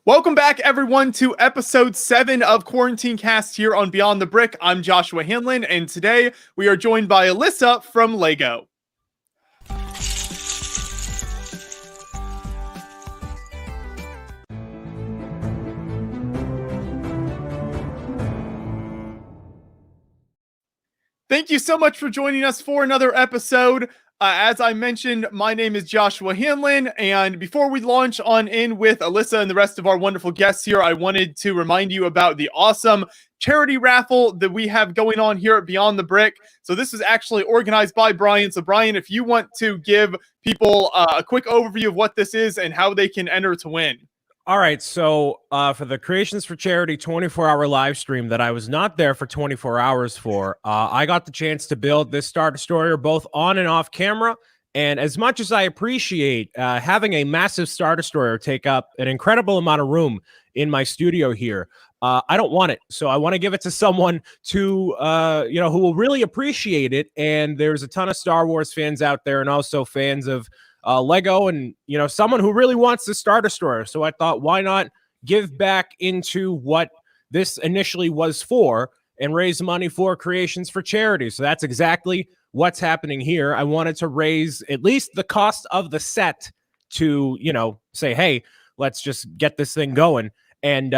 Welcome back, everyone, to episode 7 of Quarantine Cast here on Beyond the Brick. I'm Joshua Hanlon, and today we are joined by Alyssa from LEGO. Thank you so much for joining us for another episode. As I mentioned, my name is Joshua Hanlon, and before we launch on in with Alyssa and the rest of our wonderful guests here, I wanted to remind you about the awesome charity raffle that we have going on here at Beyond the Brick. So this is actually organized by Brian. So Brian, if you want to give people a quick overview of what this is and how they can enter to win. All right, so for the Creations for Charity 24-hour live stream that I was not there for 24 hours for, I got the chance to build this Star Destroyer both on and off camera. And as much as I appreciate having a massive Star Destroyer take up an incredible amount of room in my studio here, I don't want it. So I want to give it to someone who will really appreciate it. And there's a ton of Star Wars fans out there and also fans of Lego and, someone who really wants the Star Destroyer. So I thought, why not give back into what this initially was for and raise money for Creations for Charity. So that's exactly what's happening here. I wanted to raise at least the cost of the set to, say, hey, let's just get this thing going. And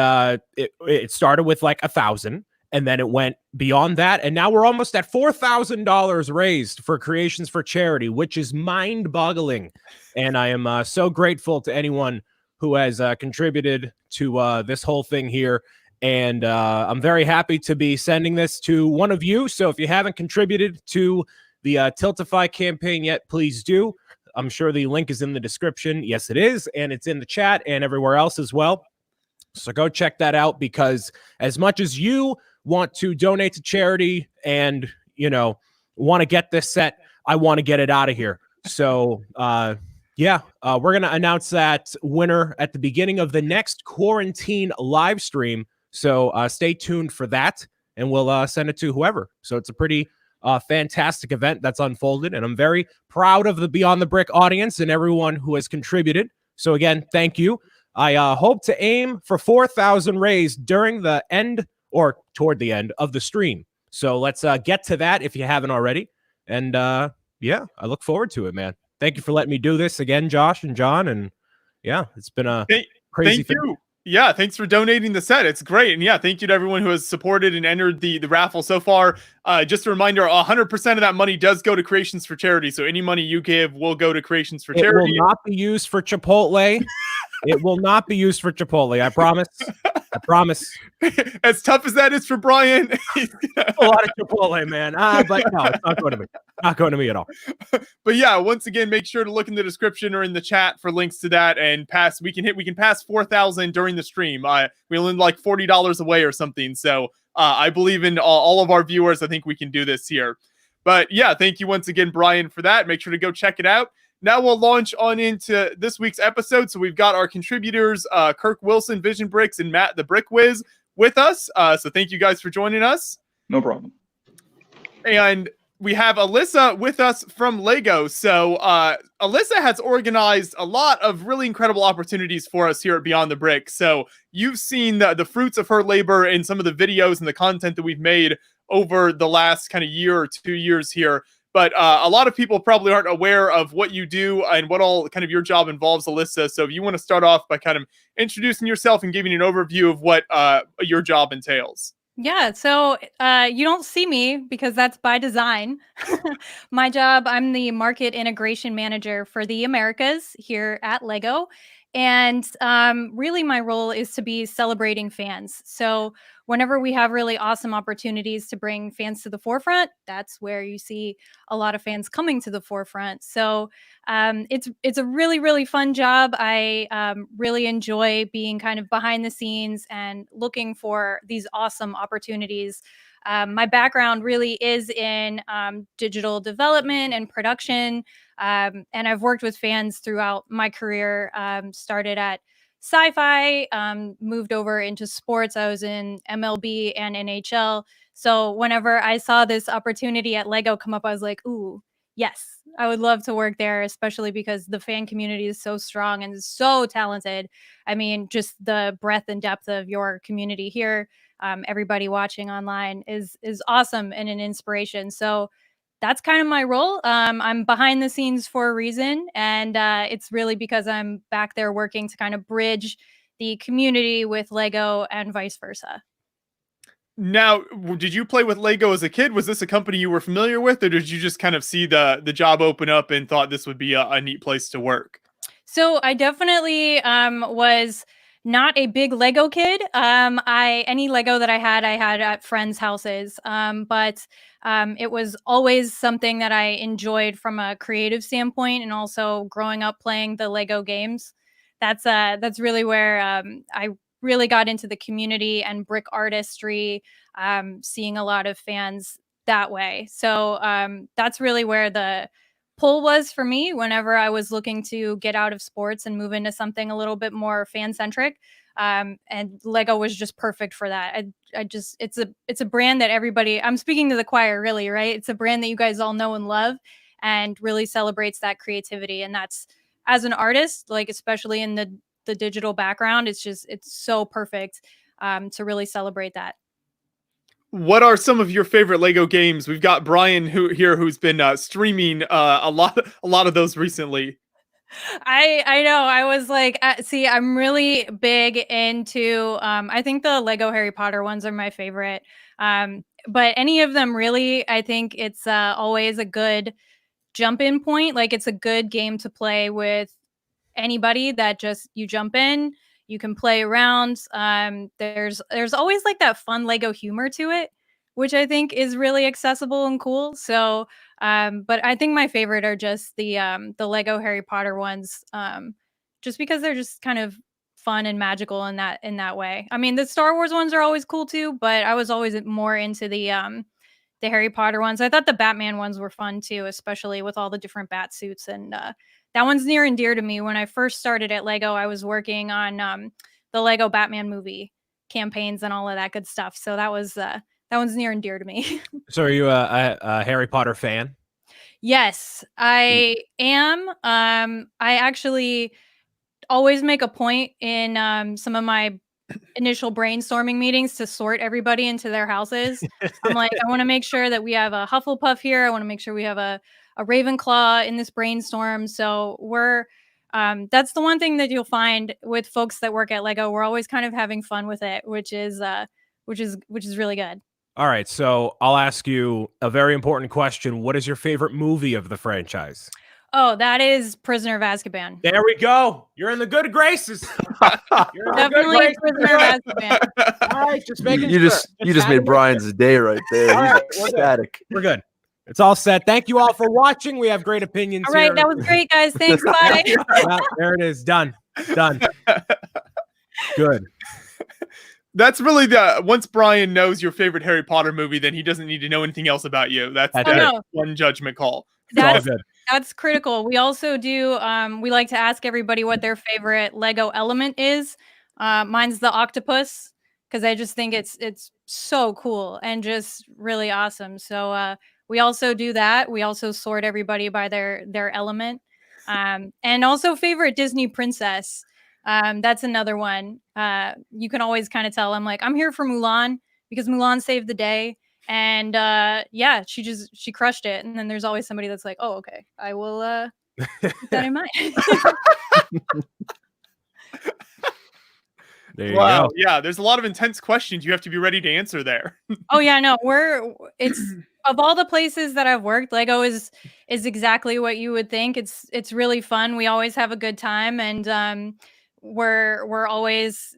it started with like $1,000. And then it went beyond that. And now we're almost at $4,000 raised for Creations for Charity, which is mind-boggling. And I am so grateful to anyone who has contributed to this whole thing here. And I'm very happy to be sending this to one of you. So if you haven't contributed to the Tiltify campaign yet, please do. I'm sure the link is in the description. Yes, it is. And it's in the chat and everywhere else as well. So go check that out, because as much as you want to donate to charity and, want to get this set, I want to get it out of here. So, we're going to announce that winner at the beginning of the next quarantine live stream. So stay tuned for that, and we'll send it to whoever. So it's a pretty fantastic event that's unfolded, and I'm very proud of the Beyond the Brick audience and everyone who has contributed. So again, thank you. I hope to aim for 4,000 raised during the end or toward the end of the stream. So let's get to that if you haven't already. And I look forward to it, man. Thank you for letting me do this again, Josh and John. And it's been a crazy thing. Thank you. Yeah, thanks for donating the set. It's great. And thank you to everyone who has supported and entered the raffle so far. Just a reminder, 100% of that money does go to Creations for Charity. So any money you give will go to Creations for Charity. It will not be used for Chipotle. It will not be used for Chipotle. I promise. I promise. As tough as that is for Brian. A lot of Chipotle, man. But no, it's not going to me. Not going to me at all. But once again, make sure to look in the description or in the chat for links to that and pass. We can pass 4,000 during the stream. We only like $40 away or something. So I believe in all of our viewers. I think we can do this here. But thank you once again, Brian, for that. Make sure to go check it out. Now we'll launch on into this week's episode. So we've got our contributors, Kirk Wilson, Vision Bricks, and Matt the Brick Wiz with us. So thank you guys for joining us. No problem. And we have Alyssa with us from LEGO. So Alyssa has organized a lot of really incredible opportunities for us here at Beyond the Brick. So you've seen the fruits of her labor in some of the videos and the content that we've made over the last kind of year or 2 years here. But a lot of people probably aren't aware of what you do and what all kind of your job involves, Alyssa. So if you want to start off by kind of introducing yourself and giving an overview of what your job entails. Yeah, so you don't see me because that's by design. My job, I'm the market integration manager for the Americas here at LEGO. And really my role is to be celebrating fans. So whenever we have really awesome opportunities to bring fans to the forefront, that's where you see a lot of fans coming to the forefront. So it's a really, really fun job. I really enjoy being kind of behind the scenes and looking for these awesome opportunities. My background really is in digital development and production. And I've worked with fans throughout my career, started at sci-fi, moved over into sports. I was in MLB and NHL. So whenever I saw this opportunity at LEGO come up, I was like, ooh, Yes, I would love to work there, especially because the fan community is so strong and so talented. I mean, just the breadth and depth of your community here, everybody watching online is awesome and an inspiration. So that's kind of my role. I'm behind the scenes for a reason, and it's really because I'm back there working to kind of bridge the community with Lego and vice versa. Now, did you play with Lego as a kid? Was this a company you were familiar with, or did you just kind of see the job open up and thought this would be a neat place to work? So I definitely was not a big Lego kid. I any Lego that I had at friends' houses. But it was always something that I enjoyed from a creative standpoint, and also growing up playing the Lego games. That's really where I really got into the community and brick artistry. Seeing a lot of fans that way. So that's really where the pull was for me whenever I was looking to get out of sports and move into something a little bit more fan centric. And Lego was just perfect for that. I just it's a brand that everybody, I'm speaking to the choir really, right? It's a brand that you guys all know and love and really celebrates that creativity. And that's, as an artist, like especially in the digital background, it's so perfect to really celebrate that. What are some of your favorite Lego games? We've got Brian who's been streaming a lot of those recently. I know. I was like, see, I'm really big into. I think the Lego Harry Potter ones are my favorite. But any of them really, I think it's always a good jump in point. Like it's a good game to play with anybody that just you jump in, you can play around. There's always like that fun Lego humor to it, which I think is really accessible and cool. So, but I think my favorite are just the Lego Harry Potter ones, just because they're just kind of fun and magical in that way. I mean, the Star Wars ones are always cool too, but I was always more into the Harry Potter ones. I thought the Batman ones were fun too, especially with all the different bat suits. And that one's near and dear to me. When I first started at Lego, I was working on the Lego Batman movie campaigns and all of that good stuff. So that one's near and dear to me. So are you a Harry Potter fan? Yes, I am. I actually always make a point in some of my initial brainstorming meetings to sort everybody into their houses. I'm like, I want to make sure that we have a Hufflepuff here. I want to make sure we have a Ravenclaw in this brainstorm. So we're that's the one thing that you'll find with folks that work at Lego. We're always kind of having fun with it, which is really good. All right, so I'll ask you a very important question. What is your favorite movie of the franchise? Oh, that is Prisoner of Azkaban. There we go. You're in the good graces. You're in the good Definitely graces. Prisoner of Azkaban. All right, just making You sure. just made Brian's day right there. All He's right, we're good. ecstatic. We're good. It's all set. Thank you all for watching. We have great opinions All right, here. that was great, guys. Thanks. Bye. Yeah, there it is. Done. Good. That's really once Brian knows your favorite Harry Potter movie, then he doesn't need to know anything else about you. That's no. one judgment call. It's all good. That's critical. We also do, we like to ask everybody what their favorite Lego element is. Mine's the octopus, because I just think it's so cool and just really awesome. So we also do that. We also sort everybody by their element. And also favorite Disney princess. That's another one. You can always kind of tell I'm like, I'm here for Mulan because Mulan saved the day. And yeah, she crushed it. And then there's always somebody that's like, oh, okay, I will keep that in mind. There you Wow. go. Yeah, there's a lot of intense questions you have to be ready to answer there. Oh yeah, no, it's of all the places that I've worked, Lego is exactly what you would think. It's really fun. We always have a good time, and we're always,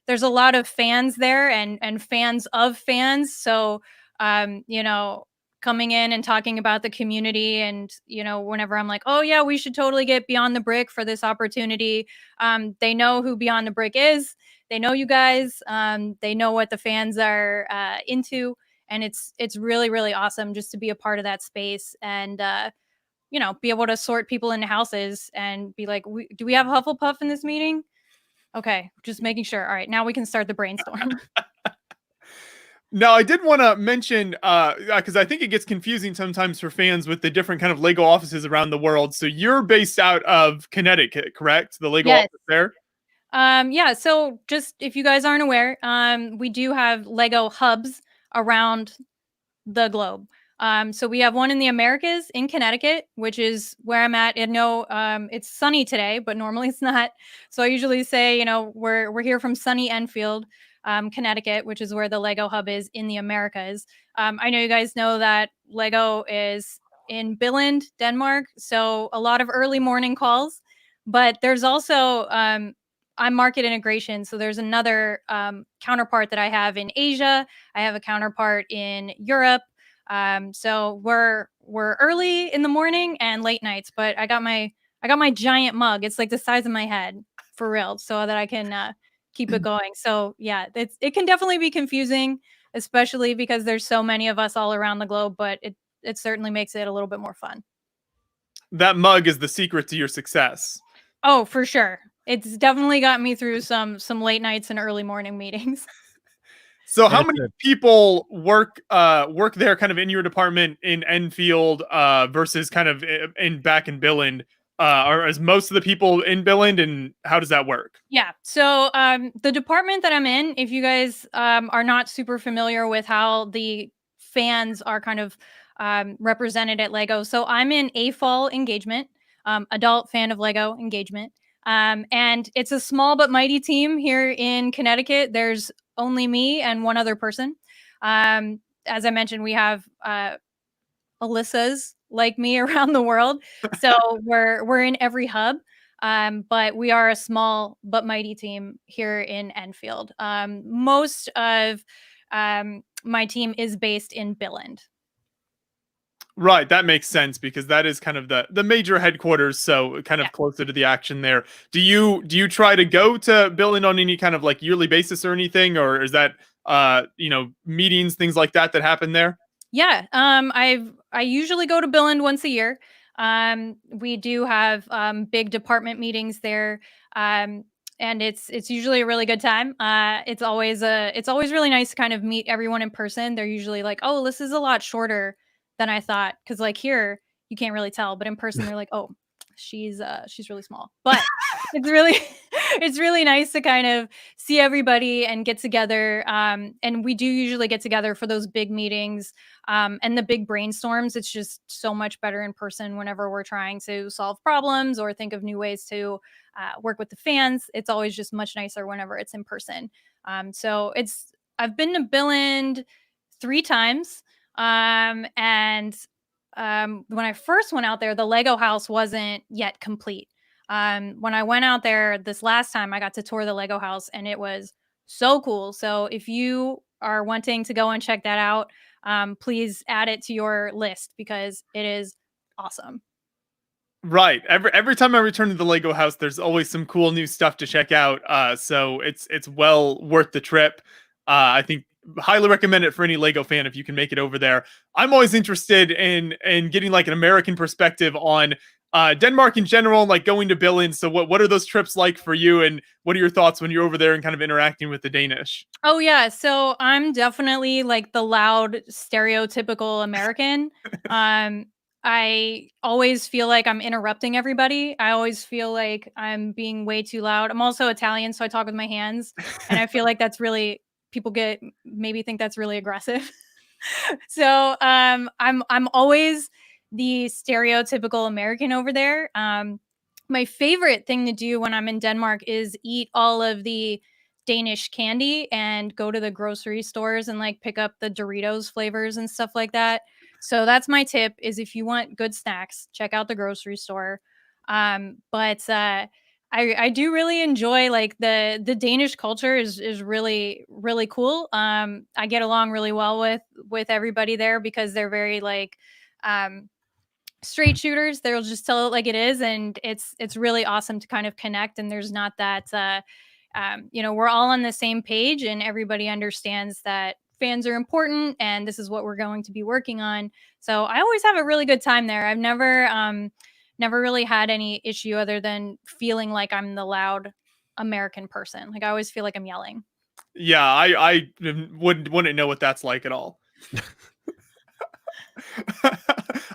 there's a lot of fans there and fans of fans. So coming in and talking about the community, and whenever I'm like, oh yeah, we should totally get Beyond the Brick for this opportunity. They know who Beyond the Brick is. They know you guys. They know what the fans are into, and it's really, really awesome just to be a part of that space and be able to sort people into houses and be like, do we have Hufflepuff in this meeting? Okay, just making sure. All right, now we can start the brainstorm. Now, I did want to mention, because I think it gets confusing sometimes for fans with the different kind of Lego offices around the world. So you're based out of Connecticut, correct? The Lego Yes. office there? Yeah, so just if you guys aren't aware, we do have Lego hubs around the globe. So we have one in the Americas in Connecticut, which is where I'm at. And no, it's sunny today, but normally it's not. So I usually say, we're here from sunny Enfield, Connecticut, which is where the Lego hub is in the Americas. I know you guys know that Lego is in Billund, Denmark. So a lot of early morning calls, but there's also I'm market integration. So there's another counterpart that I have in Asia. I have a counterpart in Europe. So we're early in the morning and late nights, but I got my giant mug. It's like the size of my head for real, so that I can keep it going. So yeah, it can definitely be confusing, especially because there's so many of us all around the globe, but it certainly makes it a little bit more fun. That mug is the secret to your success. Oh, for sure. It's definitely got me through some late nights and early morning meetings. So how many people work there kind of in your department in Enfield versus kind of back in Billund? Or is most of the people in Billund, and how does that work? Yeah. So the department that I'm in, if you guys are not super familiar with how the fans are kind of represented at Lego. So I'm in AFOL Engagement, adult fan of Lego engagement. And it's a small but mighty team here in Connecticut. There's only me and one other person. As I mentioned, we have Alyssa's like me around the world. So we're in every hub. But we are a small but mighty team here in Enfield. Most of my team is based in Billund. Right, that makes sense because that is kind of the major headquarters, so kind of closer to the action there. Do you try to go to Billund on any kind of like yearly basis or anything, or is that meetings, things like that happen there? Yeah, I usually go to Billund once a year. We do have big department meetings there, and it's usually a really good time. It's always really nice to kind of meet everyone in person. They're usually like, "Oh, this is a lot shorter than I thought," because like here you can't really tell, but in person they're like, "Oh, she's really small." But it's really it's really nice to kind of see everybody and get together. And we do usually get together for those big meetings and the big brainstorms. It's just so much better in person whenever we're trying to solve problems or think of new ways to work with the fans. It's always just much nicer whenever it's in person. So I've been to Billund 3 times. And when I first went out there, the Lego house wasn't yet complete. When I went out there this last time, I got to tour the Lego house and it was so cool. So if you are wanting to go and check that out, please add it to your list because it is awesome. Right. Every time I return to the Lego house, there's always some cool new stuff to check out. So it's well worth the trip. I think highly recommend it for any Lego fan if you can make it over there. I'm always interested in getting like an American perspective on Denmark in general, like going to Billund. So what are those trips like for you, and what are your thoughts when you're over there and kind of interacting with the Danish? Oh yeah, so I'm definitely like the loud stereotypical American. I always feel like I'm interrupting everybody. I always feel like I'm being way too loud. I'm also Italian, so I talk with my hands, and I feel like that's really people get maybe think that's really aggressive. So I'm always the stereotypical American over there. My favorite thing to do when I'm in Denmark is eat all of the Danish candy and go to the grocery stores and like pick up the Doritos flavors and stuff like that. So that's my tip is if you want good snacks, check out the grocery store. But I do really enjoy like the Danish culture is really really cool. I get along really well with everybody there because they're very like straight shooters. They'll just tell it like it is, and it's really awesome to kind of connect. And there's not that we're all on the same page, and everybody understands that fans are important, and this is what we're going to be working on. So I always have a really good time there. I've never really had any issue other than feeling like I'm the loud American person. Like I always feel like I'm yelling. Yeah, I wouldn't know what that's like at all.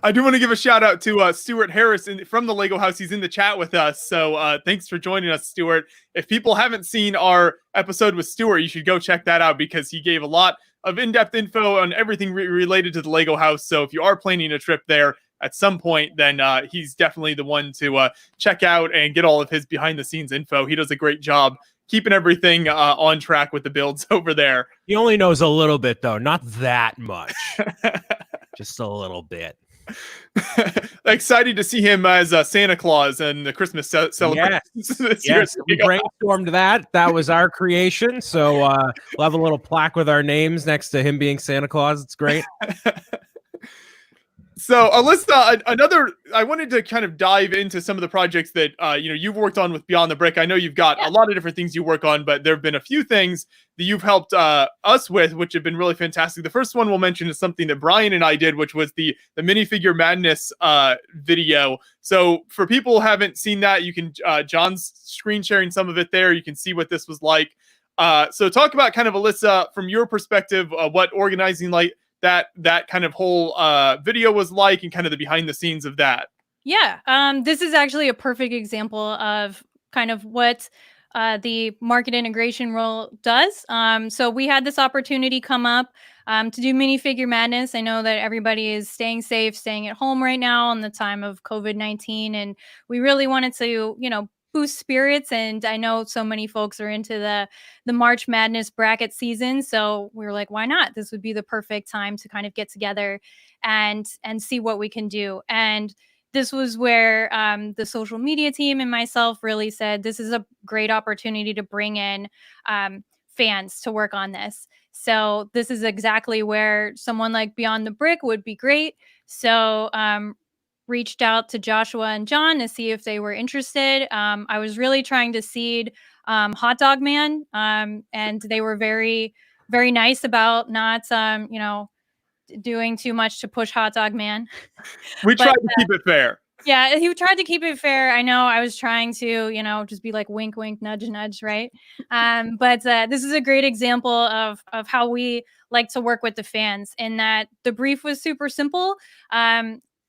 I do want to give a shout out to Stuart Harris from the Lego House. He's in the chat with us. So thanks for joining us, Stuart. If people haven't seen our episode with Stuart, you should go check that out because he gave a lot of in-depth info on everything related to the Lego House. So if you are planning a trip there at some point, then he's definitely the one to check out and get all of his behind-the-scenes info. He does a great job keeping everything on track with the builds over there. He only knows a little bit, though, not that much. Just a little bit. Excited to see him as Santa Claus and the Christmas celebration. Yes, we brainstormed that. That was our creation. So we'll have a little plaque with our names next to him being Santa Claus. It's great. So, Alyssa, I wanted to kind of dive into some of the projects that you've worked on with Beyond the Brick. I know you've got a lot of different things you work on, but there have been a few things that you've helped us with, which have been really fantastic. The first one we'll mention is something that Brian and I did, which was the Minifigure Madness video. So, for people who haven't seen that, you can John's screen sharing some of it there. You can see what this was like. So, talk about kind of Alyssa from your perspective, what organizing that kind of whole video was like and kind of the behind the scenes of that. Yeah, this is actually a perfect example of kind of what the market integration role does. So we had this opportunity come up to do Minifigure Madness. I know that everybody is staying safe, staying at home right now in the time of COVID-19, and we really wanted to, boost spirits. And I know so many folks are into the March Madness bracket season, so we were like, why not? This would be the perfect time to kind of get together and see what we can do. And this was where the social media team and myself really said, this is a great opportunity to bring in fans to work on this. So this is exactly where someone like Beyond the Brick would be great. So reached out to Joshua and John to see if they were interested. I was really trying to seed Hot Dog Man, and they were very, very nice about not, doing too much to push Hot Dog Man. We tried to keep it fair. Yeah, he tried to keep it fair. I know I was trying to, just be like wink, wink, nudge, nudge, right? But this is a great example of how we like to work with the fans in that the brief was super simple.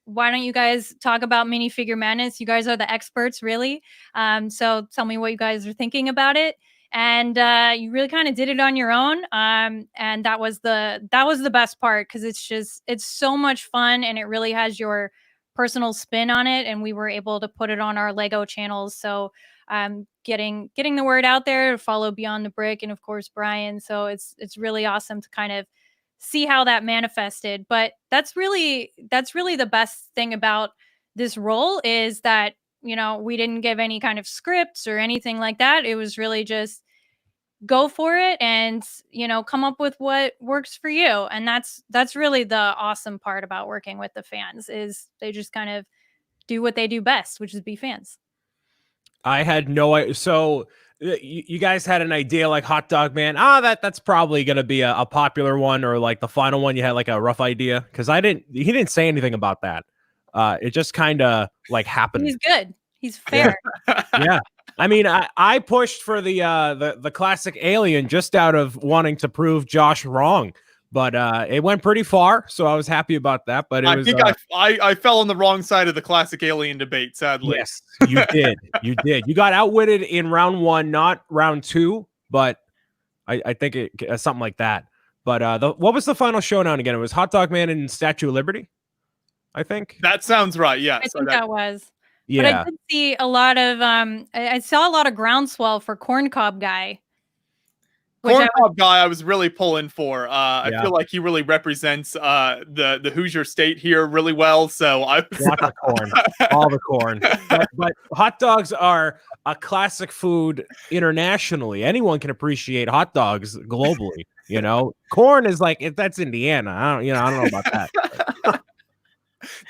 Why don't you guys talk about Minifigure Madness? You guys are the experts, really. So tell me what you guys are thinking about it. And you really kind of did it on your own. And that was the best part because it's so much fun and it really has your personal spin on it. And we were able to put it on our Lego channels. So getting the word out there to follow Beyond the Brick and of course Brian. So it's really awesome to kind of see how that manifested. But that's really the best thing about this role is that, we didn't give any kind of scripts or anything like that. It was really just go for it and, come up with what works for you. And that's really the awesome part about working with the fans is they just kind of do what they do best, which is be fans. I had no idea. So you guys had an idea like Hot Dog Man. That's probably going to be a popular one, or like the final one. You had like a rough idea because he didn't say anything about that. It just kind of like happened. He's good. He's fair. Yeah. I mean, I pushed for the classic alien just out of wanting to prove Josh wrong. But it went pretty far, so I was happy about that. But I think I fell on the wrong side of the classic alien debate, sadly. Yes, you did. You did. You got outwitted in round 1, not round 2. But I think it something like that. But what was the final showdown again? It was Hot Dog Man and Statue of Liberty, I think. That sounds right. Yes, I think that was. Yeah. But I did see a lot of I saw a lot of groundswell for Corn Cob Guy. Corn Cob Guy, I was really pulling for. I feel like he really represents the Hoosier state here really well. So I was lots of corn, all the corn. But hot dogs are a classic food internationally. Anyone can appreciate hot dogs globally. Corn is like that's Indiana. I don't know about that.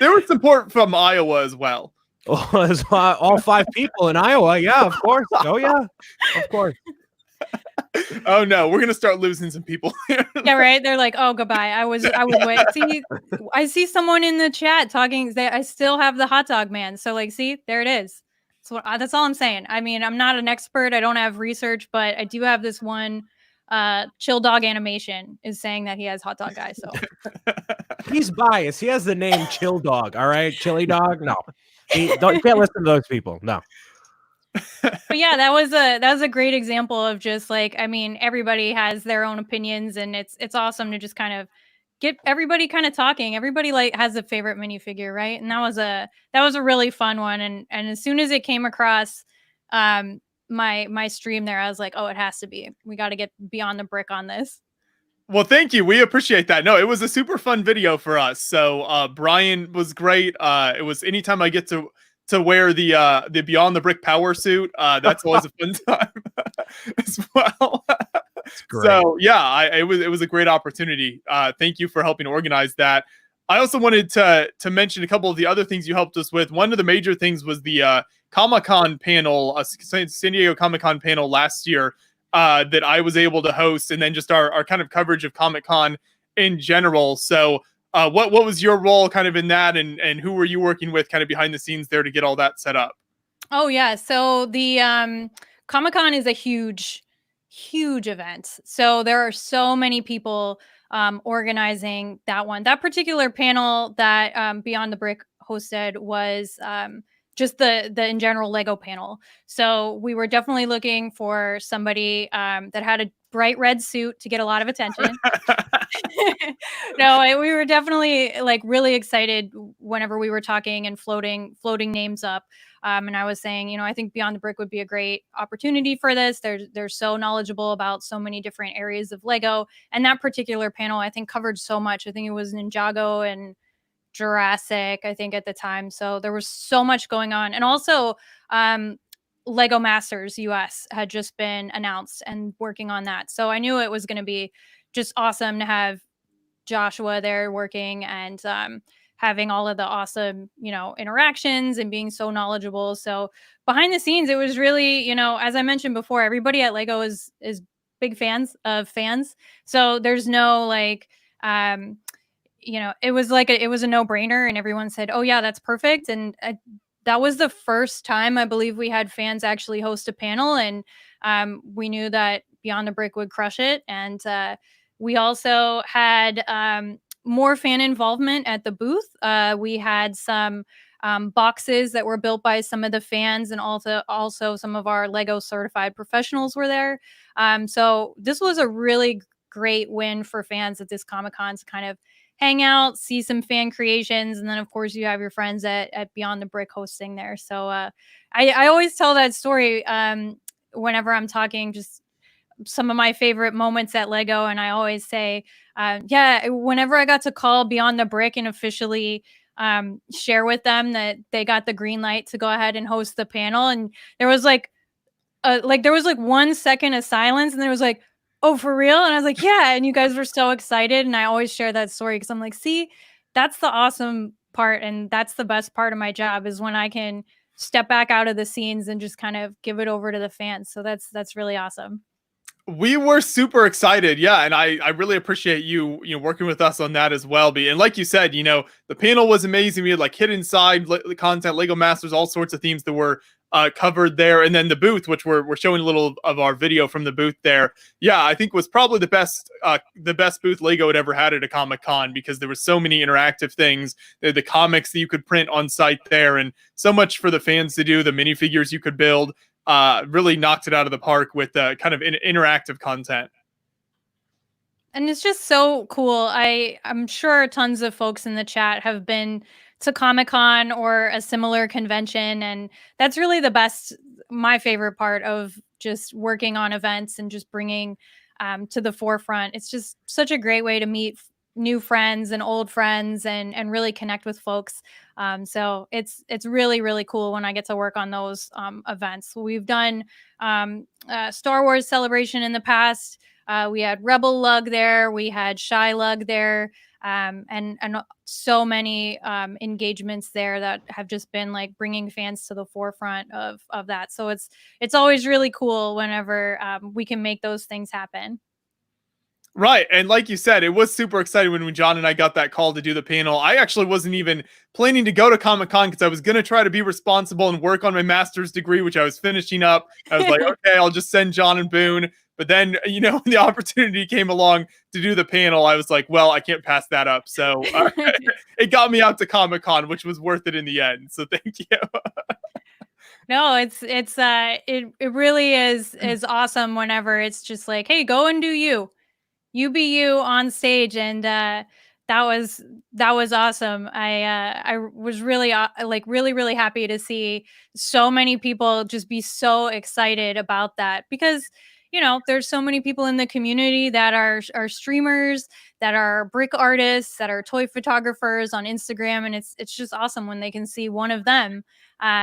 There was support from Iowa as well. All 5 people in Iowa. Yeah, of course. Oh yeah, of course. Oh no, we're gonna start losing some people. Yeah, right. They're like, oh, goodbye. I was wait. See, I see someone in the chat talking. I still have the Hot Dog Man. So like, see, there it is. That's all I'm saying. I mean, I'm not an expert. I don't have research, but I do have this one Chill Dog Animation is saying that he has Hot Dog Guy. So He's biased. He has the name Chill Dog. All right, Chili Dog. No, you can't listen to those people. No. But yeah, that was a great example of just like, I mean, everybody has their own opinions, and it's awesome to just kind of get everybody kind of talking. Everybody like has a favorite minifigure, right? And that was a really fun one. And as soon as it came across my stream there, I was like, oh, it has to be. We got to get Beyond the Brick on this. Well, thank you. We appreciate that. No, it was a super fun video for us. So Brian was great. It was anytime I get to wear the Beyond the Brick power suit, that's always a fun time as well. So yeah, it was a great opportunity. Thank you for helping organize that. I also wanted to mention a couple of the other things you helped us with. One of the major things was the Comic-Con panel, San Diego Comic-Con panel last year that I was able to host, and then just our kind of coverage of Comic-Con in general. So what was your role kind of in that, and who were you working with kind of behind the scenes there to get all that set up? Oh yeah, so the Comic-Con is a huge event. So there are so many people organizing that one. That particular panel that Beyond the Brick hosted was just the in general Lego panel. So we were definitely looking for somebody that had a bright red suit to get a lot of attention. No, we were definitely like really excited whenever we were talking and floating names up. And I was saying, I think Beyond the Brick would be a great opportunity for this. They're so knowledgeable about so many different areas of Lego. And that particular panel, I think, covered so much. I think it was Ninjago and Jurassic, I think, at the time. So there was so much going on. And also, Lego Masters US had just been announced and working on that. So I knew it was going to be just awesome to have Joshua there working and having all of the awesome, interactions and being so knowledgeable. So behind the scenes, it was really, as I mentioned before, everybody at Lego is big fans of fans. So there's no like, it was like it was a no-brainer, and everyone said, "Oh yeah, that's perfect." And that was the first time I believe we had fans actually host a panel, and we knew that Beyond the Brick would crush it. And we also had more fan involvement at the booth. We had some boxes that were built by some of the fans, and also some of our Lego certified professionals were there. So this was a really great win for fans at this Comic-Con to kind of hang out, see some fan creations, and then of course you have your friends at Beyond the Brick hosting there. So I always tell that story whenever I'm talking, just some of my favorite moments at Lego, and I always say, whenever I got to call Beyond the Brick and officially share with them that they got the green light to go ahead and host the panel, and there was like 1 second of silence, and there was like, oh, for real? And I was like, yeah. And you guys were so excited. And I always share that story because I'm like, see, that's the awesome part. And that's the best part of my job, is when I can step back out of the scenes and just kind of give it over to the fans. So that's really awesome. We were super excited. Yeah. And I really appreciate you working with us on that as well. And like you said, the panel was amazing. We had like hidden side content, Lego Masters, all sorts of themes that were covered there. And then the booth, which we're showing a little of our video from the booth there. Yeah, I think was probably the best booth Lego had ever had at a Comic-Con, because there were so many interactive things. The comics that you could print on site there, and so much for the fans to do, the minifigures you could build. Really knocked it out of the park with kind of interactive content. And it's just so cool. I'm sure tons of folks in the chat have been to Comic-Con or a similar convention, and that's really my favorite part of just working on events and just bringing to the forefront. It's just such a great way to meet new friends and old friends and really connect with folks. So it's really, really cool when I get to work on those events. We've done Star Wars Celebration in the past. We had Rebel Lug there. We had Shy Lug there. And so many engagements there that have just been like bringing fans to the forefront of that. So it's always really cool whenever we can make those things happen. Right. And like you said, it was super exciting when John and I got that call to do the panel. I actually wasn't even planning to go to Comic-Con because I was going to try to be responsible and work on my master's degree, which I was finishing up. I was like, okay, I'll just send John and Boone. But then, you know, when the opportunity came along to do the panel, I was like, well, I can't pass that up. So it got me out to Comic-Con, which was worth it in the end. So thank you. No, it really is awesome whenever it's just like, hey, go and do you be you on stage. And that was awesome. I was really really happy to see so many people just be so excited about that, because you know there's so many people in the community that are streamers, that are brick artists, that are toy photographers on Instagram, and it's just awesome when they can see one of them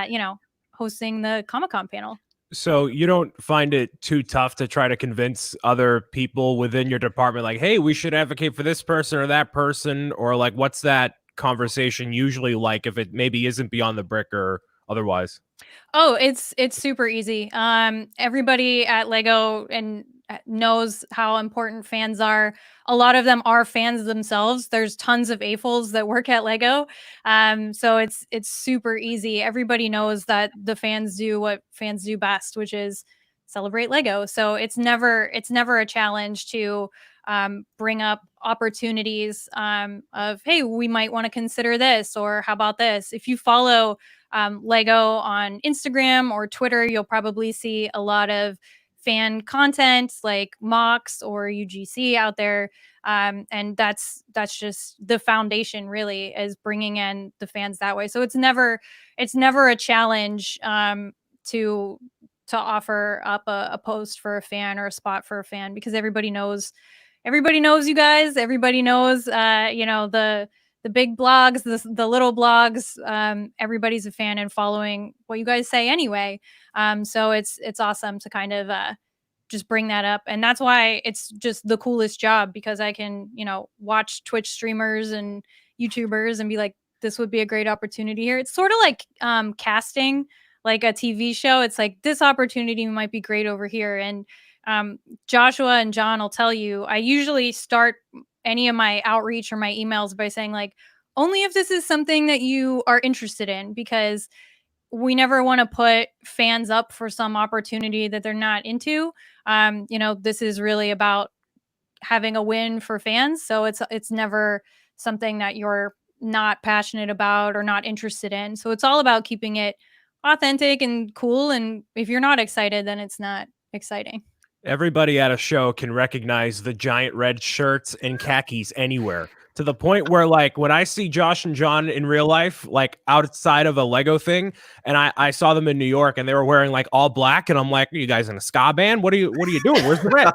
you know, hosting the Comic-Con panel. So you don't find it too tough to try to convince other people within your department, like, hey, we should advocate for this person or that person, or like, what's that conversation usually like if it maybe isn't beyond the brick or otherwise? Oh, it's super easy. Everybody at Lego and knows how important fans are. A lot of them are fans themselves. There's tons of AFOLs that work at Lego. So it's super easy. Everybody knows that the fans do what fans do best, which is celebrate Lego. So it's never a challenge to bring up opportunities of, hey, we might want to consider this, or how about this? If you follow Lego on Instagram or Twitter, you'll probably see a lot of fan content like mocks or UGC out there. And that's just the foundation, really, is bringing in the fans that way. So it's never a challenge to offer up a post for a fan or a spot for a fan, because everybody knows you guys. Everybody knows you know, the big blogs, the little blogs. Everybody's a fan and following what you guys say anyway. So it's awesome to kind of just bring that up, and that's why it's just the coolest job, because I can, you know, watch Twitch streamers and YouTubers and be like, this would be a great opportunity here. It's sort of like casting like a TV show. It's like, this opportunity might be great over here. And Joshua and John will tell you, I usually start any of my outreach or my emails by saying, like, only if this is something that you are interested in, because we never want to put fans up for some opportunity that they're not into. You know, this is really about having a win for fans. So it's never something that you're not passionate about or not interested in. So it's all about keeping it authentic and cool. And if you're not excited, then it's not exciting. Everybody at a show can recognize the giant red shirts and khakis anywhere, to the point where, like, when I see Josh and John in real life, like outside of a Lego thing, and I saw them in New York and they were wearing like all black, and I'm like, are you guys in a ska band? What are you doing? Where's the red?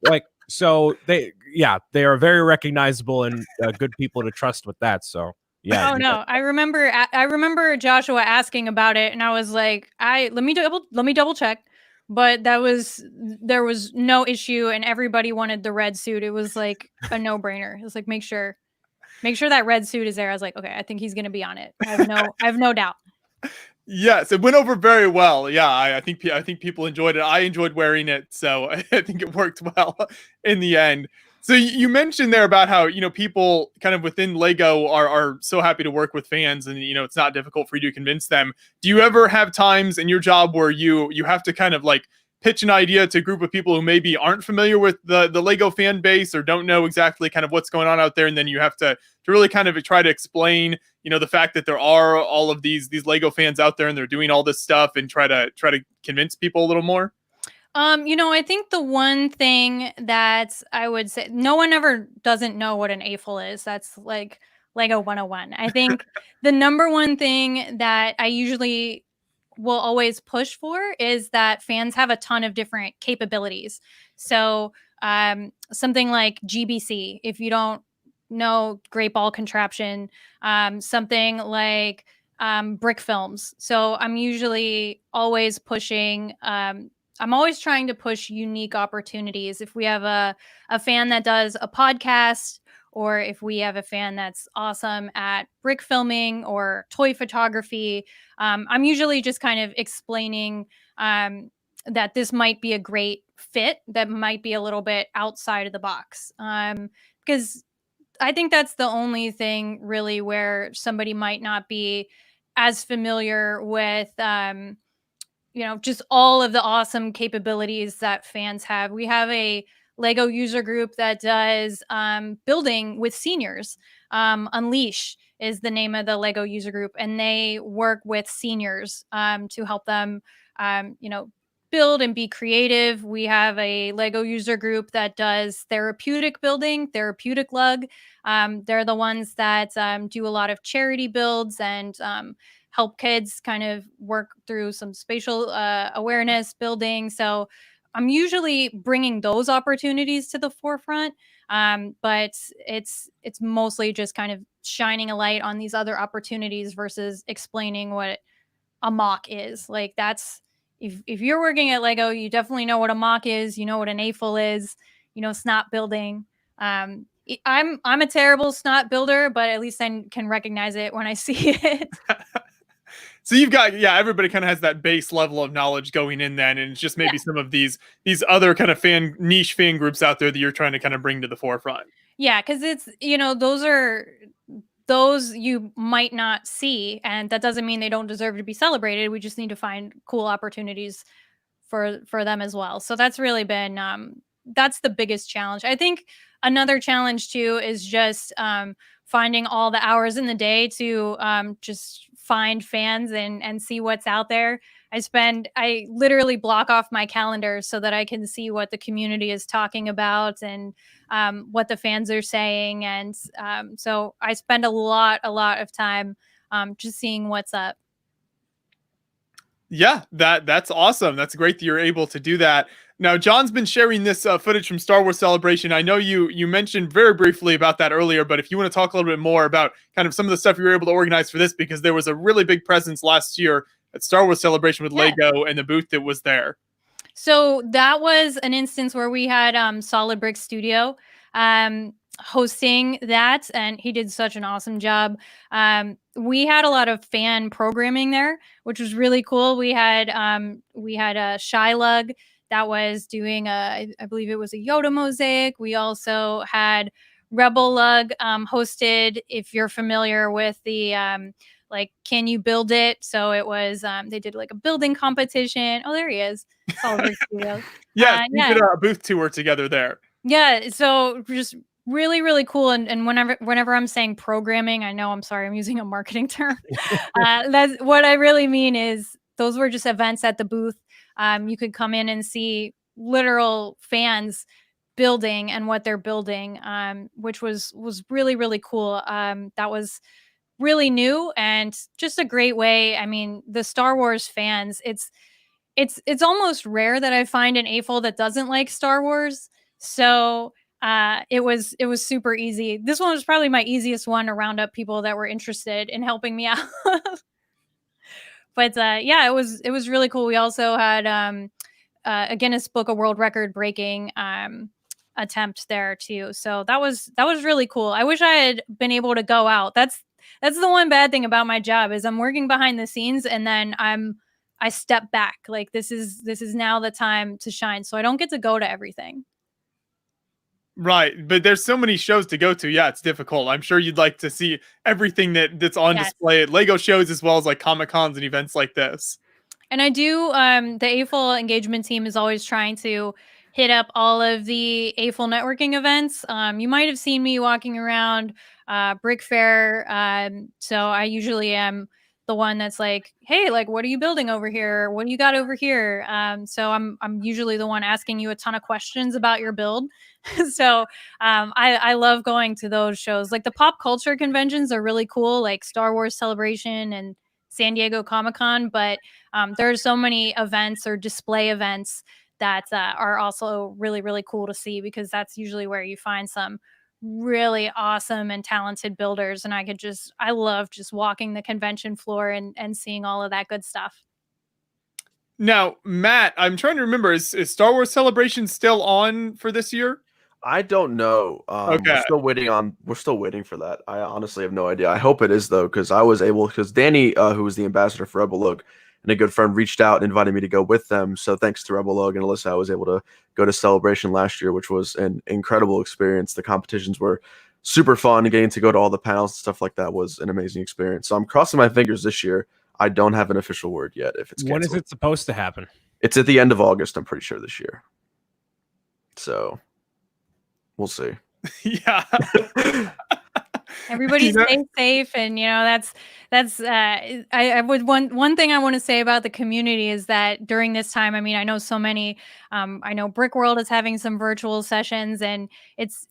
Like, so they are very recognizable and good people to trust with that. So yeah. Oh no, I remember Joshua asking about it, and I was like, let me double check. But there was no issue, and everybody wanted the red suit. It was like a no-brainer. It was like, make sure that red suit is there. I was like, okay, I think he's gonna be on it. I have no doubt. Yes, it went over very well. Yeah, I think people enjoyed it. I enjoyed wearing it, so I think it worked well in the end. So you mentioned there about how, you know, people kind of within Lego are so happy to work with fans, and, you know, it's not difficult for you to convince them. Do you ever have times in your job where you have to kind of like pitch an idea to a group of people who maybe aren't familiar with the Lego fan base or don't know exactly kind of what's going on out there, and then you have to really kind of try to explain, you know, the fact that there are all of these Lego fans out there and they're doing all this stuff, and try to convince people a little more? You know, I think the one thing that I would say, no one ever doesn't know what an AFOL is. That's like Lego 101. I think the number one thing that I usually will always push for is that fans have a ton of different capabilities. So something like GBC, if you don't know, Great Ball Contraption, something like brick films. So I'm usually always pushing I'm always trying to push unique opportunities. If we have a fan that does a podcast, or if we have a fan that's awesome at brick filming or toy photography, I'm usually just kind of explaining that this might be a great fit that might be a little bit outside of the box. Because I think that's the only thing really where somebody might not be as familiar with, just all of the awesome capabilities that fans have. We have a Lego user group that does building with seniors. Unleash is the name of the Lego user group, and they work with seniors to help them, build and be creative. We have a Lego user group that does therapeutic building, therapeutic lug. They're the ones that do a lot of charity builds and help kids kind of work through some spatial awareness building. So I'm usually bringing those opportunities to the forefront, but it's mostly just kind of shining a light on these other opportunities versus explaining what a mock is. Like that's if you're working at Lego, you definitely know what a mock is. You know what an AFOL is. You know snot building. I'm a terrible snot builder, but at least I can recognize it when I see it. So you've got, everybody kind of has that base level of knowledge going in then, and it's just maybe some of these other kind of niche fan groups out there that you're trying to kind of bring to the forefront. Yeah, because it's, those you might not see, and that doesn't mean they don't deserve to be celebrated. We just need to find cool opportunities for them as well. So that's really been that's the biggest challenge. I think another challenge too is just finding all the hours in the day to just find fans and see what's out there. I literally block off my calendar so that I can see what the community is talking about and what the fans are saying. And so I spend a lot of time just seeing what's up. Yeah, that's awesome. That's great that you're able to do that. Now, John's been sharing this footage from Star Wars Celebration. I know you mentioned very briefly about that earlier, but if you want to talk a little bit more about kind of some of the stuff you were able to organize for this, because there was a really big presence last year at Star Wars Celebration with Lego and the booth that was there. So that was an instance where we had Solid Brick Studio hosting that, and he did such an awesome job. We had a lot of fan programming there, which was really cool. We had a Shy Lug that was doing I believe it was a Yoda mosaic. We also had Rebel Lug hosted, if you're familiar with the like, can you build it? So it was they did like a building competition. Oh, there he is. Solid Brick Studio. Yeah, we did a booth tour together there. Yeah, so just really cool. And whenever I'm saying programming, I know, I'm sorry, I'm using a marketing term. That's what I really mean is those were just events at the booth. You could come in and see literal fans building and what they're building, which was really cool. That was really new and just a great way. I mean, the Star Wars fans, it's almost rare that I find an AFOL that doesn't like Star Wars. So it was super easy. This one was probably my easiest one to round up people that were interested in helping me out. But yeah, it was really cool. We also had a Guinness Book of World Record breaking attempt there too. So that was really cool. I wish I had been able to go out. That's the one bad thing about my job is I'm working behind the scenes and then I step back. Like this is now the time to shine. So I don't get to go to everything. Right, but there's so many shows to go to. Yeah, it's difficult. I'm sure you'd like to see everything that's on display at Lego shows as well as like Comic-Cons and events like this. And I do, the AFOL Engagement Team is always trying to hit up all of the AFOL networking events. You might have seen me walking around Brick Fair. So I usually am the one that's like, hey, like, what are you building over here? What do you got over here? So I'm usually the one asking you a ton of questions about your build. So I love going to those shows. Like the pop culture conventions are really cool, like Star Wars Celebration and San Diego Comic-Con. But there are so many events or display events that are also really cool to see, because that's usually where you find some really awesome and talented builders. And I love just walking the convention floor and seeing all of that good stuff. Now, Matt, I'm trying to remember, is Star Wars Celebration still on for this year? I don't know. Okay. We're still waiting for that. I honestly have no idea. I hope it is though, because Danny, who was the ambassador for Rebel Look, and a good friend reached out and invited me to go with them. So thanks to Rebel Lug and Alyssa, I was able to go to Celebration last year, which was an incredible experience. The competitions were super fun, and getting to go to all the panels and stuff like that was an amazing experience. So I'm crossing my fingers this year. I don't have an official word yet if it's canceled. When is it supposed to happen? It's at the end of August, I'm pretty sure, this year. So we'll see. Yeah. Everybody stay safe, and that's I would one thing I want to say about the community is that during this time, I mean, I know so many, I know Brick World is having some virtual sessions, and it's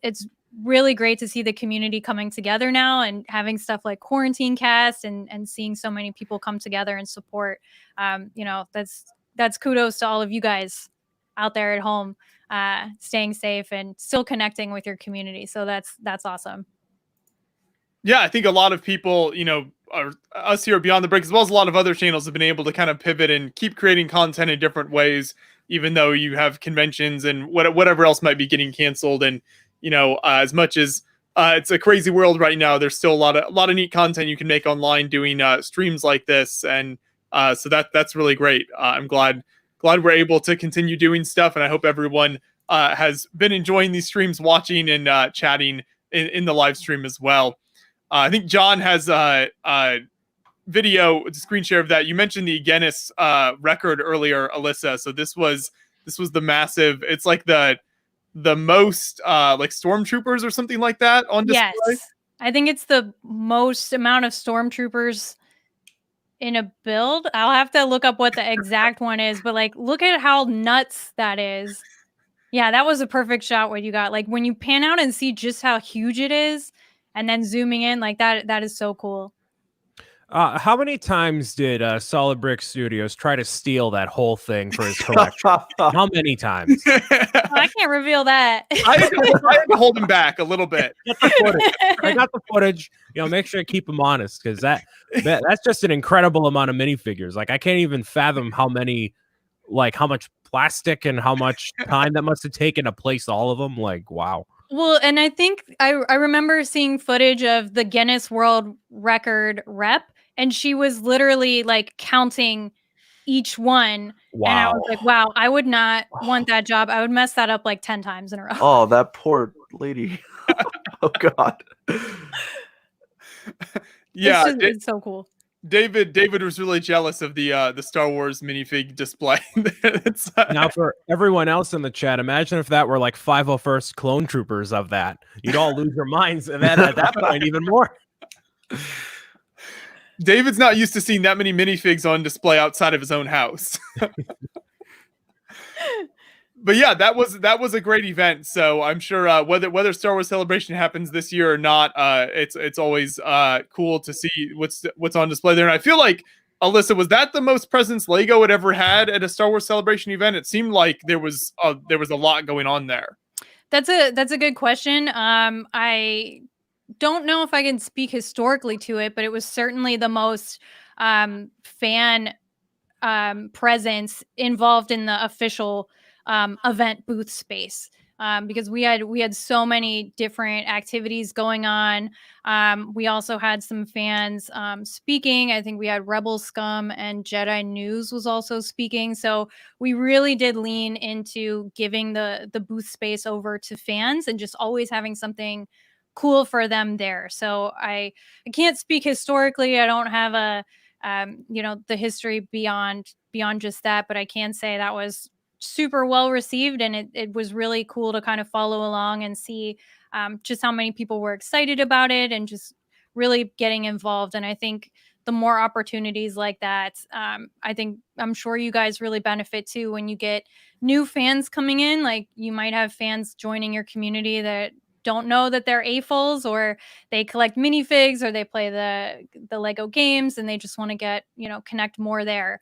really great to see the community coming together now and having stuff like Quarantine Cast and seeing so many people come together and support. That's kudos to all of you guys out there at home, staying safe and still connecting with your community. So that's awesome. Yeah, I think a lot of people, us here at Beyond the Break, as well as a lot of other channels, have been able to kind of pivot and keep creating content in different ways, even though you have conventions and whatever else might be getting canceled. And, as much as it's a crazy world right now, there's still a lot of neat content you can make online doing streams like this. And so that's really great. I'm glad we're able to continue doing stuff. And I hope everyone has been enjoying these streams, watching and chatting in the live stream as well. I think John has a video, a screen share of that. You mentioned the Guinness record earlier, Alyssa. So this was the massive. It's like the most like stormtroopers or something like that on display. Yes, I think it's the most amount of stormtroopers in a build. I'll have to look up what the exact one is, but like, look at how nuts that is. Yeah, that was a perfect shot. What you got, like when you pan out and see just how huge it is. And then zooming in like that is so cool. How many times did Solid Brick Studios try to steal that whole thing for his collection? How many times? I can't reveal that. I had to hold him back a little bit. I got the footage. Make sure to keep him honest, because that's just an incredible amount of minifigures. Like, I can't even fathom how much plastic and how much time that must have taken to place all of them. Like, wow. Well, and I think I remember seeing footage of the Guinness World Record rep, and she was literally like counting each one. Wow. And I was like, wow, I would not want that job. I would mess that up like 10 times in a row. Oh, that poor lady. Oh, God. Yeah. It's so cool. David was really jealous of the Star Wars minifig display. Now, for everyone else in the chat, imagine if that were like 501st clone troopers of that. You'd all lose your minds, and then at that point, even more. David's not used to seeing that many minifigs on display outside of his own house. But yeah, that was a great event. So I'm sure whether Star Wars Celebration happens this year or not, it's always cool to see what's on display there. And I feel like, Alyssa, was that the most presents Lego had ever had at a Star Wars Celebration event? It seemed like there was a lot going on there. That's a good question. I don't know if I can speak historically to it, but it was certainly the most fan presence involved in the official event booth space, because we had so many different activities going on. We also had some fans speaking. I think we had Rebel Scum and Jedi News was also speaking. So we really did lean into giving the booth space over to fans and just always having something cool for them there. So I can't speak historically. I don't have the history beyond just that, but I can say that was super well received, and it was really cool to kind of follow along and see just how many people were excited about it and just really getting involved. And I think the more opportunities like that, I'm sure you guys really benefit too when you get new fans coming in. Like, you might have fans joining your community that don't know that they're AFOLs, or they collect minifigs, or they play the Lego games, and they just want to get, connect more there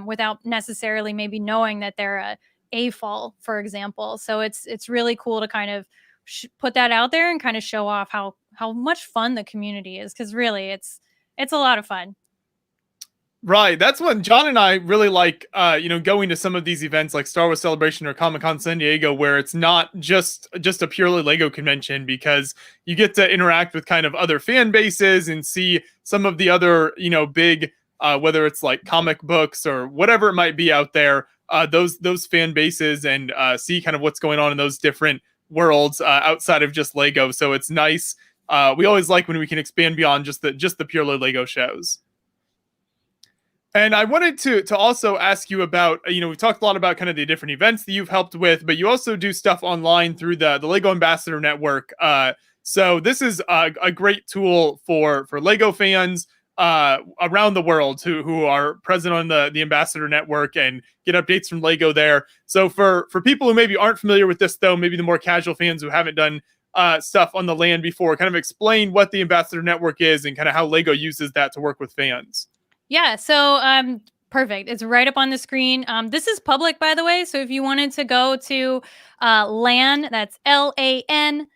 without necessarily maybe knowing that they're a AFOL, for example. So it's really cool to kind of put that out there and kind of show off how much fun the community is, because really it's a lot of fun. Right. That's when John and I really like, going to some of these events like Star Wars Celebration or Comic-Con San Diego, where it's not just a purely Lego convention, because you get to interact with kind of other fan bases and see some of the other, big whether it's like comic books or whatever it might be out there, those fan bases, and see kind of what's going on in those different worlds outside of just Lego. So it's nice. We always like when we can expand beyond just the purely Lego shows. And I wanted to also ask you about, we've talked a lot about kind of the different events that you've helped with, but you also do stuff online through the Lego Ambassador Network. So this is a great tool for Lego fans around the world who are present on the Ambassador Network and get updates from Lego there. So for people who maybe aren't familiar with this, though, maybe the more casual fans who haven't done stuff on the LAN before, kind of explain what the Ambassador Network is and kind of how Lego uses that to work with fans. Yeah, so perfect. It's right up on the screen. This is public, by the way. So if you wanted to go to LAN, that's LAN.lego.com.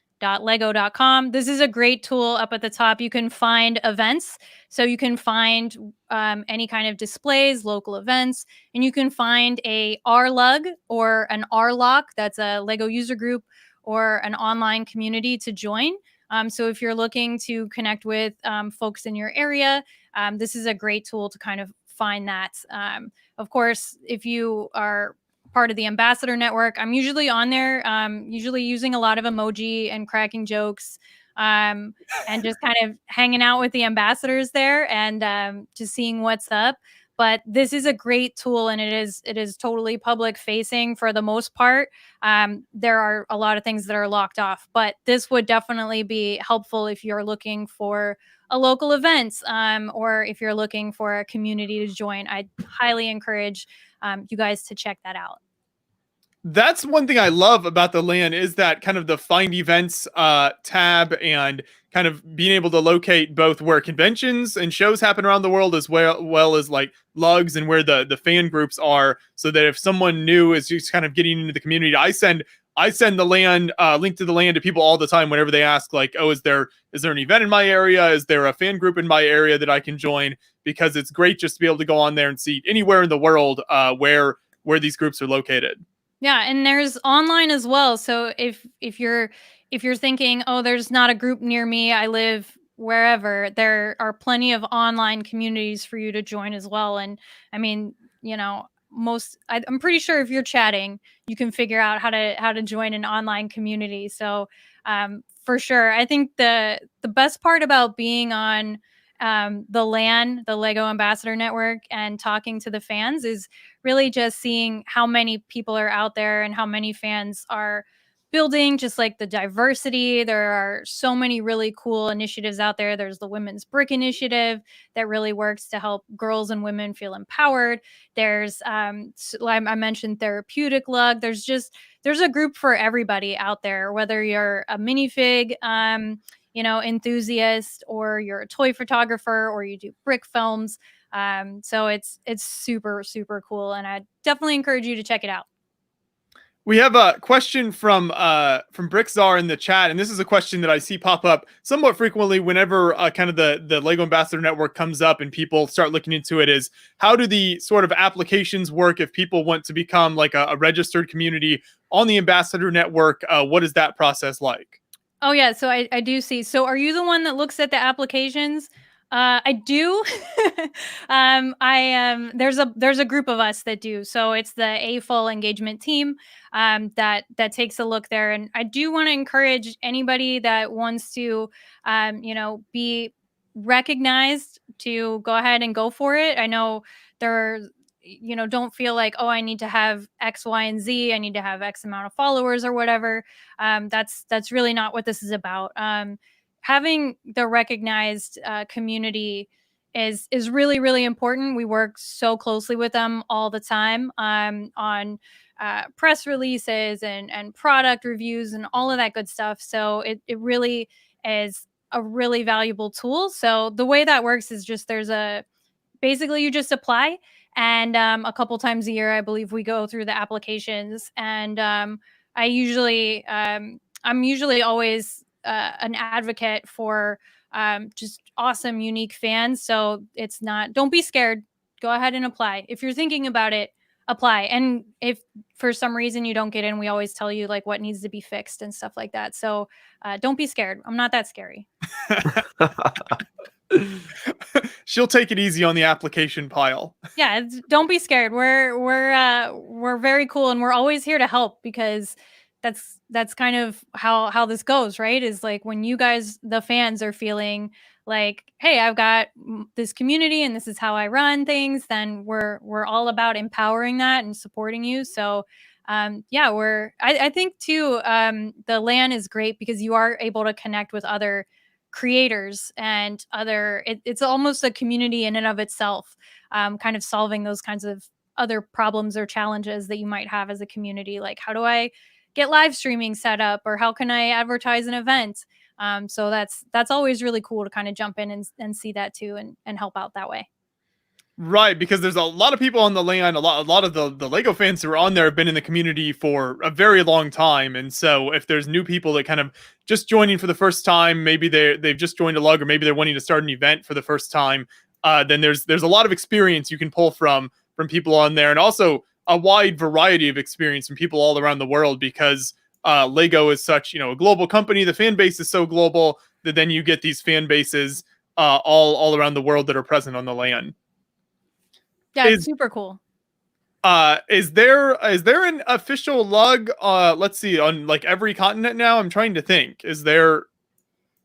This is a great tool up at the top. You can find events. So you can find any kind of displays, local events, and you can find a RLUG or an RLOC, that's a Lego user group or an online community to join. So if you're looking to connect with folks in your area, this is a great tool to kind of find that. Of course, if you are part of the Ambassador Network, I'm usually on there, usually using a lot of emoji and cracking jokes, and just kind of hanging out with the ambassadors there and just seeing what's up. But this is a great tool, and it is totally public facing for the most part. There are a lot of things that are locked off, but this would definitely be helpful if you're looking for a local event, or if you're looking for a community to join. I highly encourage you guys to check that out. That's one thing I love about the LAN is that kind of the find events tab and kind of being able to locate both where conventions and shows happen around the world as well as like lugs and where the fan groups are, so that if someone new is just kind of getting into the community, I send the LAN link to the LAN to people all the time whenever they ask, like, oh, is there an event in my area? Is there a fan group in my area that I can join? Because it's great just to be able to go on there and see anywhere in the world where these groups are located. Yeah, and there's online as well. So if you're thinking, oh, there's not a group near me, I live wherever, there are plenty of online communities for you to join as well. And I mean, I'm pretty sure if you're chatting, you can figure out how to join an online community. So for sure, I think the best part about being on the LAN, the Lego Ambassador Network, and talking to the fans is really just seeing how many people are out there and how many fans are building, just like the diversity. There are so many really cool initiatives out there. There's the Women's Brick Initiative that really works to help girls and women feel empowered. There's, I mentioned Therapeutic Lug. There's a group for everybody out there, whether you're a minifig, enthusiast, or you're a toy photographer, or you do brick films. So it's super, super cool. And I definitely encourage you to check it out. We have a question from Brickzar in the chat, and this is a question that I see pop up somewhat frequently whenever kind of the Lego Ambassador Network comes up and people start looking into it, is how do the sort of applications work if people want to become like a registered community on the Ambassador Network? What is that process like? Oh, yeah. So I do see. So are you the one that looks at the applications? I do. There's a group of us that do. So it's the AFOL Engagement Team that takes a look there. And I do want to encourage anybody that wants to, be recognized to go ahead and go for it. I know don't feel like, oh, I need to have X, Y, and Z. I need to have X amount of followers or whatever. That's really not what this is about. Having the recognized community is really, really important. We work so closely with them all the time on press releases and product reviews and all of that good stuff. So it really is a really valuable tool. So the way that works is just basically you just apply, and a couple times a year, I believe, we go through the applications. And I'm usually always an advocate for just awesome, unique fans. So don't be scared. Go ahead and apply. If you're thinking about it, apply. And if for some reason you don't get in, we always tell you like what needs to be fixed and stuff like that. So don't be scared. I'm not that scary. She'll take it easy on the application pile. Yeah, don't be scared. We're very cool, and we're always here to help, because that's kind of how this goes, right? Is like when you guys, the fans, are feeling like, hey, I've got this community and this is how I run things, then we're all about empowering that and supporting you. So yeah, I think too, the LAN is great because you are able to connect with other creators and it's almost a community in and of itself, kind of solving those kinds of other problems or challenges that you might have as a community, like how do I get live streaming set up, or how can I advertise an event. So that's always really cool to kind of jump in and see that too, and help out that way. Right, because there's a lot of people on the LAN, a lot of the Lego fans who are on there have been in the community for a very long time, and so if there's new people that kind of just joining for the first time, maybe they've just joined a lug, or maybe they're wanting to start an event for the first time, then there's a lot of experience you can pull from people on there, and also a wide variety of experience from people all around the world, because Lego is such, a global company. The fan base is so global that then you get these fan bases all around the world that are present on the LAN. Yeah, it's super cool. Is there an official lug, let's see, on like every continent now? I'm trying to think.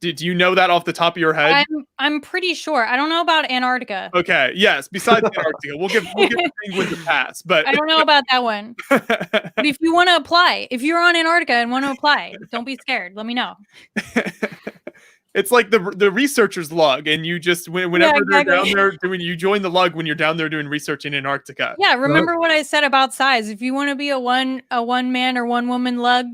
Did you know that off the top of your head? I'm pretty sure. I don't know about Antarctica. Okay, yes, besides Antarctica. We'll give Penguins a pass, but I don't know about that one. But if you want to apply, if you're on Antarctica and want to apply, don't be scared. Let me know. It's like the researcher's lug, and you just whenever they're down there doing, you join the lug when you're down there doing research in Antarctica. Yeah, remember what I said about size. If you want to be a one man or one woman lug,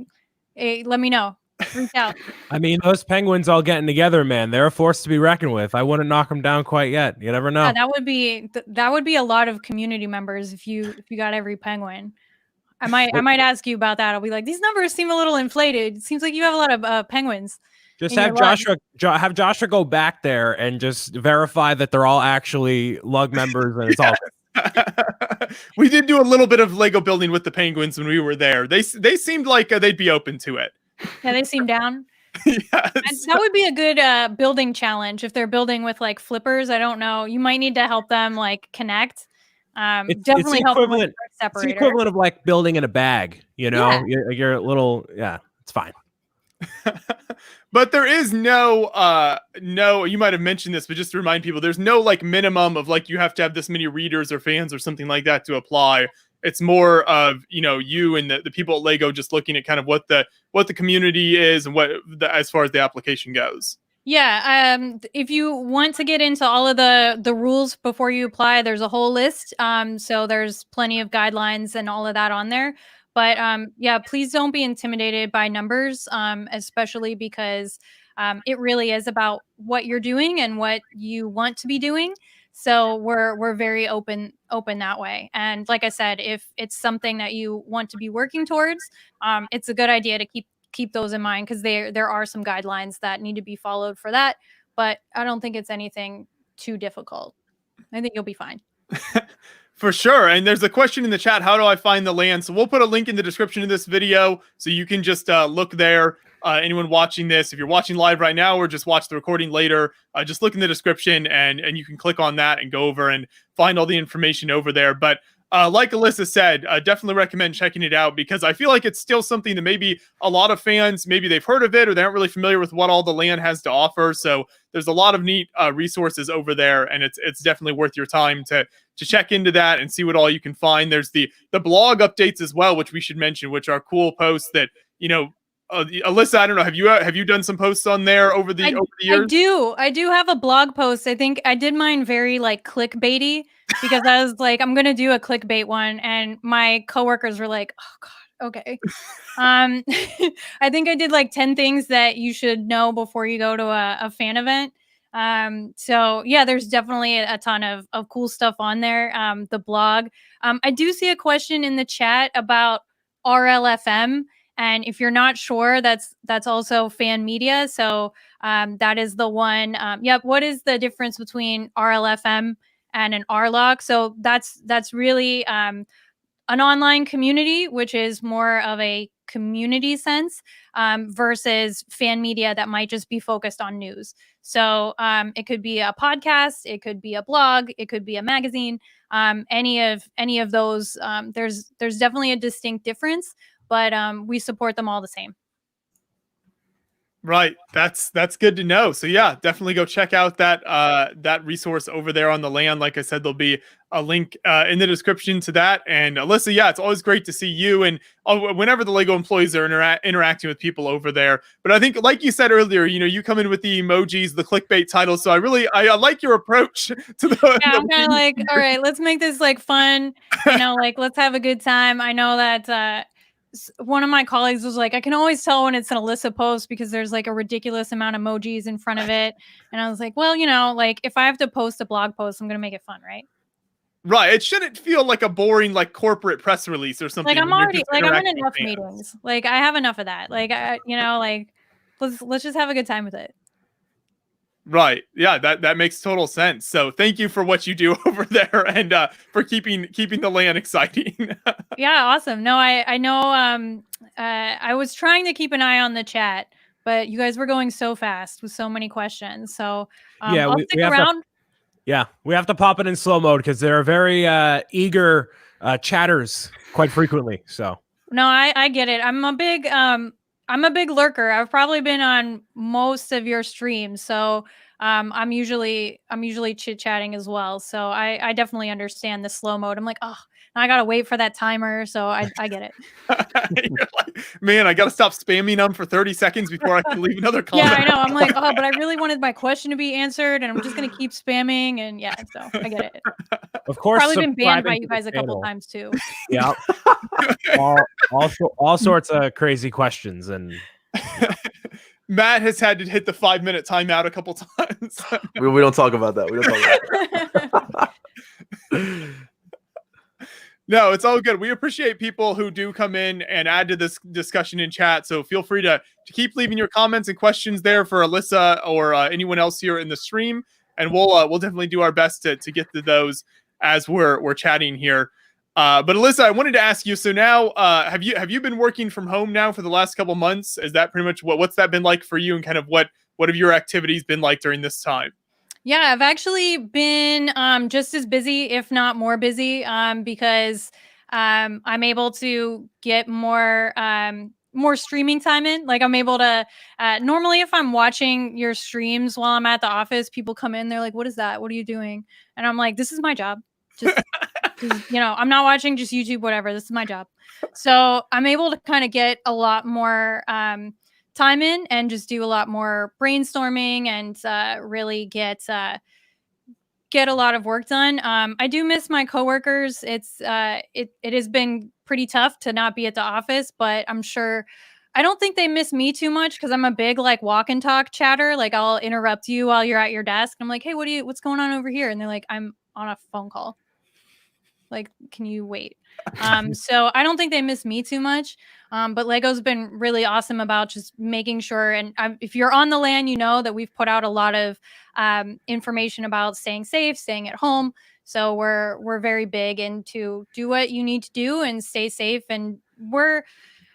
let me know. Reach out. I mean, those penguins all getting together, man. They're a force to be reckoned with. I wouldn't knock them down quite yet. You never know. Yeah, that would be a lot of community members if you got every penguin. I might ask you about that. I'll be like, these numbers seem a little inflated. It seems like you have a lot of penguins. Just have Joshua go back there and just verify that they're all actually lug members, and it's all. We did do a little bit of Lego building with the penguins when we were there. They seemed like they'd be open to it. Yeah, they seem down. Yes. That would be a good building challenge if they're building with like flippers. I don't know. You might need to help them like connect. Definitely help them with the separator. It's the equivalent of like building in a bag. Yeah. You're a little. Yeah, it's fine. But there is no, you might have mentioned this, but just to remind people, there's no like minimum of like, you have to have this many readers or fans or something like that to apply. It's more of, you and the people at Lego just looking at kind of what the community is and as far as the application goes. Yeah. If you want to get into all of the rules before you apply, there's a whole list. So there's plenty of guidelines and all of that on there. But yeah, please don't be intimidated by numbers, especially because it really is about what you're doing and what you want to be doing. So we're very open that way. And like I said, if it's something that you want to be working towards, it's a good idea to keep those in mind, because there are some guidelines that need to be followed for that. But I don't think it's anything too difficult. I think you'll be fine. For sure. And there's a question in the chat, how do I find the LAN? So we'll put a link in the description of this video, so you can just look there. Anyone watching this, if you're watching live right now or just watch the recording later, just look in the description and you can click on that and go over and find all the information over there. But like Alyssa said, definitely recommend checking it out, because I feel like it's still something that maybe a lot of fans, maybe they've heard of it or they aren't really familiar with what all the LAN has to offer. So there's a lot of neat resources over there, and it's definitely worth your time to check into that and see what all you can find. There's the blog updates as well, which we should mention, which are cool posts that, Alyssa, I don't know, have you done some posts on there over the years? I do have a blog post. I think I did mine very like clickbaity, because I was like, I'm gonna do a clickbait one, and my coworkers were like, oh god, okay. I think I did like 10 things that you should know before you go to a fan event. So yeah, there's definitely a ton of cool stuff on there. The blog. I do see a question in the chat about RLFM. And if you're not sure, that's also fan media. So that is the one. Yep. What is the difference between RLFM and an RLOC? So that's really an online community, which is more of a community sense versus fan media that might just be focused on news. So it could be a podcast, it could be a blog, it could be a magazine. Any of those, there's definitely a distinct difference, but we support them all the same. Right. That's good to know. So yeah, definitely go check out that resource over there on the land. Like I said, there'll be a link in the description to that. And Alyssa, yeah, it's always great to see you and whenever the Lego employees are interacting with people over there. But I think, like you said earlier, you come in with the emojis, the clickbait titles. So I like your approach to the. Yeah, I'm kind of like, all right, let's make this like fun. Like let's have a good time. I know that. One of my colleagues was like, I can always tell when it's an Alyssa post because there's like a ridiculous amount of emojis in front of it. And I was like, well, like if I have to post a blog post, I'm going to make it fun, right? Right. It shouldn't feel like a boring, like corporate press release or something. Like I'm already like, I'm in enough meetings. Like I have enough of that. Like, like let's just have a good time with it. Right. Yeah, that makes total sense. So thank you for what you do over there and for keeping the land exciting. Yeah, awesome. No, I know I was trying to keep an eye on the chat, but you guys were going so fast with so many questions. So yeah, I'll stick around. We have to pop it in slow mode because they're very eager chatters quite frequently. So no, I get it. I'm a big lurker. I've probably been on most of your streams, so I'm usually chit-chatting as well. So I definitely understand the slow mode. I'm like, oh, I gotta wait for that timer. So I get it. You're like, man, I gotta stop spamming them for 30 seconds before I can leave another comment. Yeah, I know. I'm like, oh, but I really wanted my question to be answered, and I'm just gonna keep spamming. And yeah, so I get it. Of course, probably been banned by you guys a couple times too. Yeah, all sorts of crazy questions and. Matt has had to hit the 5-minute timeout a couple times. we don't talk about that. We don't talk about that. No, it's all good. We appreciate people who do come in and add to this discussion in chat. So feel free to keep leaving your comments and questions there for Alyssa or anyone else here in the stream, and we'll definitely do our best to get to those as we're chatting here. But Alyssa, I wanted to ask you. So now, have you been working from home now for the last couple months? Is that pretty much what's that been like for you, and kind of what have your activities been like during this time? Yeah, I've actually been just as busy, if not more busy, because I'm able to get more streaming time in. Like I'm able to normally if I'm watching your streams while I'm at the office, people come in, they're like, "What is that? What are you doing?" And I'm like, "This is my job. Just I'm not watching just YouTube, whatever. This is my job." So I'm able to kind of get a lot more time in and just do a lot more brainstorming and really get a lot of work done. I do miss my coworkers. It has been pretty tough to not be at the office, but I don't think they miss me too much because I'm a big like walk and talk chatter. Like I'll interrupt you while you're at your desk. I'm like, "Hey, what's going on over here?" And they're like, "I'm on a phone call. Like, can you wait?" So I don't think they miss me too much. But Lego's been really awesome about just making sure. And if you're on the LAN, you know that we've put out a lot of information about staying safe, staying at home. So we're very big into do what you need to do and stay safe. And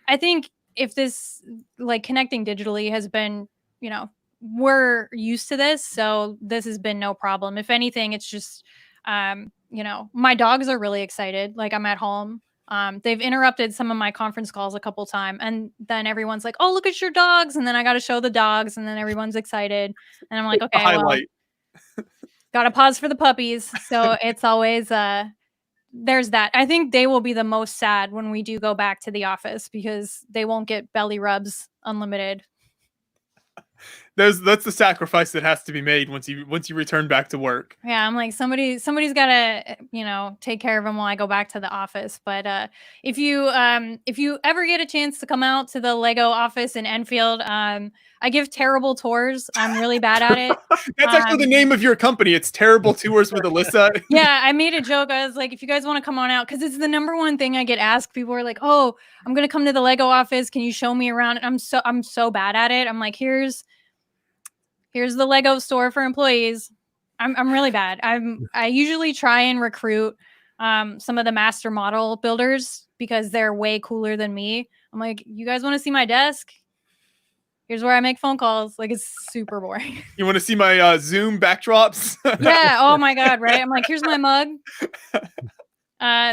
I think if this like connecting digitally has been, we're used to this. So this has been no problem. If anything, it's just, my dogs are really excited. Like I'm at home. They've interrupted some of my conference calls a couple times, and then everyone's like, "Oh, look at your dogs!" And then I got to show the dogs, and then everyone's excited, and I'm like, "Okay, well, gotta pause for the puppies." So it's always there's that. I think they will be the most sad when we do go back to the office because they won't get belly rubs unlimited. That's the sacrifice that has to be made once you return back to work. Yeah, I'm like somebody's got to take care of them while I go back to the office. But if you ever get a chance to come out to the Lego office in Enfield, I give terrible tours. I'm really bad at it. That's actually the name of your company. It's Terrible Tours with Alyssa. Yeah, I made a joke. I was like, if you guys want to come on out, because it's the number one thing I get asked. People are like, "Oh, I'm gonna come to the Lego office. Can you show me around?" And I'm so bad at it. I'm like, here's the Lego store for employees. I'm really bad. I usually try and recruit some of the master model builders because they're way cooler than me. I'm like, you guys want to see my desk? Here's where I make phone calls. Like, it's super boring. You want to see my Zoom backdrops? Yeah. Oh my God. Right. I'm like, here's my mug.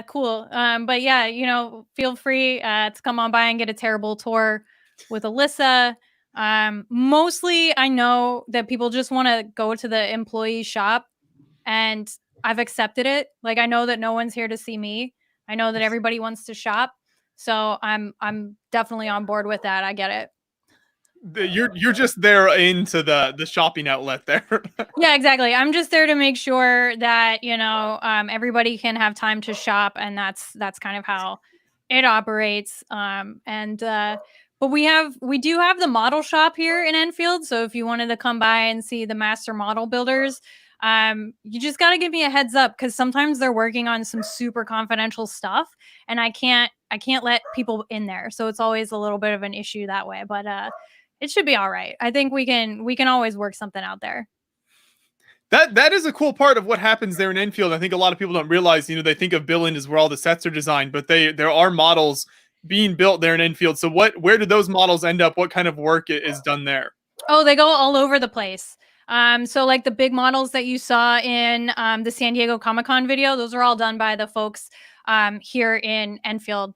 Cool. But yeah, feel free to come on by and get a terrible tour with Alyssa. Mostly I know that people just want to go to the employee shop, and I've accepted it. Like, I know that no one's here to see me. I know that everybody wants to shop. So I'm definitely on board with that. I get it. You're just there into the shopping outlet there. Yeah, exactly. I'm just there to make sure that everybody can have time to shop, and that's kind of how it operates. But we do have the model shop here in Enfield. So if you wanted to come by and see the master model builders, you just got to give me a heads up, because sometimes they're working on some super confidential stuff, and I can't let people in there. So it's always a little bit of an issue that way. But it should be all right. I think we can always work something out there. That is a cool part of what happens there in Enfield. I think a lot of people don't realize, they think of Billund as where all the sets are designed, but there are models being built there in Enfield. So where do those models end up? What kind of work is done there? Oh, they go all over the place. So like the big models that you saw in the San Diego Comic-Con video, those are all done by the folks here in Enfield.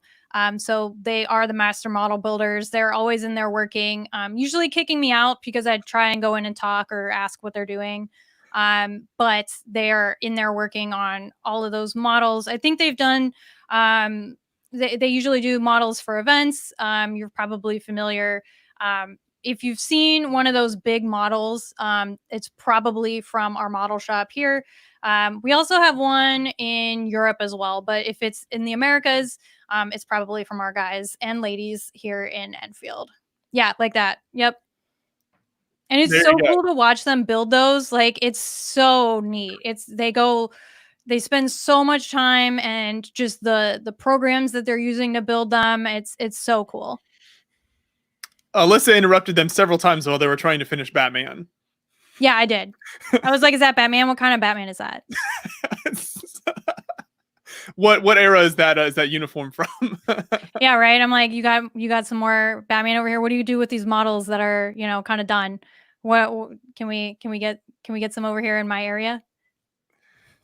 So they are the master model builders. They're always in there working, usually kicking me out because I try and go in and talk or ask what they're doing. But they're in there working on all of those models. I think they've done, they usually do models for events. You're probably familiar. If you've seen one of those big models, it's probably from our model shop here. We also have one in Europe as well, but if it's in the Americas, it's probably from our guys and ladies here in Enfield. Yeah, like that. Yep. And it's so cool to watch them build those. Like, it's so neat. They spend so much time, and just the programs that they're using to build them. It's so cool. Alyssa interrupted them several times while they were trying to finish Batman. Yeah, I did. I was like, is that Batman? What kind of Batman is that? What era is that uniform from? Yeah, right. I'm like, you got some more Batman over here. What do you do with these models that are, kind of done? What can we get some over here in my area?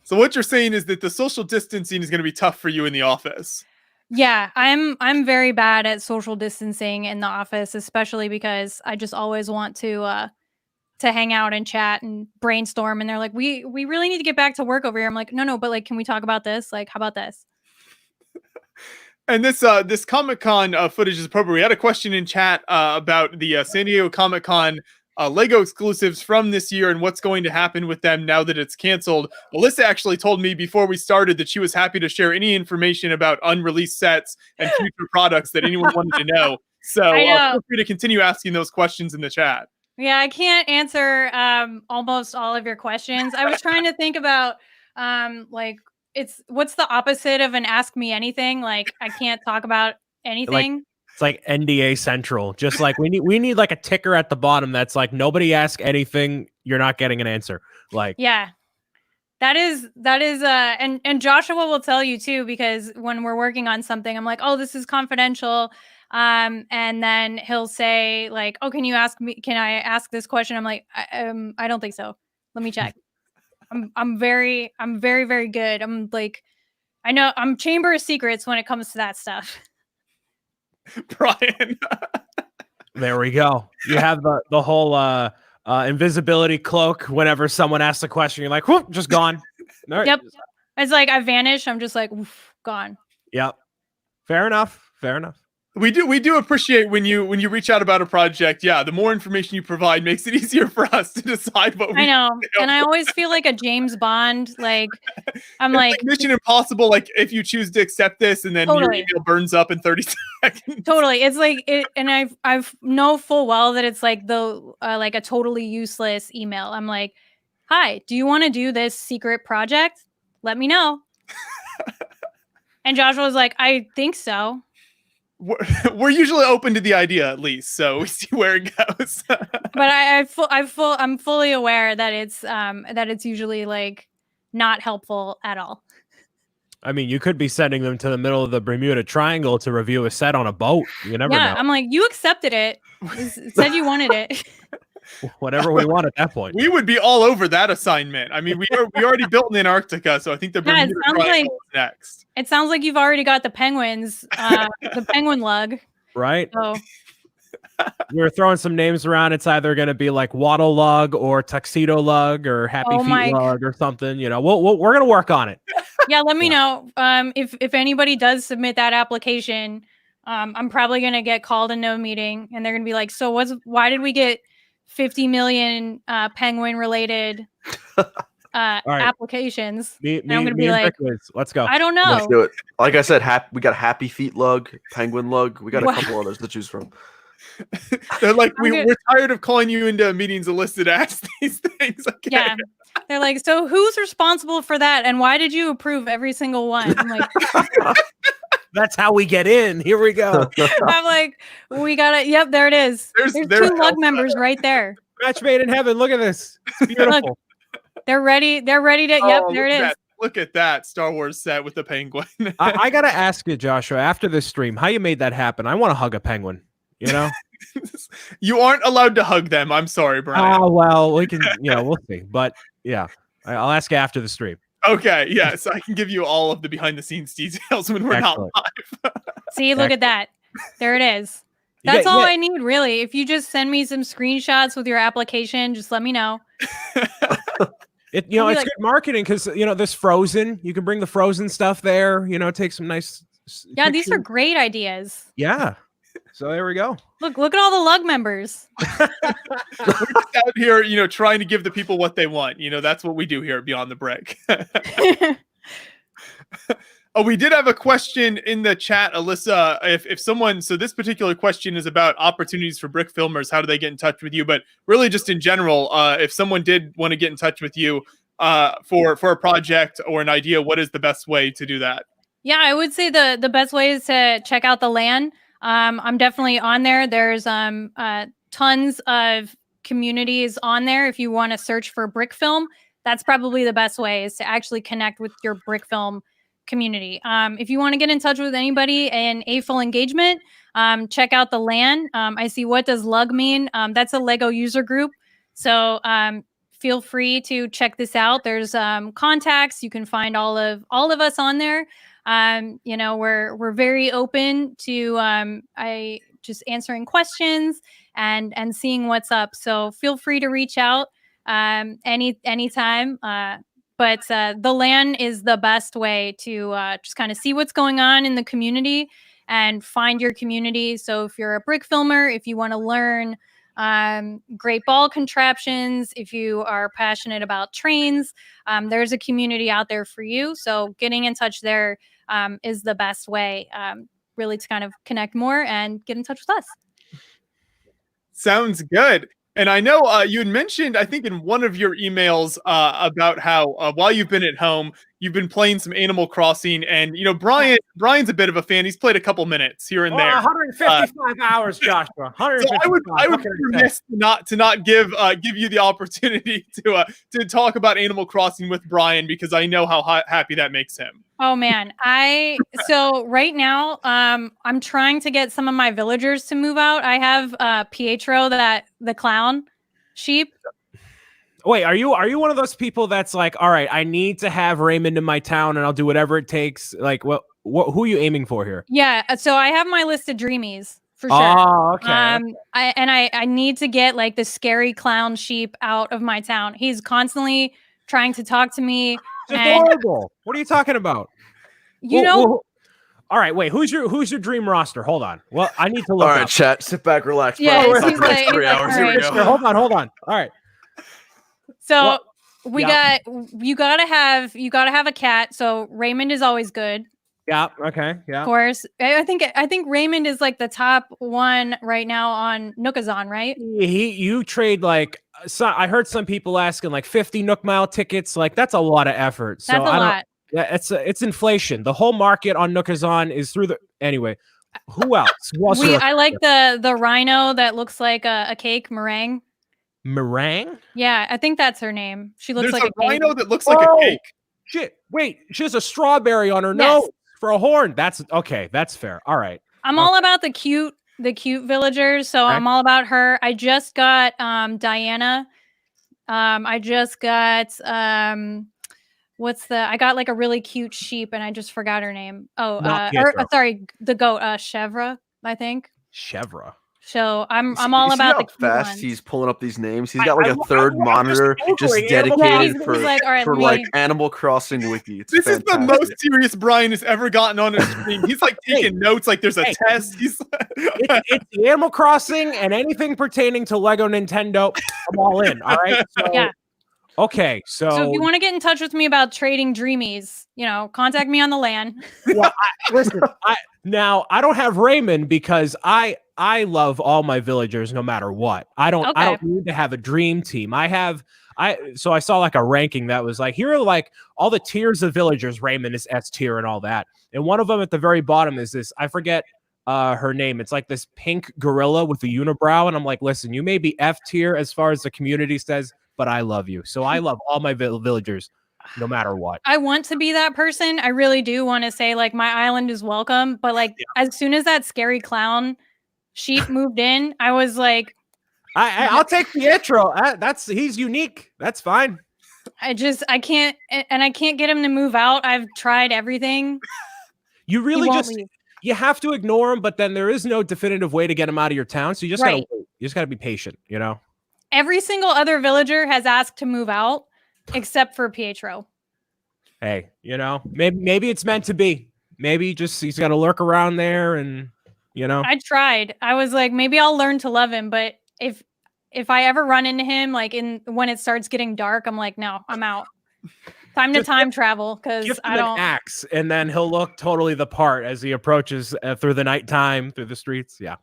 So what you're saying is that the social distancing is going to be tough for you in the office. Yeah, I'm very bad at social distancing in the office, especially because I just always want to hang out and chat and brainstorm. And they're like, we really need to get back to work over here. I'm like, no, but like, can we talk about this? Like, how about this? And this Comic-Con footage is appropriate. We had a question in chat about the San Diego Comic-Con Lego exclusives from this year and what's going to happen with them now that it's canceled. Alyssa actually told me before we started that she was happy to share any information about unreleased sets and future products that anyone wanted to know. So feel free to continue asking those questions in the chat. Yeah, I can't answer almost all of your questions. I was trying to think about what's the opposite of an ask me anything? Like, I can't talk about anything. It's like NDA Central. Just like we need like a ticker at the bottom that's like, nobody ask anything, you're not getting an answer. Like, yeah. That is and Joshua will tell you too, because when we're working on something, I'm like, oh, this is confidential. And then he'll say like, oh, can I ask this question? I'm like, I don't think so. Let me check. I'm very, very good. I'm like, I know I'm Chamber of Secrets when it comes to that stuff. Brian. There we go. You have the whole invisibility cloak. Whenever someone asks a question, you're like, whoop, just gone. Right. Yep. It's like I vanish. I'm just like, oof, gone. Yep. Fair enough. We do appreciate when you reach out about a project. Yeah, the more information you provide makes it easier for us to decide what we I know. And I always feel like a James Bond. Like, I'm like Mission Impossible. Like, if you choose to accept this, and then your email burns up in 30 seconds. Totally. It's like it, and I've know full well that it's like like a totally useless email. I'm like, hi, do you want to do this secret project? Let me know. And Joshua was like, I think so. We're usually open to the idea, at least, so we see where it goes. But I'm fully aware that it's usually like not helpful at all. I mean, you could be sending them to the middle of the Bermuda Triangle to review a set on a boat. You never know. I'm like, you accepted it. Said you wanted it. Whatever we want at that point. We would be all over that assignment. I mean, we already built in Antarctica, so I think the Bermuda Triangle is next. It sounds like you've already got the penguins, the penguin lug. Right? So. We're throwing some names around. It's either going to be like Waddle Lug or Tuxedo Lug or Happy Feet Lug or something. You know, we're going to work on it. Yeah, let me know if anybody does submit that application. I'm probably going to get called into a meeting, and they're going to be like, "So why did we get 50 million penguin related applications?" I'm going to be like, "Let's go. I don't know. Let's do it." Like I said, we got Happy Feet Lug, Penguin Lug. We got a couple others to choose from. They're like, we're tired of calling you into meetings, Alyssa, to ask these things. Okay. Yeah. They're like, so who's responsible for that? And why did you approve every single one? I'm like, that's how we get in. Here we go. I'm like, we got it. Yep, there it is. There's 2 lug members right there. Match made in heaven. Look at this. It's beautiful. Look, they're ready. They're ready to. Yep, there it is. Look at that Star Wars set with the penguin. I gotta ask you, Joshua, after this stream, how you made that happen? I want to hug a penguin. You know, you aren't allowed to hug them. I'm sorry, Brian. Oh well, we can. We'll see. But yeah, I'll ask you after the stream. Okay. Yes, I can give you all of the behind the scenes details when we're not live. See, look at that. There it is. That's all I need, really. If you just send me some screenshots with your application, just let me know. It's good marketing because this Frozen. You can bring the Frozen stuff there. Take some nice. Yeah, pictures. These are great ideas. Yeah. So there we go. Look at all the lug members. We're just out here, trying to give the people what they want. That's what we do here at Beyond the Brick. Oh, we did have a question in the chat, Alyssa. If someone, so this particular question is about opportunities for brick filmers. How do they get in touch with you? But really, just in general, if someone did want to get in touch with you for a project or an idea, what is the best way to do that? Yeah, I would say the best way is to check out the LAN. I'm definitely on there. There's tons of communities on there. If you want to search for brick film, that's probably the best way, is to actually connect with your brick film community. If you want to get in touch with anybody in AFOL Engagement, check out the LAN. I see, what does LUG mean? That's a Lego user group. So feel free to check this out. There's contacts. You can find all of us on there. We're very open to I just answering questions and seeing what's up. So feel free to reach out anytime. But the LAN is the best way to just kind of see what's going on in the community and find your community. So if you're a brick filmer, if you want to learn great ball contraptions, if you are passionate about trains, there's a community out there for you. So getting in touch there is the best way, really, to kind of connect more and get in touch with us. Sounds good. And I know you had mentioned, I think in one of your emails, about how while you've been at home, you've been playing some Animal Crossing. And, Brian's a bit of a fan. He's played a couple minutes here and there. 155 hours, Joshua. 155. So I would be remiss to not give you the opportunity to talk about Animal Crossing with Brian, because I know how happy that makes him. Oh man, so right now, I'm trying to get some of my villagers to move out. I have Pietro, the clown sheep. Wait, are you one of those people that's like, all right, I need to have Raymond in my town, and I'll do whatever it takes? Like, who are you aiming for here? Yeah, so I have my list of dreamies for sure. Oh, okay. I need to get like the scary clown sheep out of my town. He's constantly trying to talk to me. It's adorable. What are you talking about? All right, wait. Who's your dream roster? Hold on. Well, I need to look. All right, chat. Sit back, relax. Yeah, he's like 3 hours. Here we go. Hold on. All right. So you gotta have a cat. So Raymond is always good. Yeah. Okay. Yeah. Of course. I think Raymond is like the top one right now on Nookazon, right? You trade like. So I heard some people asking like 50 Nook Mile tickets. Like, that's a lot of effort. So that's a lot. Yeah, it's inflation. The whole market on Nookazon is through the. Anyway, who else? I like the rhino that looks like a cake, meringue. Meringue? Yeah, I think that's her name. She looks like a rhino that looks like a cake. Shit. Wait, she has a strawberry on her Yes. nose for a horn. That's okay. That's fair. All right. I'm all about the cute villagers, so Okay. I'm all about her. I just got Diana. I just got I got like a really cute sheep and I just forgot her name. Oh, Not Pietro. sorry, the goat, Chevra, I think. Chevra. So I'm all You see about how the cute fast ones. he's pulling up these names. He's got like a I'm third just monitor Googling just Animal dedicated Crossing. He's for like, all right, for let like me- Animal Crossing wiki. It's This is the fantastic. most serious Brian has ever gotten on a stream. He's like taking notes like there's a test. He's It's the Animal Crossing and anything pertaining to Lego Nintendo. I'm all in. All right. So, Yeah. Okay. So if you want to get in touch with me about trading dreamies, contact me on the LAN. Well, listen. I don't have Raymond because I love all my villagers no matter what. I don't need to have a dream team. So I saw like a ranking that was like, here are like all the tiers of villagers. Raymond is S tier and all that. And one of them at the very bottom is this, I forget her name. It's like this pink gorilla with a unibrow. And I'm like, listen, you may be F tier as far as the community says, but I love you. So I love all my villagers no matter what. I want to be that person. I really do want to say like my island is welcome. But like as soon as that scary clown sheep moved in, I was like, I'll take Pietro. He's unique. That's fine. I can't, and I can't get him to move out. I've tried everything. You really He won't just leave. you have to ignore him, but then there is no definitive way to get him out of your town. So you just gotta Right. wait. You just gotta be patient, Every single other villager has asked to move out except for Pietro. Hey, maybe it's meant to be. Maybe he's got to lurk around there, and I tried. I was like, maybe I'll learn to love him, but if I ever run into him, like when it starts getting dark, I'm like, no, I'm out. Time to time travel because give him I don't. an axe, and then he'll look totally the part as he approaches through the nighttime through the streets. Yeah,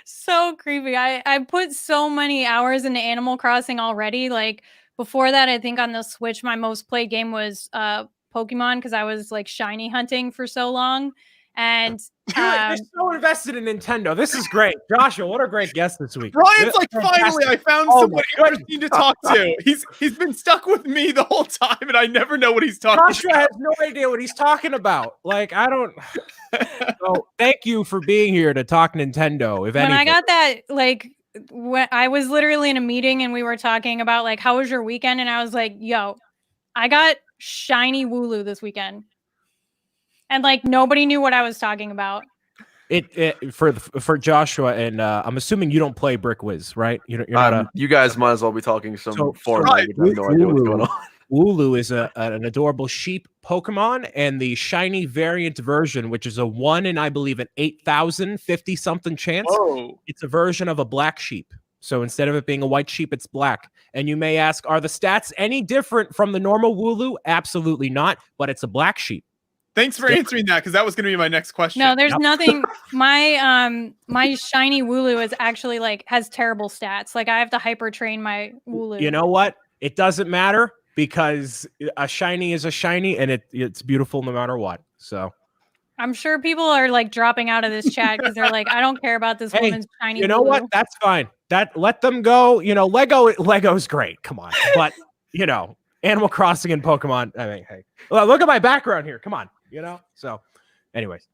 So creepy. I put so many hours into Animal Crossing already. Like before that, I think on the Switch, my most played game was Pokemon because I was like shiny hunting for so long. And you're so invested in Nintendo. This is great, Joshua. What a great guest this week. Brian's like, finally, I found Oh someone my interesting to talk to. He's been stuck with me the whole time, and I never know what he's talking Joshua about. has no idea what he's talking about. Like, I don't. So, thank you for being here to talk Nintendo. If when anything, I got that, like, when I was literally in a meeting and we were talking about like, how was your weekend? And I was like, yo, I got shiny Wooloo this weekend. And like nobody knew what I was talking about. For Joshua, and I'm assuming you don't play Brick Whiz, right? You're not You guys might as well be talking some So- foreign right. language. I have no idea what's going on. Wooloo is an adorable sheep Pokemon, and the shiny variant version, which is a 1 in, I believe, an 8,050 something chance. Oh, It's a version of a black sheep. So instead of it being a white sheep, it's black. And you may ask, are the stats any different from the normal Wooloo? Absolutely not, but it's a black sheep. thanks for answering that because that was going to be my next question. No, there's Yep. nothing. My shiny Wooloo is actually like has terrible stats. Like I have to hyper train my Wooloo. You know what? It doesn't matter because a shiny is a shiny, and it's beautiful no matter what. So I'm sure people are like dropping out of this chat because they're like, I don't care about this Hey, woman's shiny you know Wooloo. what? That's fine. Let them go. Lego's great. Come on, but Animal Crossing and Pokemon. I mean, hey, look at my background here. Come on, So, anyways,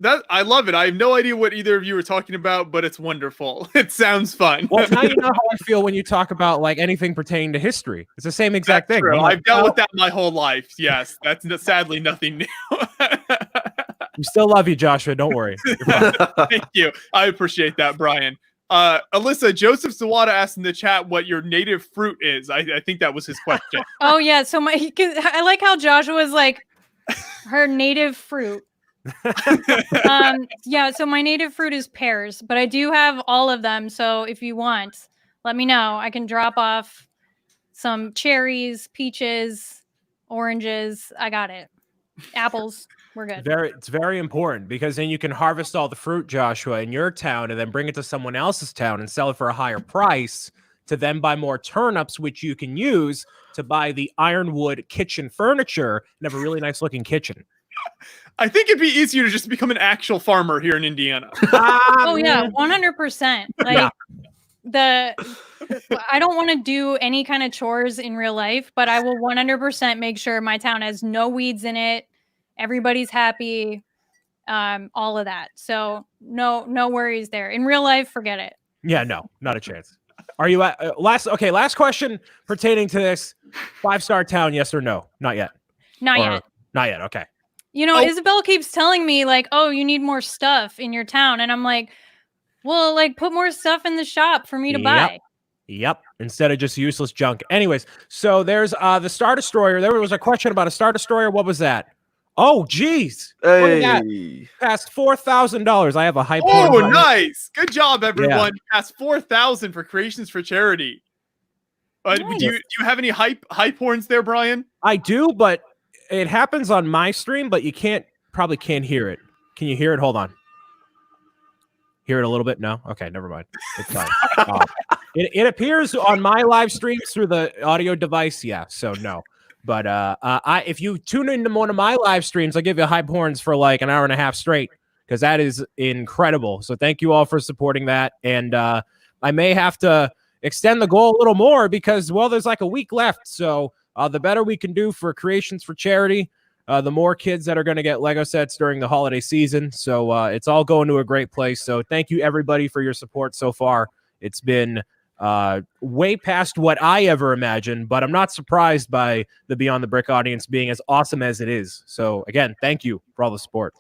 That I love it. I have no idea what either of you are talking about, but it's wonderful. It sounds fun. well, now you know how I feel when you talk about like anything pertaining to history. It's the same exact That's thing. true. I'm like, I've dealt with that my whole life. Yes, that's sadly nothing new. we still love you, Joshua. Don't worry. Thank you. I appreciate that, Brian. Alyssa, Joseph Sawada asked in the chat what your native fruit is. I think that was his question. Oh yeah. So I like how Joshua was like her native fruit. Yeah, so my native fruit is pears, but I do have all of them. So if you want, let me know. I can drop off some cherries, peaches, oranges. I got it. Apples. We're good. It's very important because then you can harvest all the fruit, Joshua, in your town and then bring it to someone else's town and sell it for a higher price to then buy more turnips, which you can use to buy the ironwood kitchen furniture and have a really nice looking kitchen. I think it'd be easier to just become an actual farmer here in Indiana. Oh yeah, 100%. Like I don't want to do any kind of chores in real life, but I will 100% make sure my town has no weeds in it. Everybody's happy. All of that. So no worries there. In real life, forget it. Yeah, no, not a chance. Are you at last question pertaining to this 5-star town, yes or no? Not yet. Not yet. Not yet. Okay. You know, Isabel keeps telling me like, "Oh, you need more stuff in your town." And I'm like, "Well, like put more stuff in the shop for me to buy." Yep. Instead of just useless junk. Anyways, so there's the Star Destroyer. There was a question about a Star Destroyer. What was that? Oh, geez. Hey. Past $4,000. I have a high Oh, point. nice. Good job, everyone. Past 4,000 for Creations for Charity. Nice. Do you have any hype horns there, Brian? I do, but it happens on my stream, but you probably can't hear it. Can you hear it? Hold on. Hear it a little bit? No? Okay, never mind. It's fine. It appears on my live streams through the audio device. Yeah, so no. But if you tune into one of my live streams, I'll give you hype horns for like an hour and a half straight, because that is incredible. So thank you all for supporting that. And I may have to extend the goal a little more because, well, there's like a week left. So the better we can do for Creations for Charity, the more kids that are going to get Lego sets during the holiday season. So it's all going to a great place. So thank you, everybody, for your support so far. It's been way past what I ever imagined, but I'm not surprised by the Beyond the Brick audience being as awesome as it is. So again, thank you for all the support.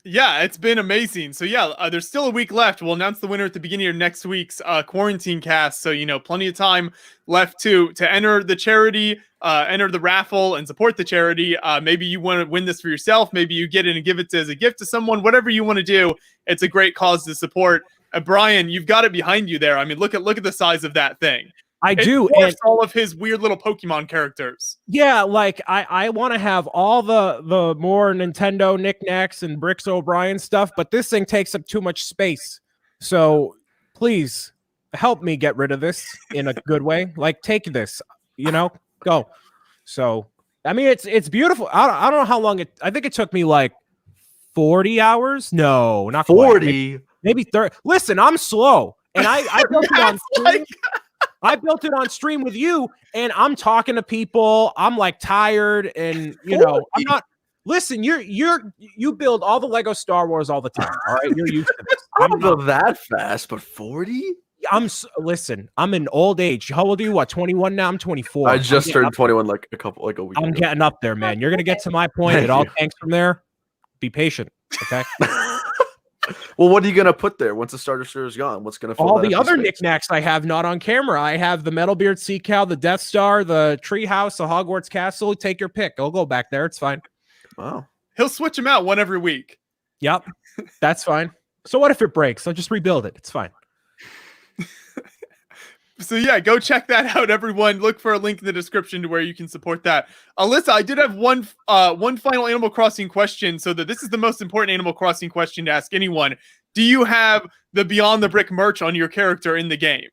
Yeah, it's been amazing. So yeah, there's still a week left. We'll announce the winner at the beginning of next week's quarantine cast. So, you know, plenty of time left to enter the charity, enter the raffle and support the charity. Maybe you want to win this for yourself. Maybe you get it and give it as a gift to someone, whatever you want to do. It's a great cause to support. Brian, you've got it behind you there. I mean, look at the size of that thing. I do. And all of his weird little Pokemon characters. Yeah, like I want to have all the more Nintendo knickknacks and Bricks O'Brien stuff, but this thing takes up too much space. So please help me get rid of this in a good way. Like take this, go. So I mean, it's beautiful. I don't know how long I think it took me like 40 hours. No, not 40. Maybe 30. Listen, I'm slow, and I built it on stream. I built it on stream with you, and I'm talking to people. I'm like tired, and I'm not. Listen, you build all the Lego Star Wars all the time. All right, you're used to this. I don't go that fast, but 40. Listen. I'm in old age. How old are you? What? 21 now? I'm 24. I just turned 21 like a week ago. I'm getting up there, man. You're gonna get to my point. It all tanks from there. Be patient, okay? Well, what are you gonna put there once the starter store is gone? What's gonna fill all that the empty other space? knickknacks I have not on camera? I have the Metalbeard Sea Cow, the Death Star, the Treehouse, the Hogwarts Castle. Take your pick. I'll go back there. It's fine. Wow. He'll switch them out one every week. Yep, that's fine. So what if it breaks? I'll just rebuild it. It's fine. So yeah, go check that out, everyone. Look for a link in the description to where you can support that. Alyssa, I did have one final Animal Crossing question. So this is the most important Animal Crossing question to ask anyone. Do you have the Beyond the Brick merch on your character in the game?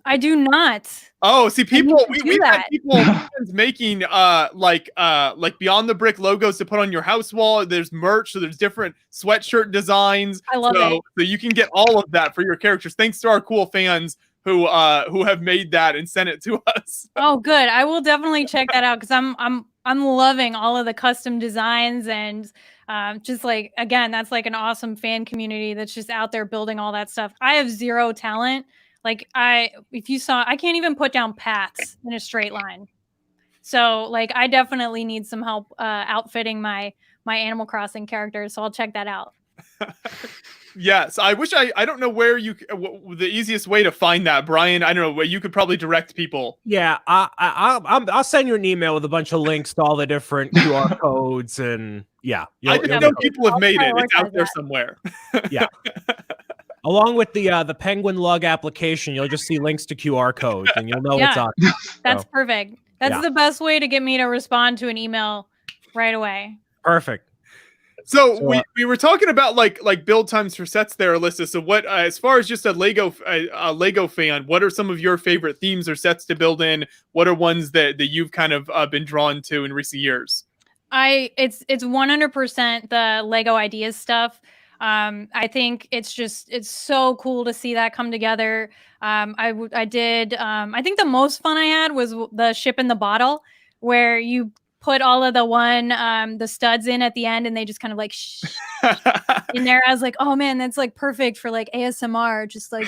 I do not. Oh, see, people, we've had that. people making like Beyond the Brick logos to put on your house wall. There's merch, so there's different sweatshirt designs. I love it. So you can get all of that for your characters, thanks to our cool fans who have made that and sent it to us. Oh, good. I will definitely check that out because I'm loving all of the custom designs and just like, again, that's like an awesome fan community that's just out there building all that stuff. I have zero talent. Like if you saw, I can't even put down paths in a straight line. So like, I definitely need some help outfitting my Animal Crossing characters. So I'll check that out. Yes, I wish I don't know where the easiest way to find that, Brian. I don't know where you could probably direct people. Yeah, I'll send you an email with a bunch of links to all the different QR codes and yeah. I just know people have made it. It's out there somewhere. Yeah. Along with the Penguin Lug application, you'll just see links to QR codes and you'll know what's on. That's perfect. That's the best way to get me to respond to an email right away. Perfect. So we were talking about like build times for sets there, Alyssa. So what, as far as just a Lego fan, what are some of your favorite themes or sets to build in? What are ones that you've kind of been drawn to in recent years? It's 100% the Lego Ideas stuff. I think it's so cool to see that come together. I did. I think the most fun I had was the ship in the bottle, where you put all of the studs in at the end, and they just kind of like in there. I was like, oh man, that's like perfect for like ASMR, just like.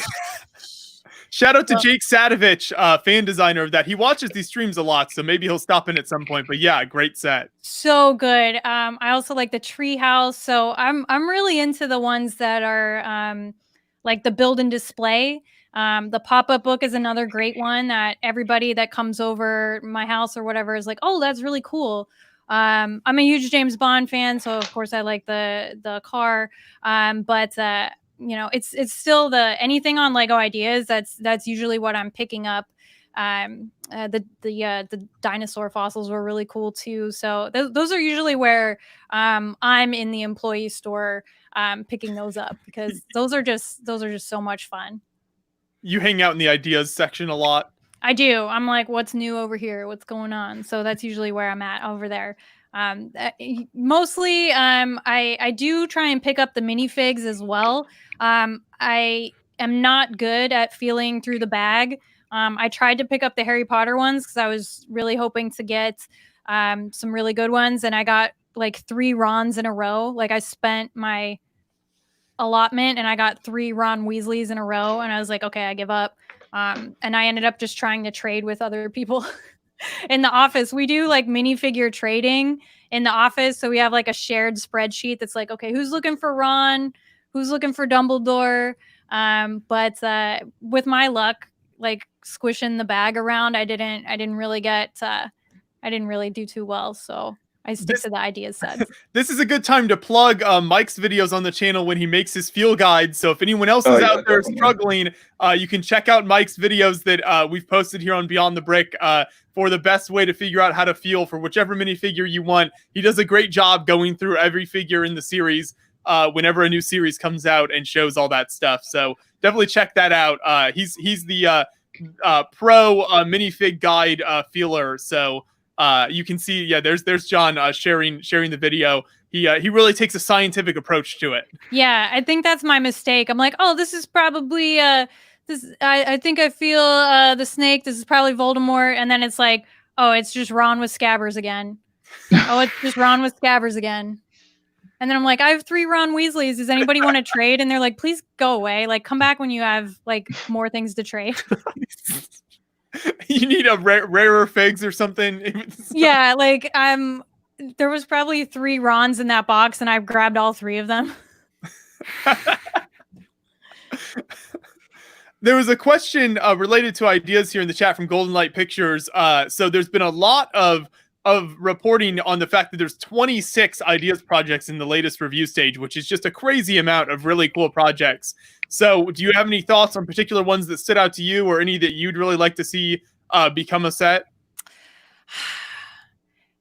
Shout out to Jake Sadovich, fan designer of that. He watches these streams a lot, so maybe he'll stop in at some point. But yeah, great set. So good. I also like the tree house. So I'm really into the ones that are like the build and display. The pop-up book is another great one that everybody that comes over my house or whatever is like, oh, that's really cool. I'm a huge James Bond fan, so of course I like the car. But it's still anything on Lego Ideas. That's usually what I'm picking up. The dinosaur fossils were really cool too. So those are usually where I'm in the employee store picking those up, because those are just so much fun. You hang out in the ideas section a lot. I do. I'm like, what's new over here? What's going on? So that's usually where I'm at over there. Mostly, I do try and pick up the minifigs as well. I am not good at feeling through the bag. I tried to pick up the Harry Potter ones because I was really hoping to get some really good ones, and I got like 3 Rons in a row. Like I spent my allotment and I got 3 Ron Weasleys in a row, and I was like, okay, I give up. And I ended up just trying to trade with other people. In the office, we do like minifigure trading in the office. So we have like a shared spreadsheet that's like, okay, who's looking for Ron? Who's looking for Dumbledore? But with my luck, like squishing the bag around, I didn't really do too well. So I stick to the ideas sets. This is a good time to plug Mike's videos on the channel when he makes his field guide. So if anyone else is out there struggling, you can check out Mike's videos that we've posted here on Beyond the Brick for the best way to figure out how to feel for whichever minifigure you want. He does a great job going through every figure in the series whenever a new series comes out and shows all that stuff. So definitely check that out. He's the pro minifig guide feeler. So you can see, yeah, there's John sharing the video. He really takes a scientific approach to it. Yeah, I think that's my mistake. I'm like, oh, this is probably I think I feel the snake. This is probably Voldemort, and then it's like, oh, it's just Ron with Scabbers again. Oh, it's just Ron with Scabbers again. And then I'm like, I have 3 Ron Weasleys. Does anybody want to trade? And they're like, please go away. Like, come back when you have like more things to trade. You need a rarer figs or something. Yeah, like there was probably 3 Rons in that box, and I grabbed all 3 of them. There was a question related to ideas here in the chat from Golden Light Pictures. So there's been a lot of reporting on the fact that there's 26 ideas projects in the latest review stage, which is just a crazy amount of really cool projects. So do you have any thoughts on particular ones that stood out to you, or any that you'd really like to see become a set?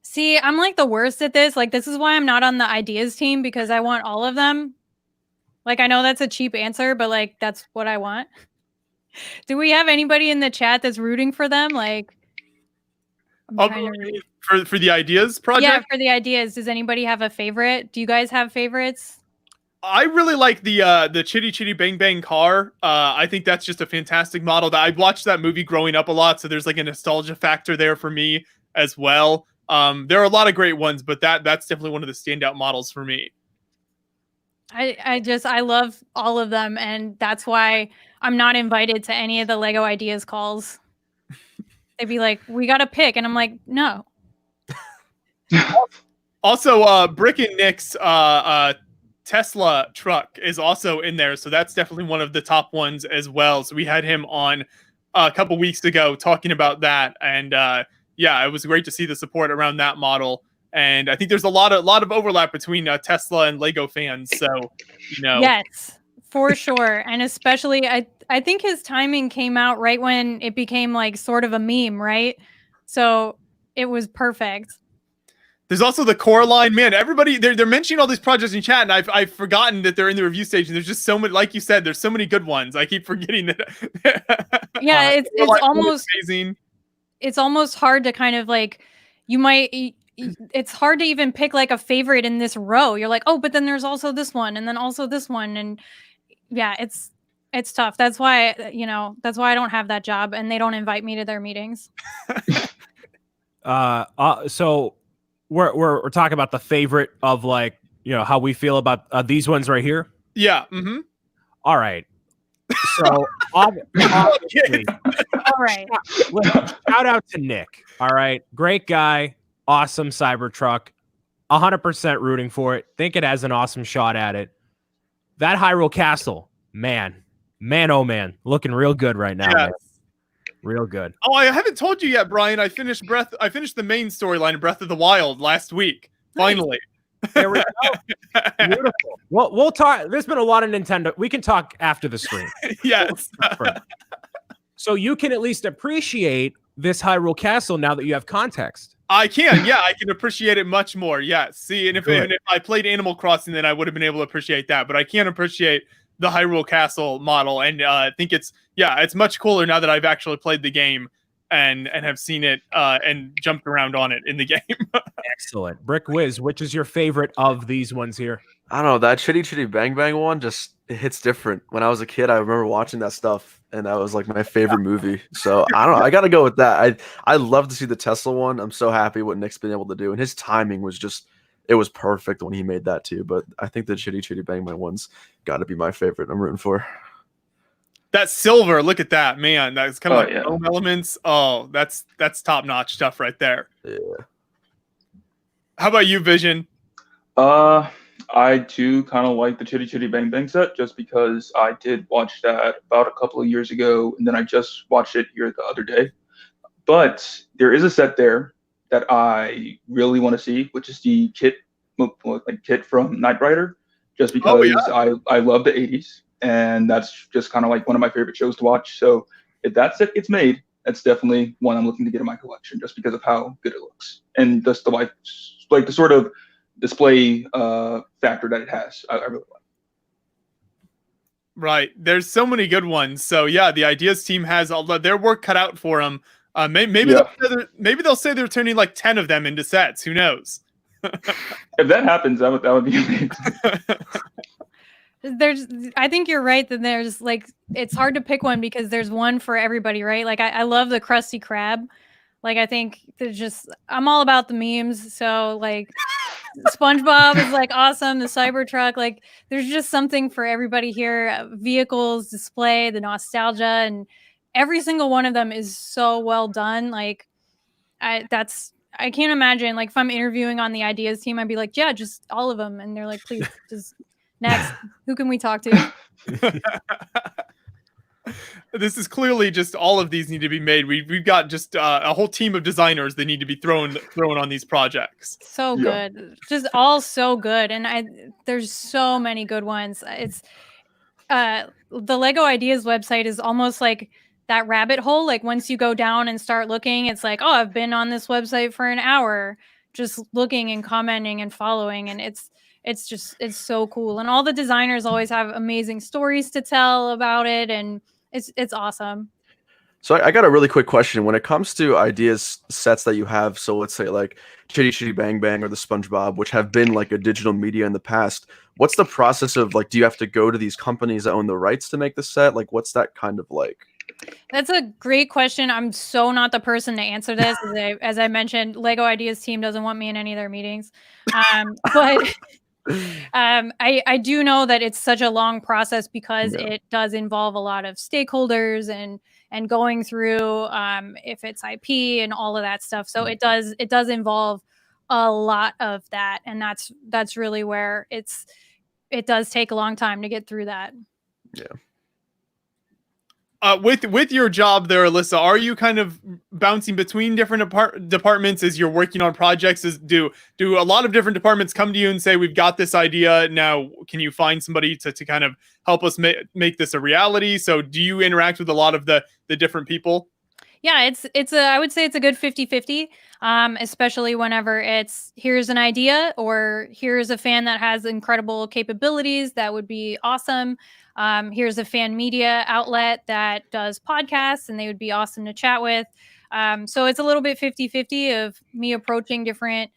See, I'm like the worst at this. Like, this is why I'm not on the ideas team, because I want all of them. Like, I know that's a cheap answer, but like, that's what I want. Do we have anybody in the chat that's rooting for them? Like, for the ideas project? Yeah, for the ideas. Does anybody have a favorite? Do you guys have favorites? I really like the Chitty Chitty Bang Bang car. I think that's just a fantastic model. I watched that movie growing up a lot, so there's like a nostalgia factor there for me as well. There are a lot of great ones, but that's definitely one of the standout models for me. I love all of them, and that's why I'm not invited to any of the Lego Ideas calls. They'd be like, we got to pick, and I'm like, no. Also, Brick and Nick's Tesla truck is also in there, so that's definitely one of the top ones as well. So we had him on a couple weeks ago talking about that, and yeah, it was great to see the support around that model. And I think there's a lot of overlap between Tesla and Lego fans. So, you know, yes, for sure, and especially I think his timing came out right when it became like sort of a meme, right? So it was perfect. There's also the Coraline. Man, everybody, they're mentioning all these projects in chat, and I've forgotten that they're in the review stage. And there's just so many, like you said, there's so many good ones. I keep forgetting that. Yeah, it's almost amazing. It's almost hard to kind of like, you might it's hard to even pick like a favorite in this row. You're like, oh, but then there's also this one, and then also this one, and yeah, it's tough. That's why I don't have that job, and they don't invite me to their meetings. So we're talking about the favorite of like, how we feel about these ones right here. Yeah. Mm-hmm. All right. So obviously, all right. Shout out to Nick. All right, great guy, awesome Cybertruck, 100% rooting for it. Think it has an awesome shot at it. That Hyrule Castle, man, oh man, looking real good right now. Yes. Man. Real good. Oh, I haven't told you yet, Brian. I finished the main storyline in Breath of the Wild last week. Nice. Finally. There we go. Beautiful. Well, we'll talk. There's been a lot of Nintendo. We can talk after the stream. Yes. So you can at least appreciate this Hyrule Castle now that you have context. I can. Yeah, I can appreciate it much more. Yes. See, and if I played Animal Crossing, then I would have been able to appreciate that. But I can't appreciate the Hyrule Castle model, and I think it's much cooler now that I've actually played the game and have seen it and jumped around on it in the game. Excellent. Brick Wiz, which is your favorite of these ones here? I don't know, that Chitty Chitty Bang Bang one just it hits different. When I was a kid, I remember watching that stuff, and that was like my favorite movie. So I don't know, I got to go with that. I love to see the Tesla one. I'm so happy what Nick's been able to do, and his timing was just it was perfect when he made that too. But I think the Chitty Chitty Bang Bang one's got to be my favorite. I'm rooting for. That silver, look at that, man. That's kind of foam elements. Oh, that's top notch stuff right there. Yeah. How about you, Vision? I too kind of like the Chitty Chitty Bang Bang set, just because I did watch that about a couple of years ago, and then I just watched it here the other day. But there is a set there that I really want to see, which is the kit from Knight Rider, just because I love the 80s, and that's just kind of like one of my favorite shows to watch. So if that set gets made, that's definitely one I'm looking to get in my collection, just because of how good it looks and just the like the sort of display factor that it has. I really like. Right. There's so many good ones. So yeah, the Ideas team has all their work cut out for them. Maybe they'll say they're turning like 10 of them into sets. Who knows? If that happens, that would be amazing. I think you're right that there's like, it's hard to pick one because there's one for everybody, right? Like I love the Krusty Krab. Like I think I'm all about the memes. So like SpongeBob is like awesome. The Cybertruck, like there's just something for everybody here. Vehicles, display, the nostalgia, and every single one of them is so well done. Like I can't imagine, like if I'm interviewing on the Ideas team, I'd be like, yeah, just all of them. And they're like, please just next, who can we talk to? This is clearly just all of these need to be made. We've got just a whole team of designers that need to be thrown on these projects. So good, just all so good, and there's so many good ones. It's the Lego Ideas website is almost like that rabbit hole. Like once you go down and start looking, it's like, oh, I've been on this website for an hour just looking and commenting and following, and it's so cool. And all the designers always have amazing stories to tell about it, and it's awesome. So I got a really quick question. When it comes to Ideas sets that you have, so let's say like Chitty Chitty Bang Bang or the SpongeBob, which have been like a digital media in the past, what's the process of like, do you have to go to these companies that own the rights to make the set? Like, what's that kind of like? That's a great question. I'm so not the person to answer this. As I mentioned, Lego Ideas team doesn't want me in any of their meetings. But I do know that it's such a long process because it does involve a lot of stakeholders and going through if it's IP and all of that stuff. So it does involve a lot of that, and that's really where it does take a long time to get through that. Yeah. With your job there, Alyssa, are you kind of bouncing between different departments as you're working on projects? Do a lot of different departments come to you and say, we've got this idea, now can you find somebody to kind of help us make this a reality? So do you interact with a lot of the different people? Yeah, I would say it's a good 50-50, especially whenever it's here's an idea or here's a fan that has incredible capabilities that would be awesome. Here's a fan media outlet that does podcasts and they would be awesome to chat with. So it's a little bit 50-50 of me approaching different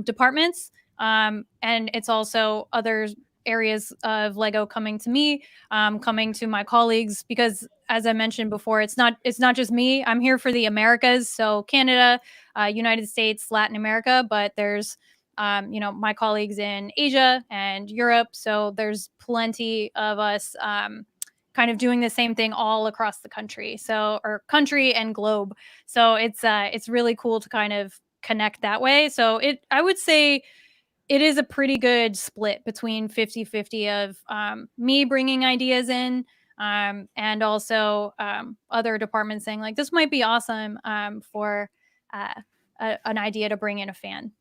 departments. And it's also other areas of Lego coming to me, coming to my colleagues, because as I mentioned before, it's not just me. I'm here for the Americas, so Canada, United States, Latin America, but there's my colleagues in Asia and Europe. So there's plenty of us kind of doing the same thing all across the country. So, or country and globe. So it's really cool to kind of connect that way. So I would say it is a pretty good split between 50-50 of me bringing ideas in and also other departments saying like, this might be awesome for an idea to bring in a fan.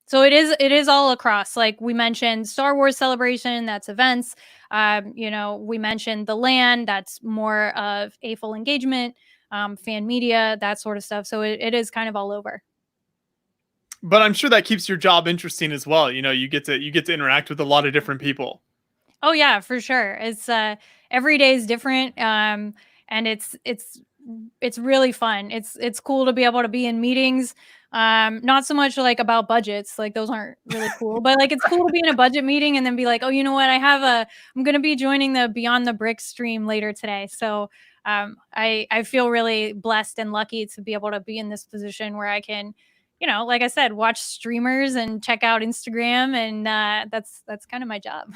So it is all across. Like we mentioned Star Wars Celebration, that's events. We mentioned the LAN, that's more of AFOL engagement, fan media, that sort of stuff. So it is kind of all over. But I'm sure that keeps your job interesting as well. You get to interact with a lot of different people. Oh yeah, for sure. It's every day is different. And it's really fun. It's cool to be able to be in meetings. Not so much like about budgets, like those aren't really cool, but like it's cool to be in a budget meeting and then be like, oh, you know what? I'm going to be joining the Beyond the Brick stream later today. So I feel really blessed and lucky to be able to be in this position where I can, like I said, watch streamers and check out Instagram, and that's kind of my job.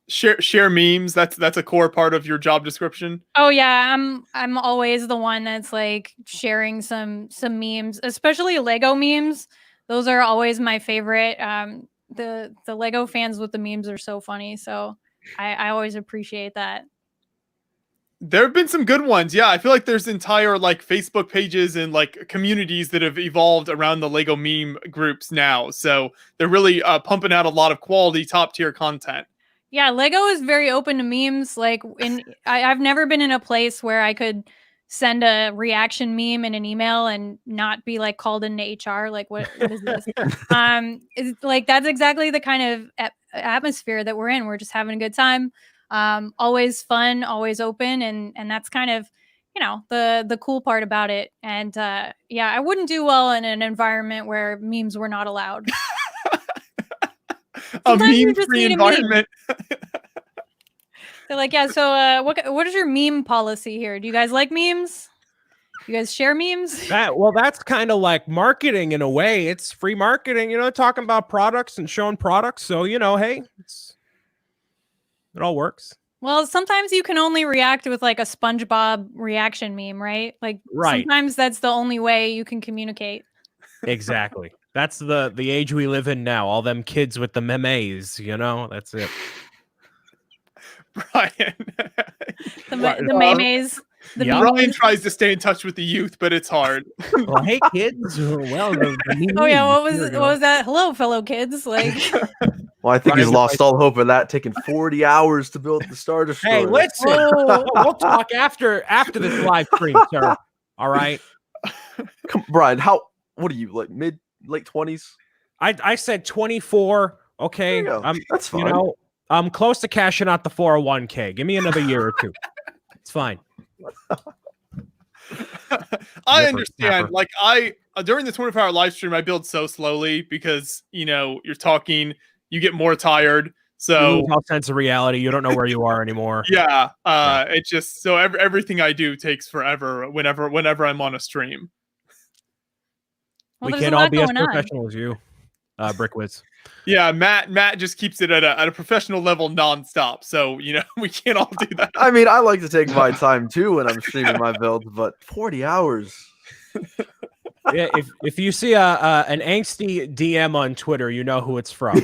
Share memes. That's a core part of your job description. Oh yeah, I'm always the one that's like sharing some memes, especially Lego memes. Those are always my favorite. The Lego fans with the memes are so funny, so I always appreciate that. There have been some good ones. Yeah, I feel like there's entire like Facebook pages and like communities that have evolved around the Lego meme groups now. So they're really pumping out a lot of quality, top tier content. Yeah, Lego is very open to memes. Like I've never been in a place where I could send a reaction meme in an email and not be like called into HR. Like what is this? It's like that's exactly the kind of atmosphere that we're in. We're just having a good time. Always fun, always open, and that's kind of the cool part about it. And I wouldn't do well in an environment where memes were not allowed. A meme-free environment. They're like, yeah. So, what is your meme policy here? Do you guys like memes? You guys share memes? That's kind of like marketing in a way. It's free marketing, talking about products and showing products. So, hey, it all works. Well, sometimes you can only react with like a SpongeBob reaction meme, right? Like, sometimes that's the only way you can communicate. Exactly. That's the age we live in now. All them kids with the memes, that's it. Brian. the memes. Brian tries to stay in touch with the youth, but it's hard. Well, hey kids. Well, oh yeah, what was that? Hello, fellow kids. Like, well, I think he's lost all hope of that. Taking 40 hours to build the Star Destroyer. Hey, listen. We'll talk after this live stream, sir. All right. Come, Brian. What are you, like late 20s? I said 24. Okay. That's fine. I'm close to cashing out the 401k. Give me another year or two. It's fine. I understand. Like during the 24-hour live stream, I build so slowly because you're talking, you get more tired. So you lose all sense of reality. You don't know where you are anymore. Yeah. It's just so everything I do takes forever whenever I'm on a stream. Well, we can't all be as professional as you, Brickwiz. Yeah, Matt just keeps it at a professional level nonstop. So, we can't all do that. I mean, I like to take my time too when I'm streaming my builds, but 40 hours. Yeah, if you see an angsty DM on Twitter, you know who it's from.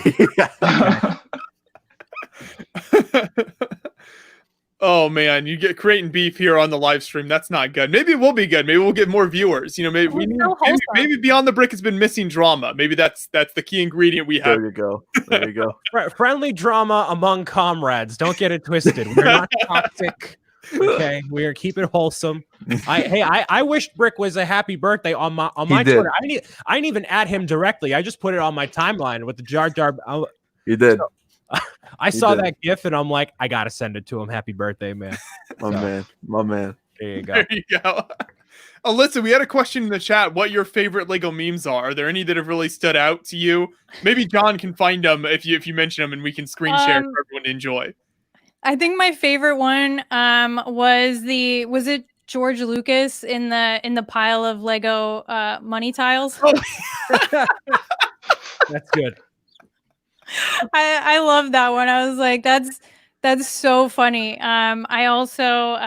Oh man, you get creating beef here on the live stream. That's not good. Maybe it will be good. Maybe we'll get more viewers. Maybe Beyond the Brick has been missing drama. Maybe that's the key ingredient we have. There you go. Friendly drama among comrades. Don't get it twisted. We're not toxic. Okay, we are keeping it wholesome. I wished Brick was a happy birthday on my Twitter. I didn't even add him directly. I just put it on my timeline with the Jar Jar. You did. I saw that GIF and I'm like, I gotta send it to him. Happy birthday, man. My man. There you go. There you go. Alyssa, we had a question in the chat. What your favorite Lego memes are? Are there any that have really stood out to you? Maybe John can find them if you mention them, and we can screen share for everyone to enjoy. I think my favorite one was it George Lucas in the pile of Lego money tiles. Oh. That's good. I love that one. I was like, that's so funny. I also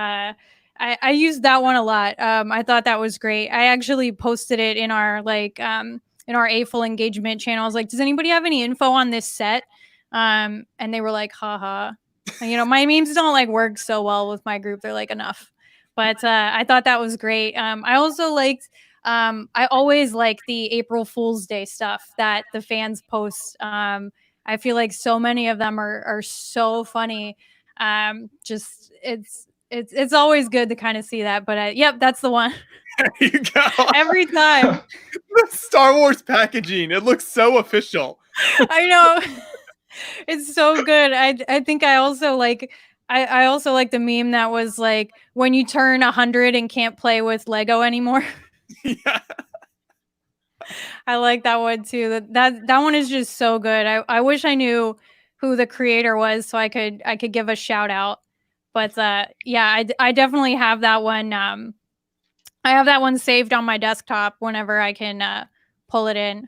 I used that one a lot. I thought that was great. I actually posted it in our in our AFOL engagement channel. I was like, does anybody have any info on this set? And they were like, haha. And, you know, my memes don't like work so well with my group. They're like enough. But I thought that was great. I also liked I always like the April Fool's Day stuff that the fans post. I feel like so many of them are so funny. Just it's always good to kind of see that. But yep, that's the one. There you go. Every time. The Star Wars packaging. It looks so official. I know. It's so good. I think I also like I also like the meme that was like when you turn 100 and can't play with Lego anymore. Yeah. I like that one too. That one is just so good. I wish I knew who the creator was so I could give a shout out. But yeah, I definitely have that one. I have that one saved on my desktop whenever I can pull it in.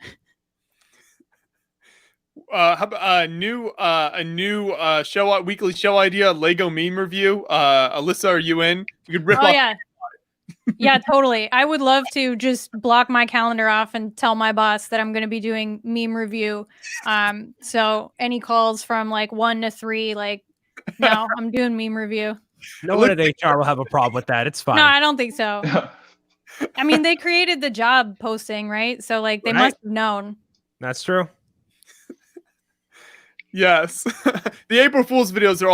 How about a new weekly show idea, Lego meme review? Alyssa, are you in? You could rip off. Yeah. Yeah, totally. I would love to just block my calendar off and tell my boss that I'm going to be doing meme review. So any calls from like 1 to 3, like, no, I'm doing meme review. No one at HR will have a problem with that. It's fine. No, I don't think so. I mean, they created the job posting, right? So like they must have known. That's true. Yes. The April Fool's videos are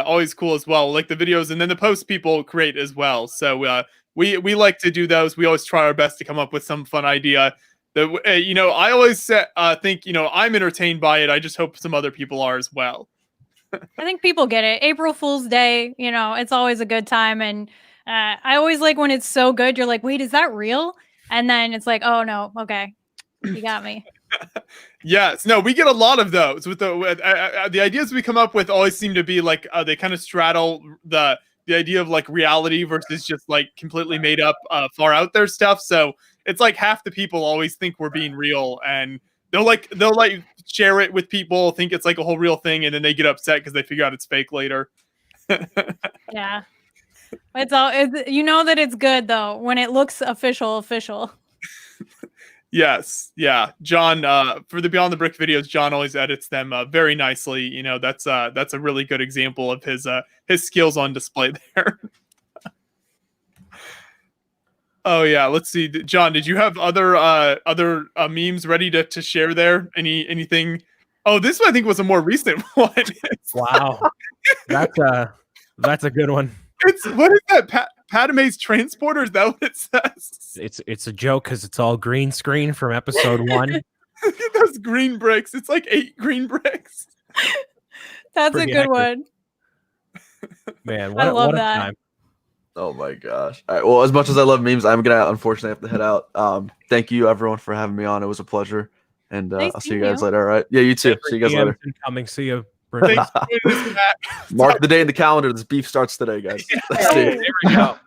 always cool as well. Like the videos and then the posts people create as well. So we like to do those. We always try our best to come up with some fun idea. You know, I always think, you know, I'm entertained by it. I just hope some other people are as well. I think people get it. April Fool's Day, you know, it's always a good time. And I always like when it's so good, you're like, wait, is that real? And then it's like, oh no, okay, you got me. Yes, no, we get a lot of those with the ideas we come up with always seem to be like they kind of straddle the idea of like reality versus just like completely made up far out there stuff. So it's like half the people always think we're being real, and they'll share it with people, think it's like a whole real thing, and then they get upset because they figure out it's fake later. Yeah, you know that it's good though when it looks official. Yes, yeah. John, for the Beyond the Brick videos, John always edits them very nicely. You know, that's a really good example of his skills on display there. Oh yeah, let's see. John, did you have other memes ready to share there? Anything? Oh, this one I think was a more recent one. Wow, that's a good one. What is that? Padme's transporter? Is that what it says? It's a joke because it's all green screen from episode 1. Look at those green bricks. It's like 8 green bricks. That's a good one. Man, I love what a that. time. Oh my gosh. All right. Well, as much as I love memes, I'm gonna unfortunately have to head out. Thank you everyone for having me on. It was a pleasure. And I'll see you guys later. All right. Yeah, you too. See you guys later. Coming. See you. Thanks for doing this, Matt. Mark the day in the calendar. This beef starts today, guys. Let's see it. There we go.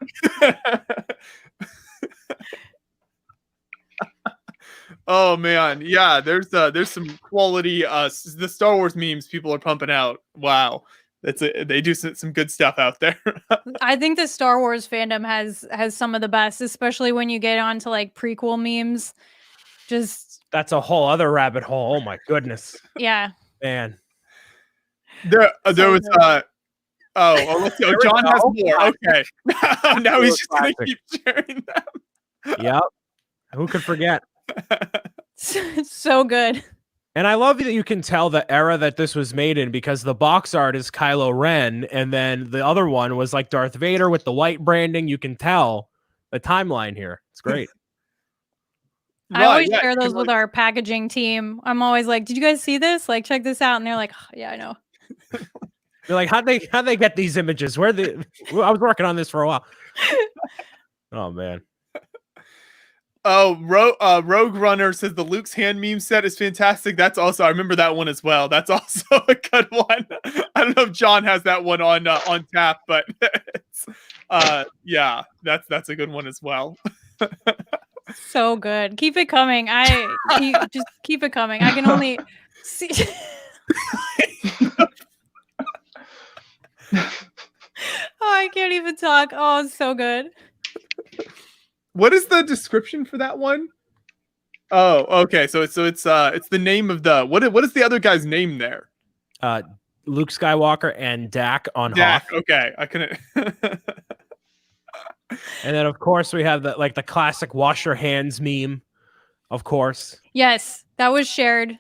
Oh man, yeah. There's some quality the Star Wars memes people are pumping out. Wow, they do some good stuff out there. I think the Star Wars fandom has some of the best, especially when you get onto like prequel memes. That's a whole other rabbit hole. Oh my goodness. Yeah, man. There was let's go. John has more. Okay. Now he's just gonna keep sharing them. Yep. Who could forget? So good. And I love that you can tell the era that this was made in because the box art is Kylo Ren, and then the other one was like Darth Vader with the white branding. You can tell the timeline here. It's great. I always share those with our packaging team. I'm always like, "Did you guys see this? Like, check this out." And they're like, oh, "Yeah, I know." They're like, how'd they get these images? I was working on this for a while. Oh man. Oh, Rogue Runner says the Luke's hand meme set is fantastic. That's also, I remember that one as well. That's also a good one. I don't know if John has that one on tap, but it's, yeah, that's a good one as well. So good. Keep it coming. Just keep it coming. I can only see. Oh, I can't even talk. Oh, it's so good. What is the description for that one? Oh, okay. So it's the name of the what is the other guy's name there? Luke Skywalker and Dak on Dak. Hoth. Okay, I couldn't. And then of course we have the classic wash your hands meme, of course. Yes, that was shared.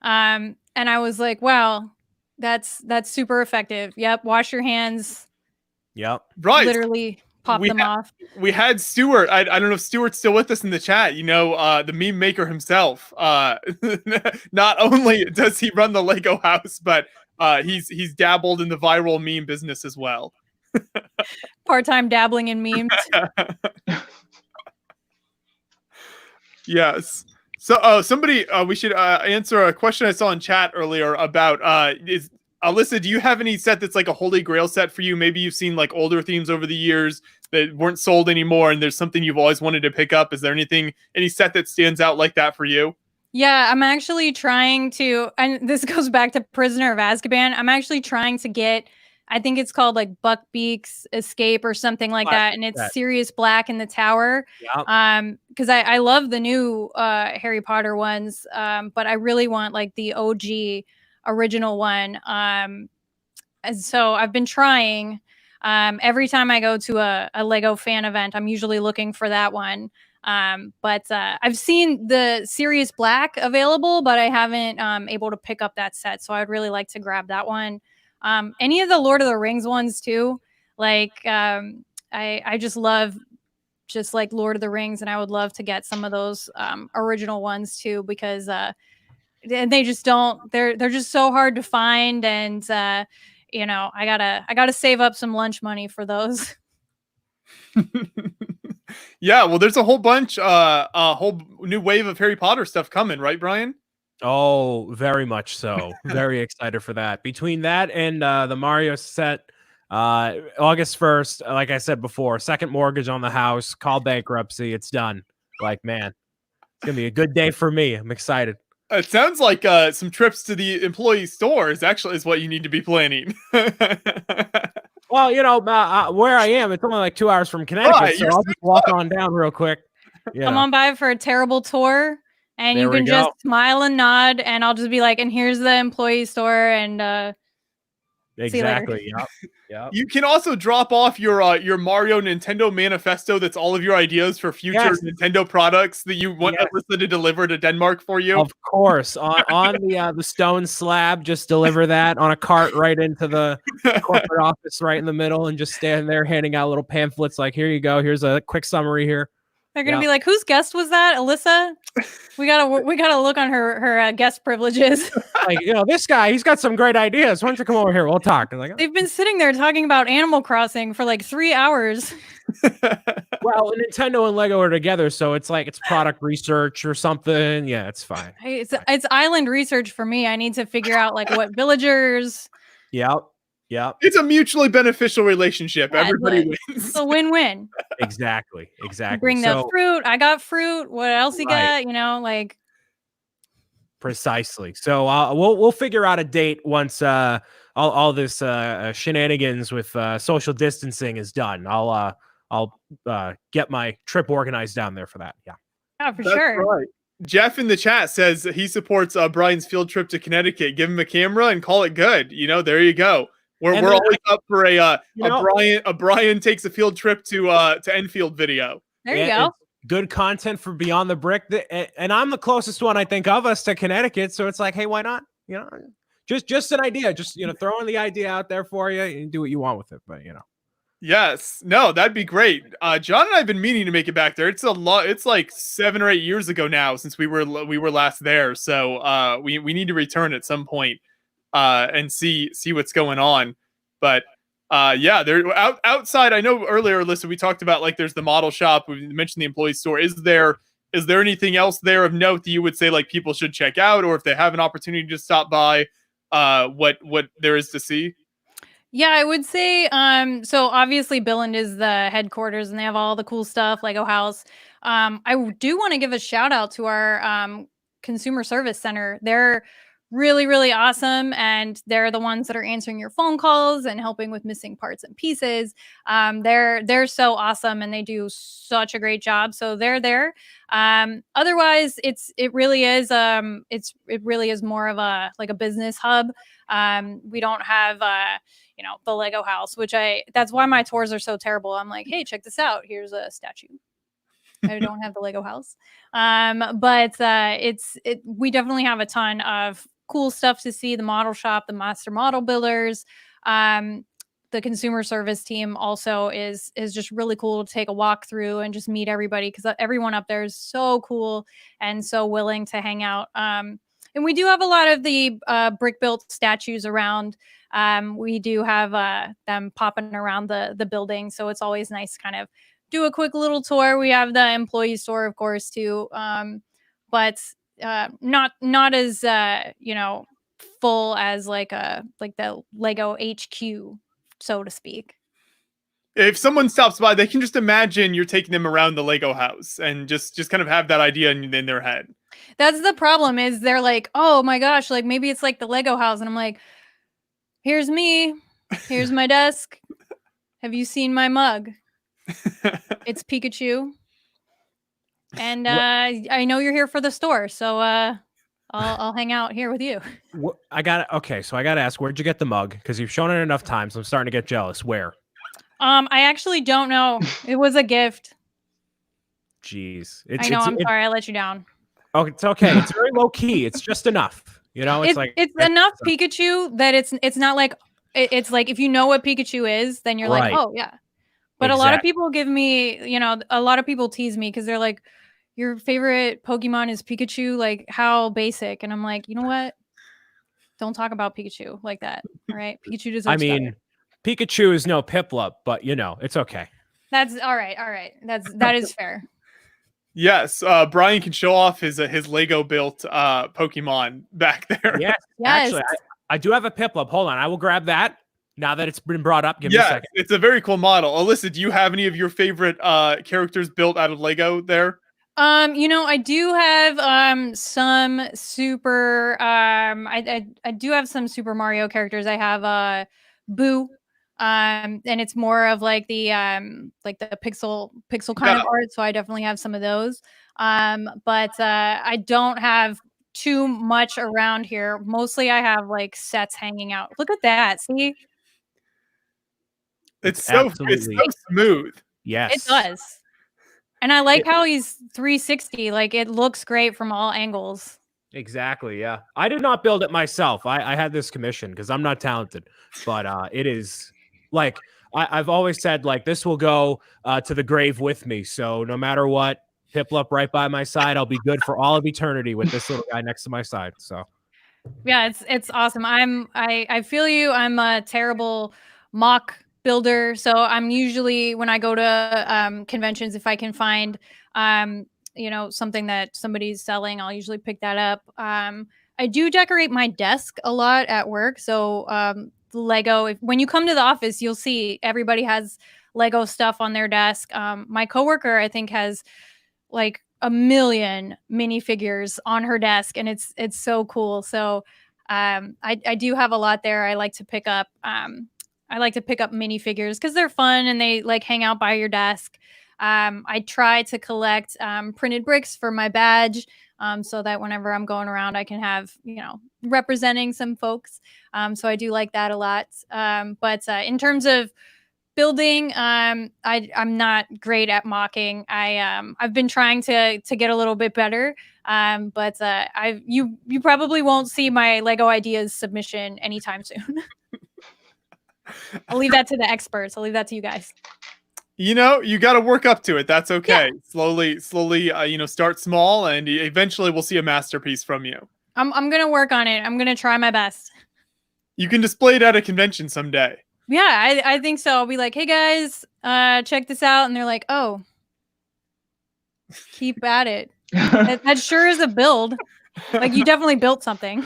And I was like, wow, that's super effective. Yep, wash your hands. Yep. Right. Literally pop them off. We had Stuart. I don't know if Stuart's still with us in the chat. You know, the meme maker himself. Not only does he run the Lego house, but he's dabbled in the viral meme business as well. Part-time dabbling in memes. Yes. So, somebody, we should answer a question I saw in chat earlier about is Alyssa, do you have any set that's like a holy grail set for you? Maybe you've seen like older themes over the years that weren't sold anymore, and there's something you've always wanted to pick up. Is there any set that stands out like that for you? Yeah, I'm actually trying to, and this goes back to Prisoner of Azkaban. I'm actually trying to get, I think it's called like Buckbeak's Escape or something like that, and it's Sirius Black in the Tower. Yep. Because I love the new Harry Potter ones, but I really want like the OG original one. And so I've been trying. Every time I go to a Lego fan event, I'm usually looking for that one. But I've seen the Sirius Black available, but I haven't able to pick up that set. So I'd really like to grab that one. Any of the Lord of the Rings ones too. Like I just love just like Lord of the Rings, and I would love to get some of those original ones too, because they just don't, they're just so hard to find, and you know, I gotta save up some lunch money for those. Yeah, well, there's a whole bunch, a whole new wave of Harry Potter stuff coming, right, Brian? Oh, very much so. Very excited for that. Between that and the Mario set, August 1st, like I said before, second mortgage on the house, call bankruptcy, it's done. Like, man, it's gonna be a good day for me. I'm excited. It sounds like some trips to the employee store is what you need to be planning. Well, you know, where I am, it's only like 2 hours from Connecticut, Right, so I'll just walk on down real quick. Come on by for a terrible tour, and you can just smile and nod, and I'll just be like, and here's the employee store, and exactly. Yep. Yep. You can also drop off your Mario Nintendo manifesto. That's all of your ideas for future Nintendo products that you want Alyssa to deliver to Denmark for you. Of course, on the stone slab, just deliver that on a cart right into the corporate office, right in the middle, and just stand there handing out little pamphlets like, "Here you go. Here's a quick summary here." They're gonna be like, "Whose guest was that, Alyssa?" We gotta look on her guest privileges. Like, you know, this guy, he's got some great ideas. Why don't you come over here? We'll talk. And like, they've been sitting there talking about Animal Crossing for like 3 hours. Well, Nintendo and Lego are together, so it's like it's product research or something. Yeah, it's fine. It's island research for me. I need to figure out like what villagers. Yep. Yep. It's a mutually beneficial relationship. Yeah, everybody wins. It's a win-win. Exactly. Bring the fruit. I got fruit. What else you got? You know, like. Precisely. So we'll figure out a date once all this shenanigans with social distancing is done. I'll get my trip organized down there for that. Yeah. Oh, for sure. Right. Jeff in the chat says he supports Brian's field trip to Connecticut. Give him a camera and call it good. You know, there you go. We're always up for a Brian takes a field trip to Enfield video. There you go. Good content for Beyond the Brick, and I'm the closest one I think of us to Connecticut. So it's like, hey, why not? You know, just an idea. Just throwing the idea out there for you and do what you want with it. But Yes, no, that'd be great. John and I have been meaning to make it back there. It's a lot. It's like 7 or 8 years ago now since we were last there. So we need to return at some point and see what's going on. But they're outside. I know earlier, Alyssa, we talked about like there's the model shop. We mentioned the employee store. Is there Is there anything else there of note that you would say like people should check out, or if they have an opportunity to stop by, what there is to see? Yeah, I would say so obviously Billund is the headquarters and they have all the cool stuff, Lego House. I do want to give a shout out to our consumer service center. They're really, really awesome, and they're the ones that are answering your phone calls and helping with missing parts and pieces. They're so awesome, and they do such a great job. So they're there. Otherwise, it really is more of a like a business hub. We don't have the Lego house, that's why my tours are so terrible. I'm like, hey, check this out. Here's a statue. I don't have the Lego house. But we definitely have a ton of cool stuff to see. The model shop, the master model builders, the consumer service team also is just really cool to take a walk through and just meet everybody, because everyone up there is so cool and so willing to hang out. And we do have a lot of the brick built statues around. We do have them popping around the building, so it's always nice to kind of do a quick little tour. We have the employee store, of course, too, but not as full as like the Lego HQ, so to speak. If someone stops by, they can just imagine you're taking them around the Lego house and just kind of have that idea in their head. That's the problem, is they're like, oh my gosh, like maybe it's like the Lego house, and I'm like, here's me, here's my desk. Have you seen my mug? It's Pikachu. And I know you're here for the store, so I'll hang out here with you. So I gotta ask, where'd you get the mug? Because you've shown it enough times. I'm starting to get jealous. Where? I actually don't know. It was a gift. Jeez. I'm sorry, I let you down. Oh, it's okay. It's very low key. It's just enough. It's enough Pikachu that it's not like it's like, if you know what Pikachu is, then you're right. like, oh yeah. But a lot of people give me, a lot of people tease me because they're like, your favorite Pokemon is Pikachu? Like, how basic? And I'm like, you know what? Don't talk about Pikachu like that. All right. Pikachu deserves better. Pikachu is no Piplup, but it's okay. That's all right. All right. That is fair. Yes. Brian can show off his Lego built Pokemon back there. Yes. Actually, I do have a Piplup. Hold on. I will grab that. Now that it's been brought up, give me a second. It's a very cool model. Alyssa, do you have any of your favorite characters built out of Lego there? I do have some super I do have some Super Mario characters. I have Boo. And it's more of like the pixel kind of art, so I definitely have some of those. But I don't have too much around here. Mostly I have like sets hanging out. Look at that. See? It's so smooth. Yes. It does. And I like how he's 360. Like, it looks great from all angles. Exactly. Yeah. I did not build it myself. I had this commission because I'm not talented, but it is like, I've always said, like, this will go to the grave with me. So no matter what, Piplup right by my side, I'll be good for all of eternity with this little guy next to my side. So yeah, it's awesome. I feel you. I'm a terrible mock builder, so I'm usually, when I go to conventions, if I can find something that somebody's selling, I'll usually pick that up. I do decorate my desk a lot at work, so Lego, when you come to the office, you'll see everybody has Lego stuff on their desk. My coworker, I think, has like 1 million minifigures on her desk, and it's so cool. So I do have a lot there. I like to pick up minifigures because they're fun and they like hang out by your desk. I try to collect printed bricks for my badge, so that whenever I'm going around, I can have, representing some folks. So I do like that a lot. But in terms of building, I'm not great at mocking. I've been trying to get a little bit better. But you probably won't see my Lego ideas submission anytime soon. I'll leave that to the experts. I'll leave that to you guys. You got to work up to it. That's okay. Yeah. Slowly, start small, and eventually we'll see a masterpiece from you. I'm going to work on it. I'm going to try my best. You can display it at a convention someday. Yeah, I think so. I'll be like, hey guys, check this out. And they're like, oh, keep at it. That sure is a build. Like you definitely built something.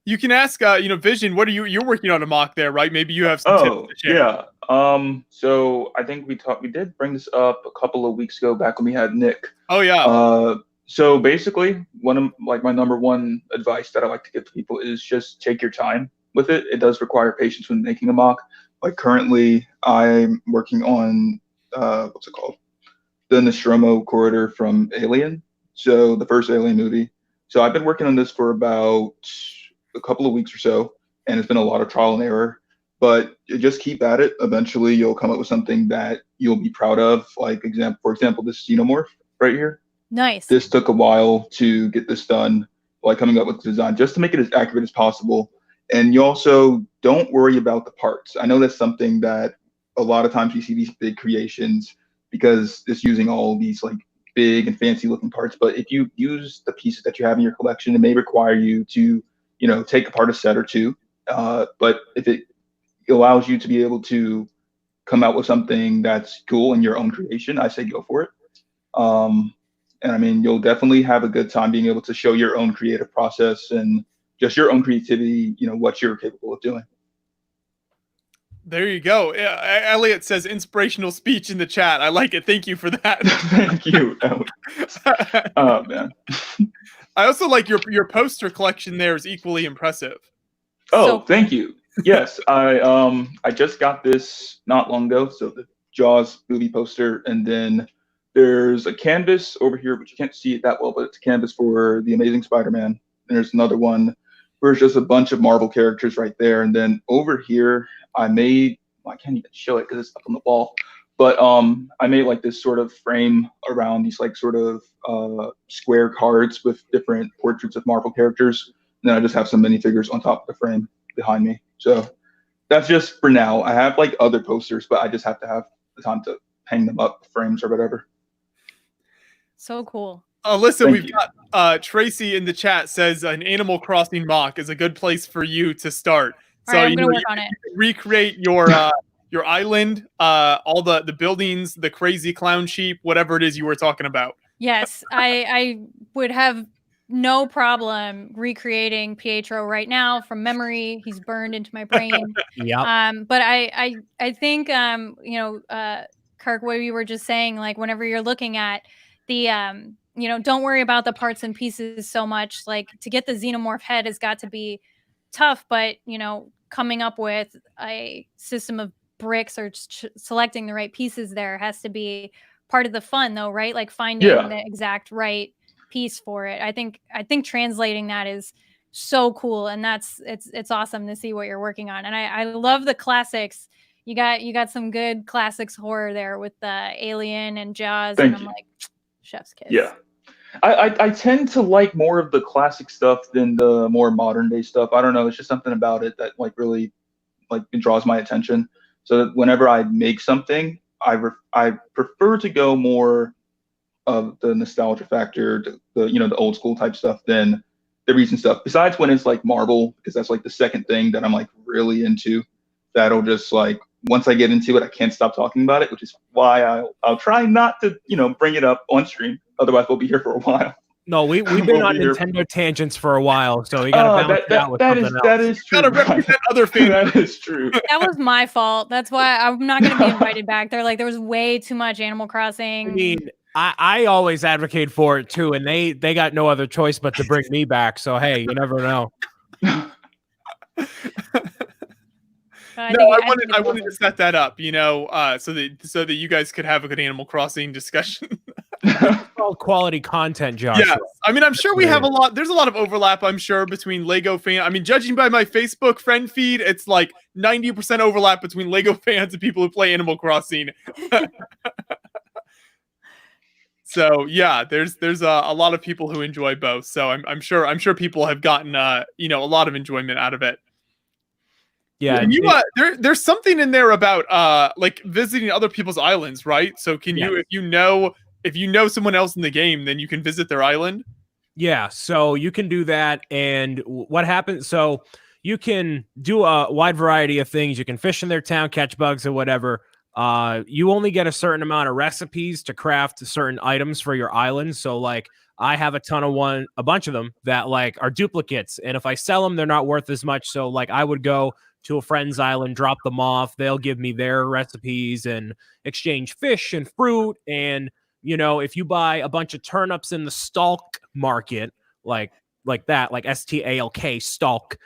You can ask, Vision, what are you're working on a mock there, right? Maybe you have some tips to share. Yeah. So I think we did bring this up a couple of weeks ago back when we had Nick. Oh yeah. So basically, one of my number one advice that I like to give to people is just take your time with it. It does require patience when making a mock. Like currently, I'm working on what's it called? The Nostromo corridor from Alien. So the first Alien movie. So I've been working on this for about a couple of weeks or so, and it's been a lot of trial and error. But you just keep at it. Eventually, you'll come up with something that you'll be proud of. Like for example, this xenomorph right here. Nice. This took a while to get this done, like coming up with the design, just to make it as accurate as possible. And you also don't worry about the parts. I know that's something that a lot of times you see these big creations because it's using all these like big and fancy looking parts. But if you use the pieces that you have in your collection, it may require you to, take apart a set or two. But if it allows you to be able to come out with something that's cool in your own creation, I say go for it. And I mean, you'll definitely have a good time being able to show your own creative process and just your own creativity, what you're capable of doing. There you go. Elliot says inspirational speech in the chat. I like it. Thank you for that. Thank you. Oh man. I also like your poster collection there is equally impressive. Oh, thank you. Yes, I just got this not long ago. So the Jaws movie poster, and then there's a canvas over here, but you can't see it that well, but it's a canvas for The Amazing Spider-Man. And there's another one where it's just a bunch of Marvel characters right there. And then over here, I can't even show it because it's up on the wall, but I made like this sort of frame around these like sort of square cards with different portraits of Marvel characters. And then I just have some minifigures on top of the frame behind me. So that's just for now. I have like other posters, but I just have to have the time to hang them up, frames or whatever. So cool. Alyssa, we've got Tracy in the chat says an Animal Crossing mock is a good place for you to start. So I'm gonna work on it. Recreate your island, all the buildings, the crazy clown sheep, whatever it is you were talking about. Yes, I would have no problem recreating Pietro right now from memory. He's burned into my brain. Yeah. But I think Kirk, what you were just saying, like whenever you're looking at the don't worry about the parts and pieces so much. Like to get the xenomorph head has got to be tough, but coming up with a system of bricks or selecting the right pieces there has to be part of the fun though, right? Like finding the exact right piece for it. I think translating that is so cool, and it's awesome to see what you're working on. And I love the classics. You got some good classics horror there with the Alien and Jaws. Thank I'm you. like, chef's kiss. Yeah. I tend to like more of the classic stuff than the more modern day stuff. I don't know. It's just something about it that like really like it draws my attention. So that whenever I make something, I prefer to go more of the nostalgia factor, the old school type stuff than the recent stuff. Besides when it's like Marvel, because that's like the second thing that I'm like really into. That'll just like once I get into it, I can't stop talking about it, which is why I'll try not to bring it up on stream. Otherwise, we'll be here for a while. No, we've been on Nintendo tangents for a while, so you gotta balance it out with something else. That is true. Gotta represent other fans. That is true. That was my fault. That's why I'm not going to be invited back. They're like, there was way too much Animal Crossing. I mean, I always advocate for it too, and they got no other choice but to bring me back. So hey, you never know. I wanted to set that up, so that you guys could have a good Animal Crossing discussion. It's called quality content, Josh. Yes. I mean, I'm sure we have there's a lot of overlap, I'm sure, between Lego fans. I mean, judging by my Facebook friend feed, it's like 90% overlap between Lego fans and people who play Animal Crossing. So yeah, there's a lot of people who enjoy both. So I'm sure people have gotten a lot of enjoyment out of it. Yeah, and there's something in there about like visiting other people's islands, right? So can you, if you know someone else in the game, then you can visit their island? Yeah, so you can do that. And what happens? So you can do a wide variety of things. You can fish in their town, catch bugs or whatever. you only get a certain amount of recipes to craft certain items for your island. So like I have a bunch of them that like are duplicates. And if I sell them, they're not worth as much. So like I would go to a friend's island, drop them off. They'll give me their recipes and exchange fish and fruit. And, you know, if you buy a bunch of turnips in the stalk market, like that, like STALK stalk,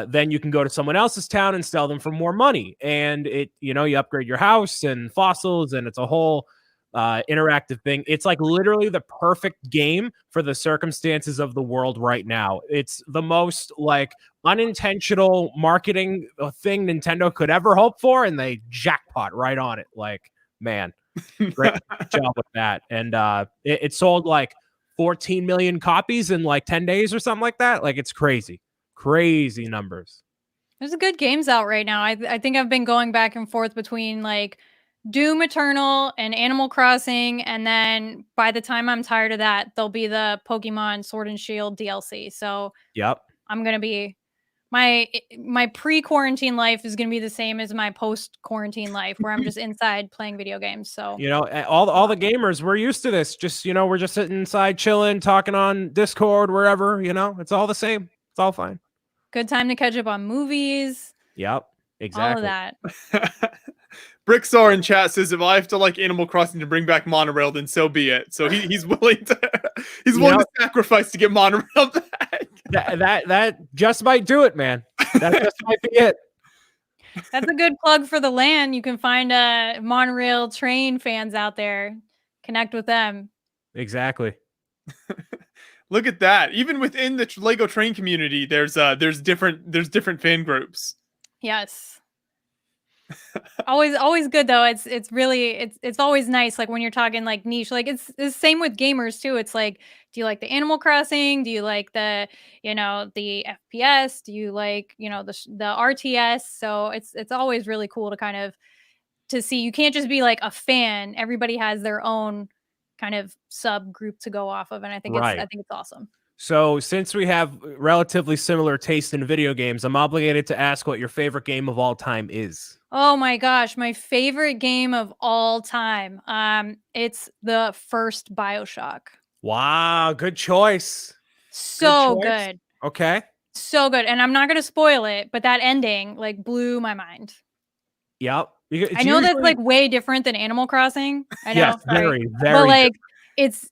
then you can go to someone else's town and sell them for more money. And it, you know, you upgrade your house and fossils, and it's a whole interactive thing. It's like literally the perfect game for the circumstances of the world right now. It's the most like unintentional marketing thing Nintendo could ever hope for, and they jackpot right on it. Like, man, great job with that. And it sold like 14 million copies in like 10 days or something like that. Like, it's crazy numbers. There's good games out right now. I think I've been going back and forth between like Doom Eternal and Animal Crossing, and then by the time I'm tired of that, there'll be the Pokemon Sword and Shield DLC. So yep, I'm gonna be my pre-quarantine life is gonna be the same as my post-quarantine life, where I'm just inside playing video games. So you know, all the gamers, we're used to this. Just, you know, we're just sitting inside chilling, talking on Discord, wherever. You know, it's all the same. It's all fine. Good time to catch up on movies. Yep, exactly. All of that. Brickstar in chat says if I have to like Animal Crossing to bring back monorail, then so be it. So he's willing to to sacrifice to get monorail back. that just might do it, man. That just might be it. That's a good plug for the LAN. You can find monorail train fans out there. Connect with them. Exactly. Look at that. Even within the Lego train community, there's different fan groups. Yes. always good though. It's really always nice, like when you're talking like niche, like it's the same with gamers too. It's like, do you like the Animal Crossing? Do you like the, you know, the FPS? Do you like, you know, the RTS? So it's always really cool to kind of to see. You can't just be like a fan. Everybody has their own kind of subgroup to go off of, and I think it's awesome. So since we have relatively similar taste in video games, I'm obligated to ask what your favorite game of all time is. Oh my gosh, my favorite game of all time. It's the first BioShock. Wow, good choice. So good. Okay. So good. And I'm not going to spoil it, but that ending like blew my mind. Yep. I know that's like way different than Animal Crossing. I know. Yes, very. But like it's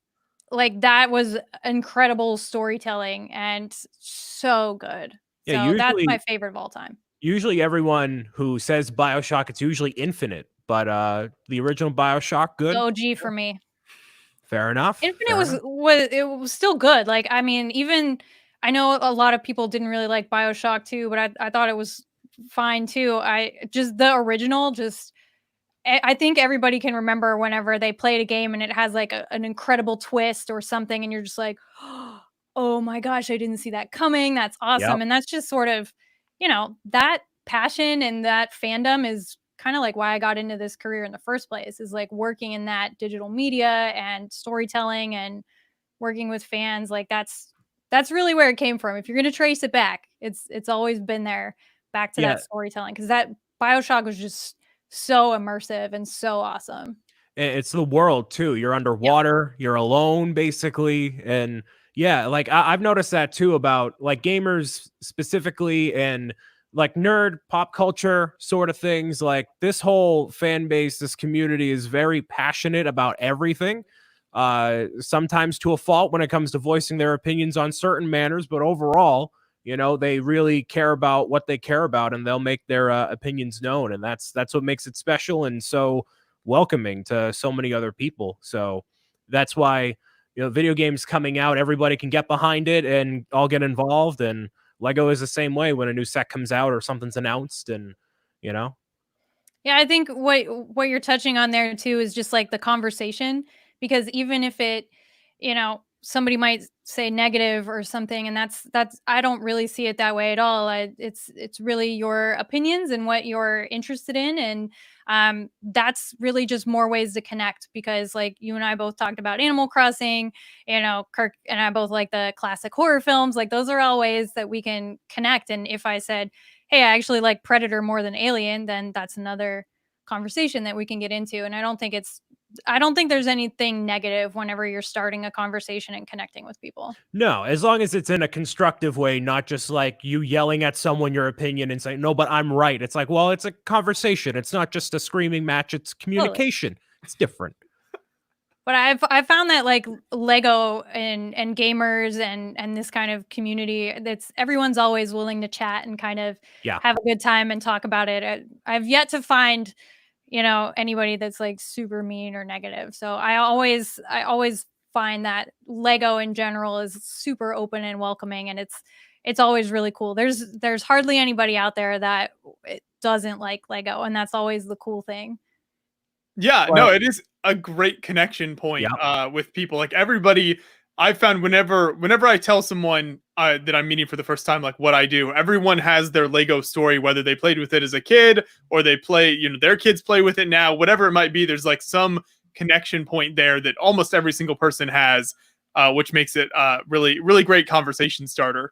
like that was incredible storytelling and so good. Yeah, so that's my favorite of all time. Usually everyone who says BioShock, it's usually Infinite, but the original BioShock, good. OG for me. Fair enough. Infinite was still good. Like, I mean, even I know a lot of people didn't really like BioShock 2, but I thought it was fine too. The original, I think everybody can remember whenever they played a game and it has like an incredible twist or something, and you're just like, oh my gosh, I didn't see that coming. That's awesome. Yep. And that's just sort of, you know, that passion and that fandom is kind of like why I got into this career in the first place, is like working in that digital media and storytelling and working with fans. Like that's really where it came from. If you're going to trace it back, it's always been there, back to that storytelling, because that BioShock was just so immersive and so awesome. It's the world too. You're underwater, you're alone basically. And yeah, like I've noticed that too about like gamers specifically, and like nerd pop culture sort of things. Like this whole fan base, this community is very passionate about everything. Sometimes to a fault when it comes to voicing their opinions on certain matters, but overall, you know, they really care about what they care about, and they'll make their opinions known. And that's what makes it special and so welcoming to so many other people. So that's why, you know, video games coming out, everybody can get behind it and all get involved. And Lego is the same way when a new set comes out or something's announced, and, you know. Yeah, I think what you're touching on there too is just like the conversation, because even if it, you know, somebody might say negative or something, and that's I don't really see it that way at all. It's really your opinions and what you're interested in, and that's really just more ways to connect, because like you and I both talked about Animal Crossing, you know, Kirk and I both like the classic horror films. Like those are all ways that we can connect. And if I said, hey, I actually like Predator more than Alien, then that's another conversation that we can get into. And I don't think there's anything negative whenever you're starting a conversation and connecting with people. No, as long as it's in a constructive way, not just like you yelling at someone your opinion and saying, no, but I'm right. It's like, well, it's a conversation. It's not just a screaming match. It's communication. It's different. But I've found that like Lego and gamers and this kind of community, that's everyone's always willing to chat and kind of have a good time and talk about it. I've yet to find, anybody that's like super mean or negative. So I always find that Lego in general is super open and welcoming, and it's always really cool. There's hardly anybody out there that doesn't like Lego, and that's always the cool thing. Yeah, no, it is a great connection point with people. Like everybody, I've found whenever I tell someone that I'm meeting for the first time, like what I do, everyone has their Lego story, whether they played with it as a kid or they play, their kids play with it now, whatever it might be. There's like some connection point there that almost every single person has, which makes it really, really great conversation starter.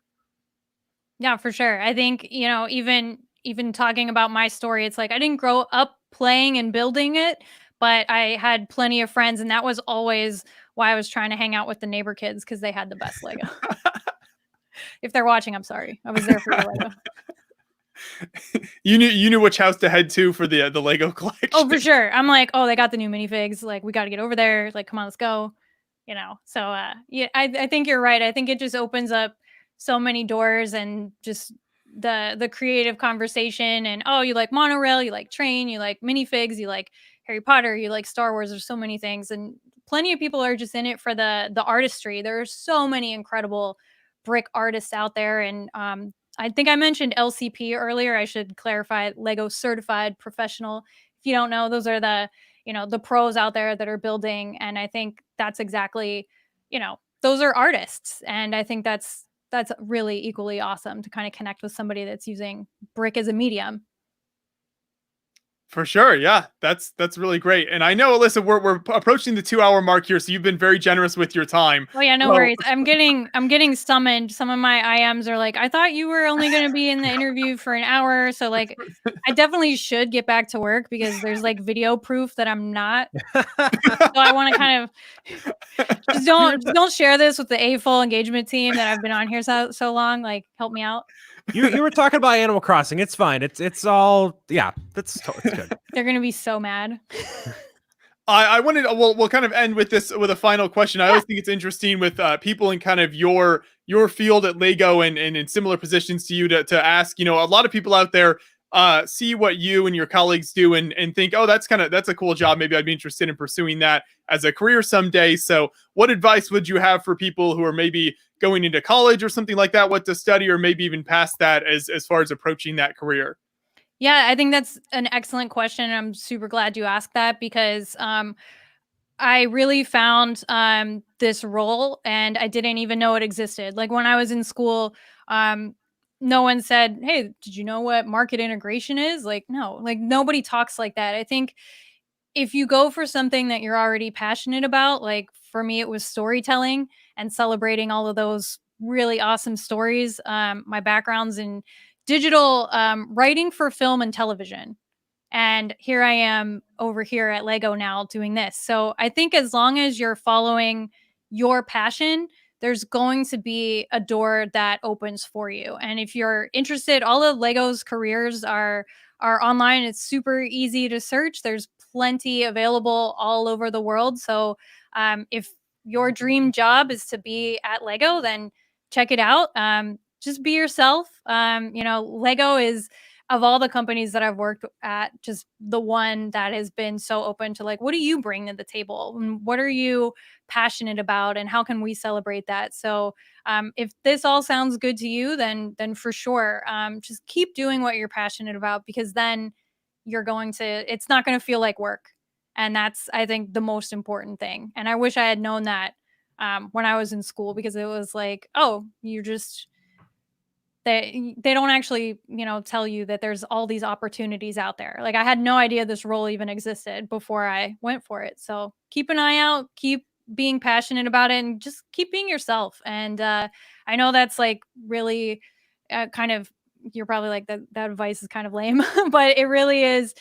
Yeah, for sure. I think, even talking about my story, it's like I didn't grow up playing and building it, but I had plenty of friends, and that was always why I was trying to hang out with the neighbor kids, because they had the best Lego. If they're watching, I'm sorry. I was there for the Lego. You knew which house to head to for the Lego collection. Oh, for sure. I'm like, oh, they got the new minifigs. Like, we got to get over there. Like, come on, let's go. So yeah, I think you're right. I think it just opens up so many doors, and just the creative conversation. And oh, you like monorail, you like train, you like minifigs, you like Harry Potter, you like Star Wars. There's so many things, and plenty of people are just in it for the artistry. There are so many incredible brick artists out there, and I think I mentioned LCP earlier. I should clarify, Lego Certified Professional. If you don't know, those are the pros out there that are building, and I think that's exactly, those are artists, and I think that's really equally awesome to kind of connect with somebody that's using brick as a medium. For sure, yeah, that's really great. And I know, Alyssa, we're approaching the 2-hour mark here, so you've been very generous with your time. Oh yeah, no worries. I'm getting summoned. Some of my IMs are like, I thought you were only going to be in the interview for an hour, so like, I definitely should get back to work, because there's like video proof that I'm not. So I want to kind of just don't share this with the AFOL Engagement Team that I've been on here so long. Like, help me out. You were talking about Animal Crossing. It's fine. It's all it's good. They're gonna be so mad. I wanted we'll kind of end with this with a final question. I always think it's interesting with people in kind of your field at Lego and in similar positions to you to ask, a lot of people out there see what you and your colleagues do and think, oh, that's a cool job. Maybe I'd be interested in pursuing that as a career someday. So what advice would you have for people who are maybe going into college or something like that, what to study, or maybe even past that as far as approaching that career? Yeah, I think that's an excellent question. I'm super glad you asked that, because I really found this role, and I didn't even know it existed. Like when I was in school, no one said, hey, did you know what market integration is? Like, no, like nobody talks like that. I think if you go for something that you're already passionate about, like for me, it was storytelling and celebrating all of those really awesome stories. My background's in digital writing for film and television. And here I am over here at Lego now doing this. So I think as long as you're following your passion, there's going to be a door that opens for you. And if you're interested, all of Lego's careers are online. It's super easy to search. There's plenty available all over the world. So if your dream job is to be at Lego, then check it out. Just be yourself. Lego is, of all the companies that I've worked at, just the one that has been so open to like, what do you bring to the table? And what are you passionate about? And how can we celebrate that? So if this all sounds good to you, then for sure, just keep doing what you're passionate about, because then it's not going to feel like work. And that's, I think, the most important thing. And I wish I had known that when I was in school, because it was like, oh, they don't actually, tell you that there's all these opportunities out there. Like I had no idea this role even existed before I went for it. So keep an eye out, keep being passionate about it, and just keep being yourself. And I know that's like really kind of you're probably like that advice is kind of lame, but it really is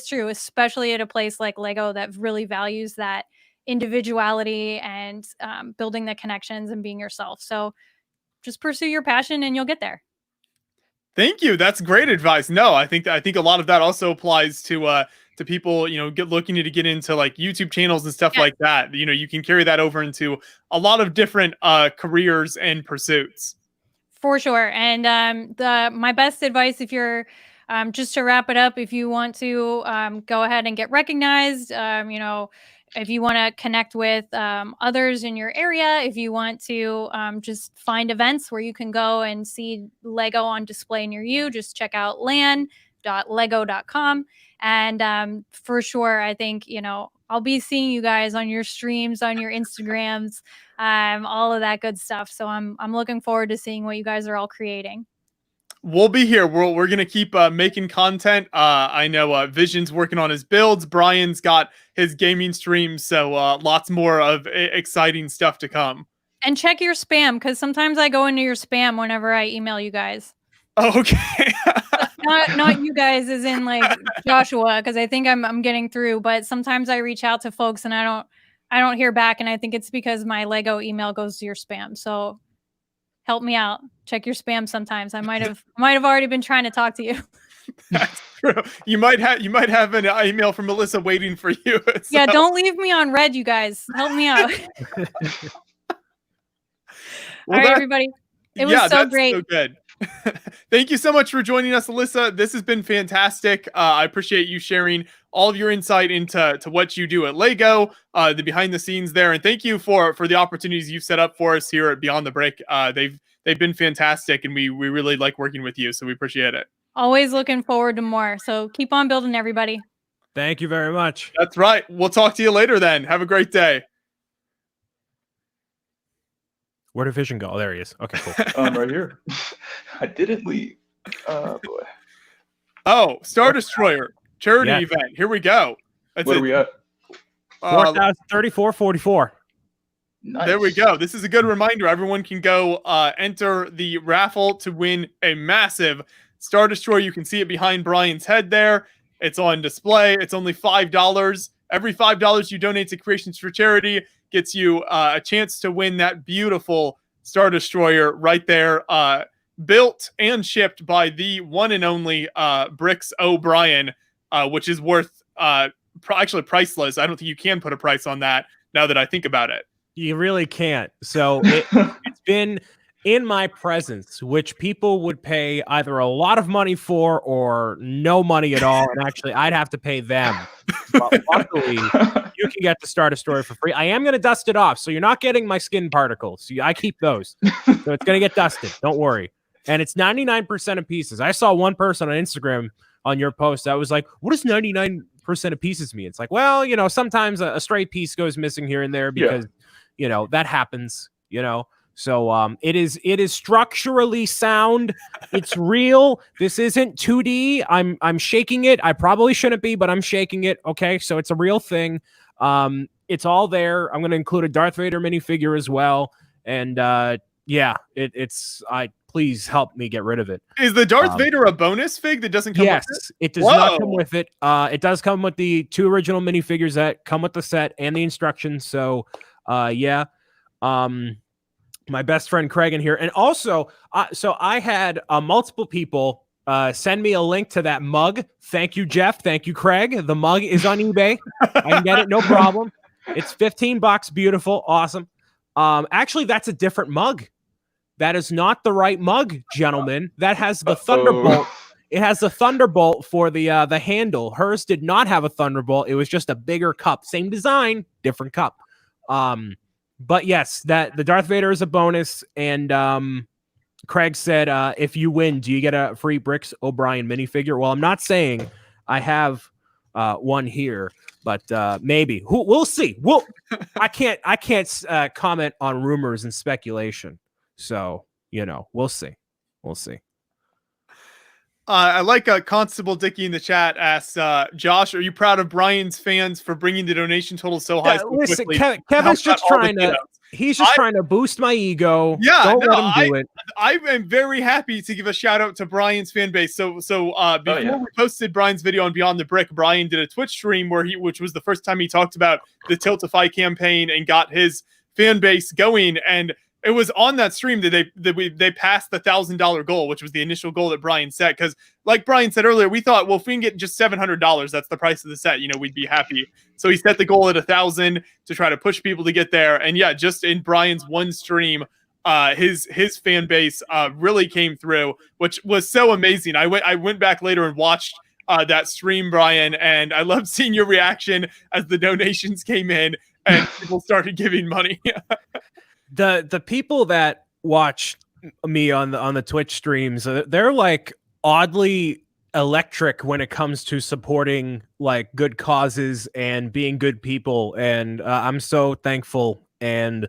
true, especially at a place like Lego that really values that individuality and building the connections and being yourself. So just pursue your passion and you'll get there. Thank you. That's great advice. No, I think a lot of that also applies to people, looking to get into like YouTube channels and stuff like that. You can carry that over into a lot of different careers and pursuits. For sure. And my best advice, if you're just to wrap it up, if you want to go ahead and get recognized, if you want to connect with others in your area, if you want to just find events where you can go and see Lego on display near you, just check out lan.lego.com. And for sure, I think, I'll be seeing you guys on your streams, on your Instagrams, all of that good stuff. So I'm looking forward to seeing what you guys are all creating. We'll be here. We're going to keep making content. I know Vision's working on his builds. Brian's got his gaming streams. So lots more of exciting stuff to come. And check your spam, because sometimes I go into your spam whenever I email you guys. Oh, okay. not you guys as in like Joshua, because I think I'm getting through. But sometimes I reach out to folks and I don't hear back. And I think it's because my Lego email goes to your spam. So help me out. Check your spam sometimes. I might have already been trying to talk to you. That's true. You might have an email from Alyssa waiting for you. So. Yeah, don't leave me on red, you guys. Help me out. All right, everybody. It was so great. So good. Thank you so much for joining us, Alyssa. This has been fantastic. I appreciate you sharing all of your insight into what you do at Lego, the behind the scenes there, and thank you for the opportunities you've set up for us here at Beyond the Brick. They've been fantastic, and we really like working with you, so we appreciate it. Always looking forward to more. So keep on building, everybody. Thank you very much. That's right. We'll talk to you later then. Have a great day. Where did Vision go? Oh, there he is. Okay, cool. I'm right here. I didn't leave. Oh, boy. Oh, Star Destroyer charity event. Here we go. What are we at? 4,034.44. Nice. There we go. This is a good reminder. Everyone can go enter the raffle to win a massive Star Destroyer. You can see it behind Brian's head there. It's on display. It's only $5. Every $5 you donate to Creations for Charity gets you a chance to win that beautiful Star Destroyer right there, built and shipped by the one and only Bricks O'Brien, which is worth actually priceless. I don't think you can put a price on that now that I think about it. You really can't. So it's been in my presence, which people would pay either a lot of money for or no money at all. And actually, I'd have to pay them. But luckily, you can get the Star Destroyer for free. I am going to dust it off. So you're not getting my skin particles. I keep those. So it's going to get dusted. Don't worry. And it's 99% of pieces. I saw one person on Instagram on your post that was like, what does 99% of pieces mean? It's like, well, sometimes a stray piece goes missing here and there because, that happens, So it is structurally sound. It's real. This isn't 2D. I'm shaking it. I probably shouldn't be, but I'm shaking it. Okay, so it's a real thing. It's all there. I'm going to include a Darth Vader minifigure as well. And please help me get rid of it. Is the Darth Vader a bonus fig that doesn't come with it? Yes, it does not come with it. It does come with the 2 original minifigures that come with the set and the instructions. So my best friend Craig in here. And also, so I had multiple people send me a link to that mug. Thank you, Jeff. Thank you, Craig. The mug is on eBay. I can get it, no problem. It's $15. Beautiful. Awesome. Actually, that's a different mug. That is not the right mug, gentlemen. That has the Thunderbolt. It has the Thunderbolt for the handle. Hers did not have a Thunderbolt. It was just a bigger cup. Same design, different cup. But yes, that the Darth Vader is a bonus. And Craig said, if you win, do you get a free Bricks O'Brien minifigure? Well, I'm not saying I have one here, but maybe. We'll see. I can't comment on rumors and speculation. So, we'll see. We'll see. I like Constable Dickey in the chat asks, Josh, are you proud of Brian's fans for bringing the donation total so high? So listen, quickly? Kevin's just trying to. He's just trying to boost my ego. Yeah, Don't let him do it. I am very happy to give a shout out to Brian's fan base. So before we posted Brian's video on Beyond the Brick, Brian did a Twitch stream which was the first time he talked about the Tiltify campaign and got his fan base going. And it was on that stream that they passed the $1,000 goal, which was the initial goal that Brian set. Because like Brian said earlier, we thought, well, if we can get just $700, that's the price of the set, we'd be happy. So he set the goal at 1,000 to try to push people to get there. And yeah, just in Brian's one stream, his fan base really came through, which was so amazing. I went back later and watched that stream, Brian, and I loved seeing your reaction as the donations came in and people started giving money. The people that watch me on the Twitch streams, they're like oddly electric when it comes to supporting like good causes and being good people, and I'm so thankful. And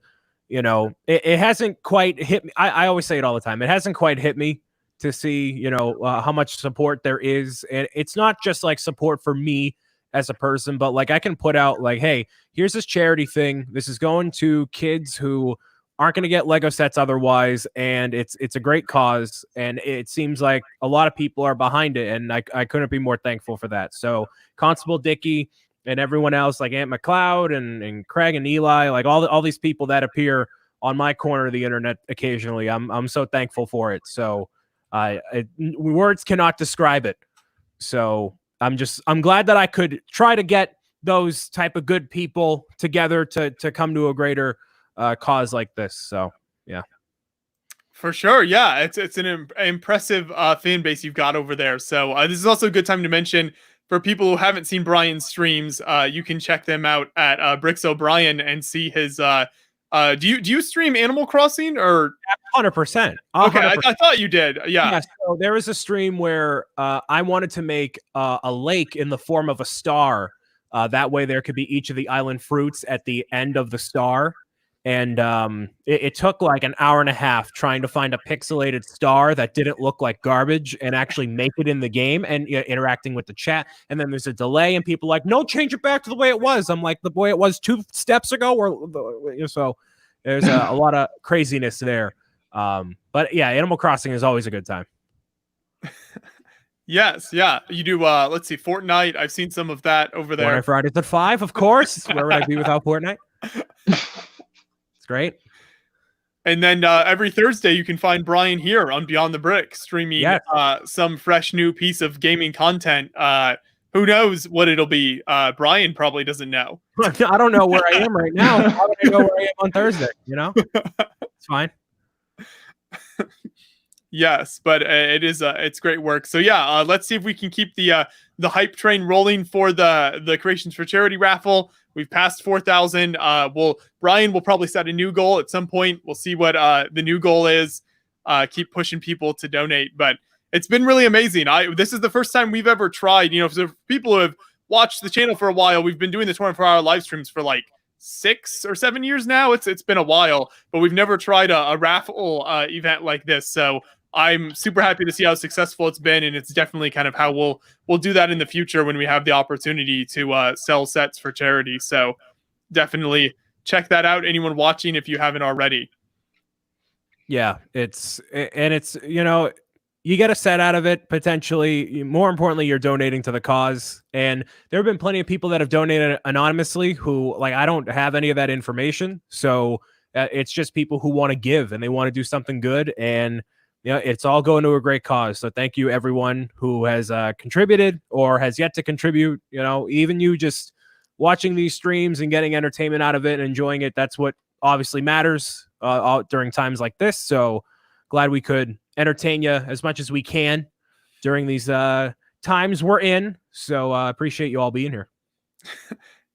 it hasn't quite hit me. I always say it all the time. It hasn't quite hit me to see how much support there is, and it's not just like support for me as a person, but like I can put out like, hey, here's this charity thing. This is going to kids who aren't going to get Lego sets otherwise, and it's a great cause, and it seems like a lot of people are behind it, and I couldn't be more thankful for that. So Constable Dickey and everyone else, like Aunt McLeod and Craig and Eli, like all these people that appear on my corner of the internet occasionally, I'm so thankful for it. So words cannot describe it. So I'm glad that I could try to get those type of good people together to come to a greater cause like this. So yeah, for sure. Yeah, it's an impressive fan base you've got over there. So this is also a good time to mention for people who haven't seen Brian's streams, you can check them out at Bricks O'Brien and see his do you stream Animal Crossing or 100%? Okay, I thought you did. Yeah. So there was a stream where I wanted to make a lake in the form of a star. That way there could be each of the island fruits at the end of the star. And it took like an hour and a half trying to find a pixelated star that didn't look like garbage and actually make it in the game and interacting with the chat. And then there's a delay and people like, no, change it back to the way it was. I'm like, the way it was 2 steps ago. So there's a lot of craziness there. But yeah, Animal Crossing is always a good time. Yes, yeah. You do, let's see, Fortnite. I've seen some of that over there. Fortnite Fridays at 5, of course. Where would I be without Fortnite? It's great. And then every Thursday, you can find Brian here on Beyond the Brick streaming some fresh new piece of gaming content. Who knows what it'll be? Brian probably doesn't know. I don't know where I am right now. How do I know where I am on Thursday? It's fine. Yes, but it's great work. So yeah, let's see if we can keep the hype train rolling for the Creations for Charity raffle. We've passed 4,000. Brian will probably set a new goal at some point. We'll see what the new goal is. Keep pushing people to donate, but it's been really amazing. This is the first time we've ever tried. For people who have watched the channel for a while, we've been doing the 24-hour live streams for like 6 or 7 years now. It's been a while, but we've never tried a raffle event like this. So I'm super happy to see how successful it's been, and it's definitely kind of how we'll do that in the future when we have the opportunity to sell sets for charity. So definitely check that out, anyone watching, if you haven't already. Yeah, it's you get a set out of it, potentially. More importantly, you're donating to the cause. And there have been plenty of people that have donated anonymously who, like, I don't have any of that information. So it's just people who want to give and they want to do something good. And it's all going to a great cause. So thank you, everyone who has contributed or has yet to contribute. Even you just watching these streams and getting entertainment out of it and enjoying it. That's what obviously matters during times like this. So glad we could entertain you as much as we can during these times we're in. So appreciate you all being here.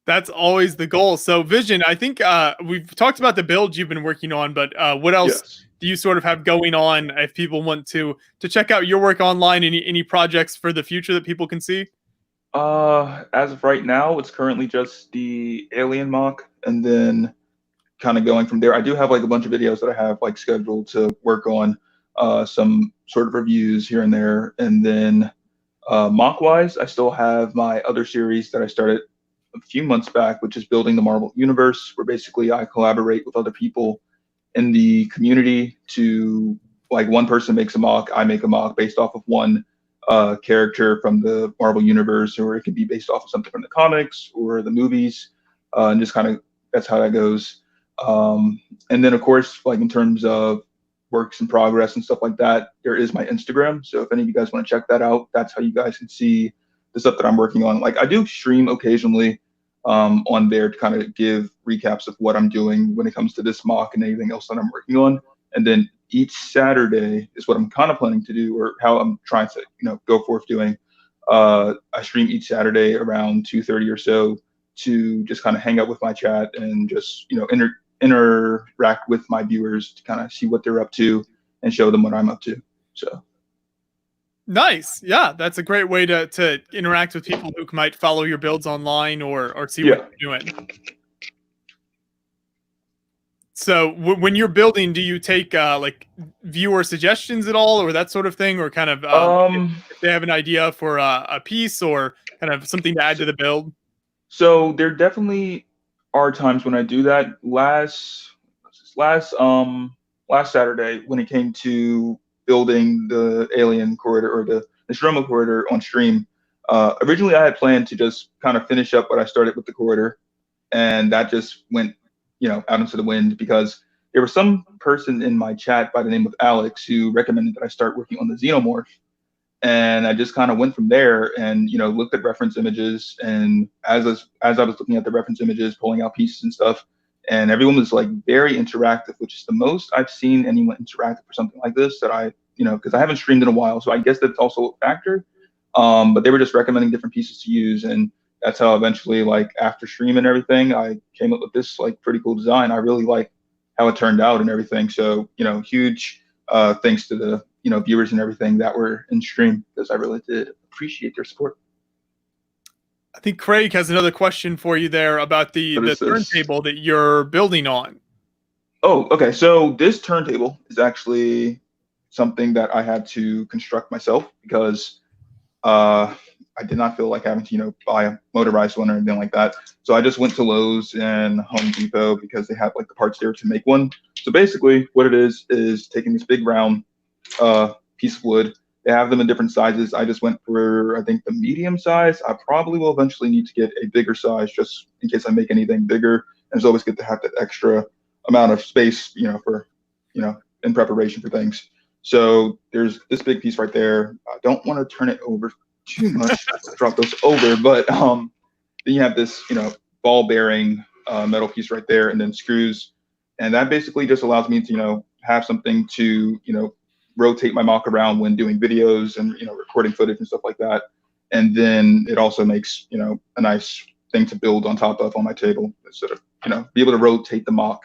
That's always the goal. So Vision, I think we've talked about the build you've been working on, but what else do you sort of have going on if people want to check out your work online? Any projects for the future that people can see? As of right now, it's currently just the Alien mock, and then kind of going from there. I do have like a bunch of videos that I have like scheduled to work on, some sort of reviews here and there, and then mock wise, I still have my other series that I started a few months back, which is building the Marvel universe, where basically I collaborate with other people in the community to, like, one person makes a mock, I make a mock based off of one character from the Marvel universe, or it could be based off of something from the comics or the movies, and just kind of that's how that goes. And then of course, like in terms of works in progress and stuff like that, there is my Instagram. So if any of you guys want to check that out, that's how you guys can see the stuff that I'm working on. Like, I do stream occasionally on there to kind of give recaps of what I'm doing when it comes to this mock and anything else that I'm working on. And then each Saturday is what I'm kind of planning to do, or how I'm trying to, go forth doing. I stream each Saturday around 2:30 or so to just kind of hang out with my chat and just, interact with my viewers to kind of see what they're up to and show them what I'm up to. So. Nice. Yeah, that's a great way to interact with people who might follow your builds online or see what you're doing. So when you're building, do you take like viewer suggestions at all, or that sort of thing, or kind of if they have an idea for a piece or kind of something to add to the build? So there definitely are times when I do that. Last Saturday, when it came to building the alien corridor, or the Nostromo corridor on stream, originally I had planned to just kind of finish up what I started with the corridor, and that just went out into the wind, because there was some person in my chat by the name of Alex who recommended that I start working on the xenomorph. And I just kind of went from there and, looked at reference images. And as I was looking at the reference images, pulling out pieces and stuff, and everyone was like very interactive, which is the most I've seen anyone interactive for something like this that I, because I haven't streamed in a while. So I guess that's also a factor. But they were just recommending different pieces to use. And that's how eventually, like, after stream and everything, I came up with this like pretty cool design. I really like how it turned out and everything. So, huge thanks to the viewers and everything that were in stream, because I really did appreciate their support. I think Craig has another question for you there about the turntable that you're building on. Oh, okay. So this turntable is actually something that I had to construct myself, because I did not feel like having to, buy a motorized one or anything like that. So I just went to Lowe's and Home Depot, because they have like the parts there to make one. So basically what it is taking this big round piece of wood. They have them in different sizes. I just went for, I think, the medium size. I probably will eventually need to get a bigger size, just in case I make anything bigger. And it's always good to have that extra amount of space, for, in preparation for things. So there's this big piece right there. I don't want to turn it over too much, drop those over, but then you have this, ball bearing metal piece right there, and then screws. And that basically just allows me to, have something to, rotate my mock around when doing videos and, recording footage and stuff like that. And then it also makes, a nice thing to build on top of on my table, instead of, be able to rotate the mock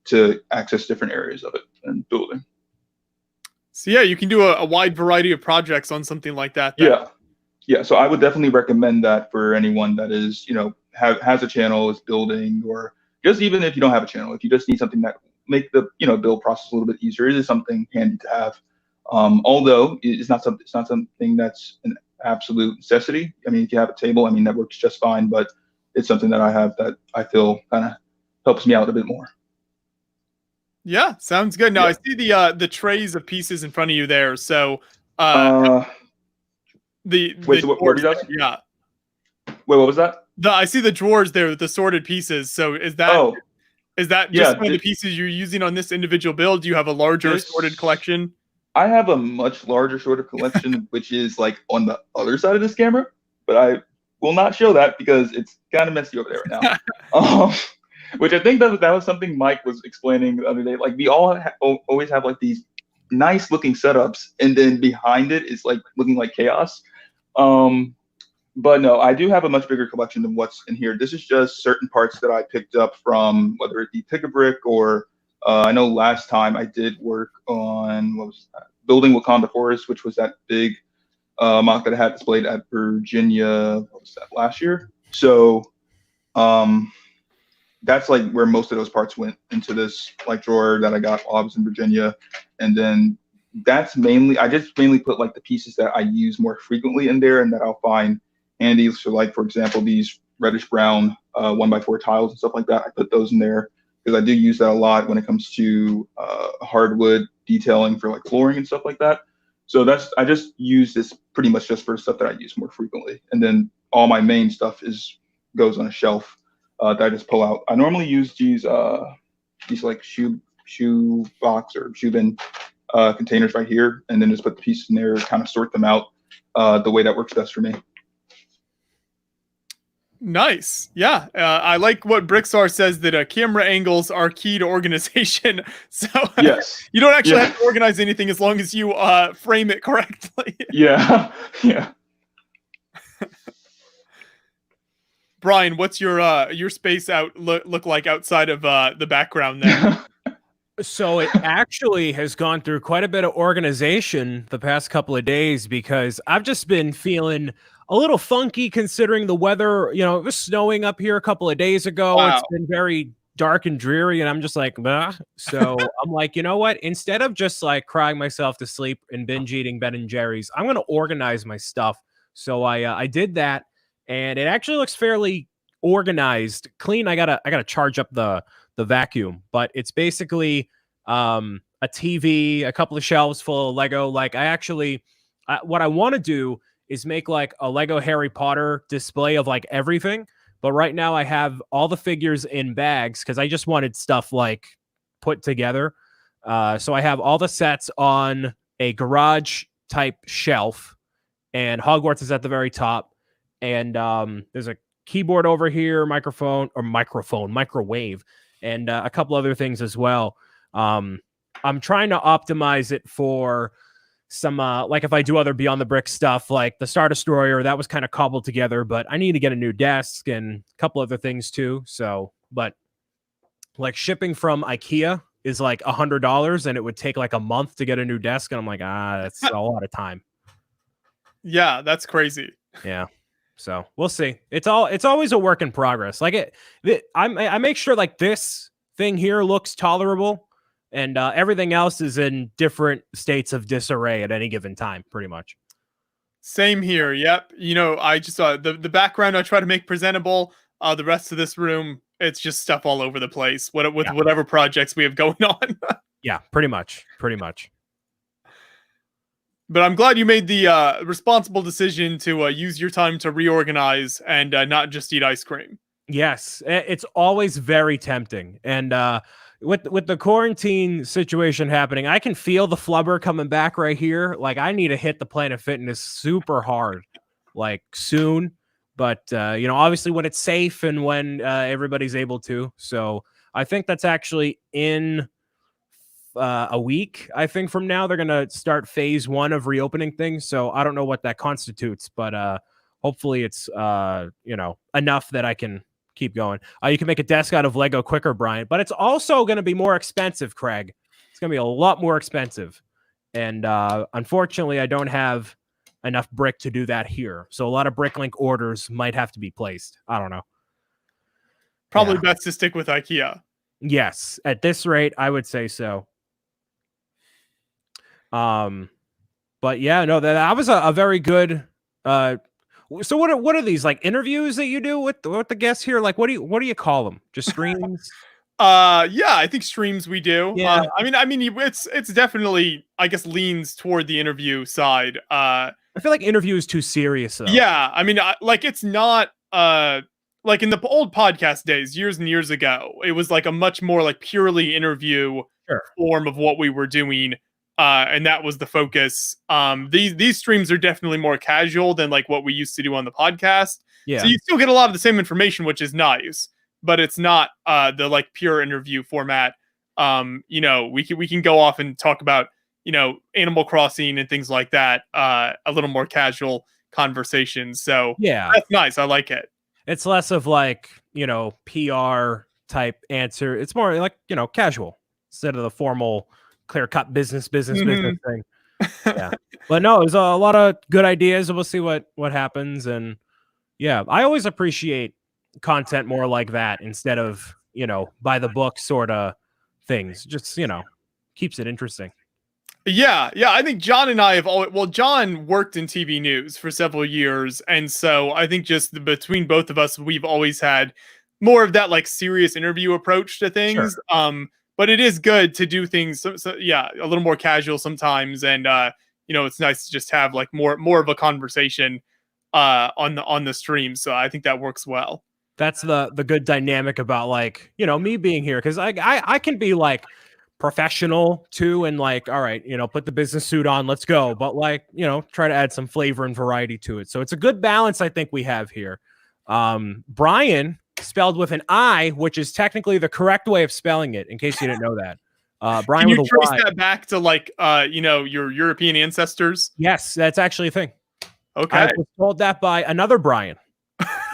to access different areas of it and building. So yeah, you can do a wide variety of projects on something like that. Yeah. So I would definitely recommend that for anyone that is, has a channel, is building, or just even if you don't have a channel, if you just need something that make the, build process a little bit easier, it is something handy to have. Although it's not something that's an absolute necessity. I mean, if you have a table, I mean, that works just fine, but it's something that I have that I feel kind of helps me out a bit more. Yeah, sounds good. Now I see the trays of pieces in front of you there. So wait, so what did you ask? Yeah. Wait, what was that? I see the drawers there with the sorted pieces. So is that just one of the pieces you're using on this individual build? Do you have a larger sorted collection? I have a much larger sorted collection, which is like on the other side of this camera, but I will not show that because it's kind of messy over there right now. Which I think that was something Mike was explaining the other day. Like, we all always have like these nice looking setups, and then behind it is like looking like chaos. But no, I do have a much bigger collection than what's in here. This is just certain parts that I picked up from, whether it be Pick-a-Brick, or I know last time I did work on, building Wakanda Forest, which was that big mock that I had displayed at Virginia, last year. So that's like where most of those parts went into this like drawer that I got while I was in Virginia. And then that's I just mainly put like the pieces that I use more frequently in there and that I'll find handy. So like, for example, these reddish brown 1x4 tiles and stuff like that. I put those in there because I do use that a lot when it comes to hardwood detailing for like flooring and stuff like that. So I just use this pretty much just for stuff that I use more frequently. And then all my main stuff goes on a shelf that I just pull out. I normally use these like shoe box or shoe bin containers right here, and then just put the pieces in there, kind of sort them out the way that works best for me. Nice. Yeah. I like what Brickstar says, that camera angles are key to organization. So yes, you don't actually have to organize anything as long as you frame it correctly. Yeah. Yeah. Brian, what's your space look like outside of the background there? So it actually has gone through quite a bit of organization the past couple of days because I've just been feeling a little funky considering the weather. You know, it was snowing up here a couple of days ago. Wow. It's been very dark and dreary, and I'm just like, bah. So I'm like, you know what? Instead of just like crying myself to sleep and binge eating Ben and Jerry's, I'm going to organize my stuff. So I did that, and it actually looks fairly organized, clean. I gotta charge up the vacuum, but it's basically a TV, a couple of shelves full of Lego. Like what I want to do is make like a Lego Harry Potter display of like everything. But right now I have all the figures in bags because I just wanted stuff like put together. So I have all the sets on a garage type shelf, and Hogwarts is at the very top. And there's a keyboard over here, microwave, and a couple other things as well. I'm trying to optimize it for some, like if I do other Beyond the Brick stuff, like the Star Destroyer, that was kind of cobbled together, but I need to get a new desk and a couple other things too. So, but like shipping from IKEA is like $100, and it would take like a month to get a new desk. And I'm like, that's a lot of time. Yeah, that's crazy. Yeah. So we'll see. It's always a work in progress. Like I make sure like this thing here looks tolerable, and everything else is in different states of disarray at any given time, pretty much. Same here. Yep. You know, I just the background I try to make presentable. The rest of this room, it's just stuff all over the place. Whatever projects we have going on. Yeah, pretty much. But I'm glad you made the responsible decision to use your time to reorganize and not just eat ice cream. Yes, it's always very tempting. And with the quarantine situation happening, I can feel the flubber coming back right here. Like I need to hit the Planet Fitness super hard, like soon. But, obviously when it's safe and when everybody's able to. So I think that's actually in a week. I think from now they're going to start phase 1 of reopening things. So I don't know what that constitutes, but hopefully it's, enough that I can keep going. You can make a desk out of Lego quicker, Brian, but it's also going to be more expensive, Craig. It's going to be a lot more expensive. And unfortunately, I don't have enough brick to do that here. So a lot of Bricklink orders might have to be placed. I don't know. Probably best to stick with IKEA. Yes. At this rate, I would say so. But yeah, no, that was a very good, so what are these, like interviews that you do with the guests here? Like, what do you call them? Just streams? Yeah, I think streams we do. Yeah. I mean, it's definitely, I guess, leans toward the interview side. I feel like interview is too serious, though. Yeah, I mean, like it's not, like in the old podcast days, years and years ago, it was like a much more like purely interview form of what we were doing. And that was the focus. These streams are definitely more casual than like what we used to do on the podcast. Yeah. So you still get a lot of the same information, which is nice, but it's not the like pure interview format. We can go off and talk about, Animal Crossing and things like that. A little more casual conversations. So yeah, that's nice. I like it. It's less of like, PR type answer. It's more like, casual instead of the formal clear-cut business thing. Yeah. But no, there's a lot of good ideas, and we'll see what happens. And yeah, I always appreciate content more like that instead of, by the book sort of things. Just, keeps it interesting. Yeah, I think John and I have always, well, John worked in TV news for several years, and so I think just between both of us, we've always had more of that like serious interview approach to things. Sure. But it is good to do things, yeah, a little more casual sometimes, and it's nice to just have like more of a conversation on the stream. So I think that works well. That's the good dynamic about like, me being here, because I can be like professional too, and like, all right, put the business suit on, let's go, but like, try to add some flavor and variety to it. So it's a good balance I think we have here. Brian, spelled with an I, which is technically the correct way of spelling it, in case you didn't know that. Brian, can you with a trace Y. that back to like your European ancestors? Yes, that's actually a thing. Okay, I was told that by another Brian,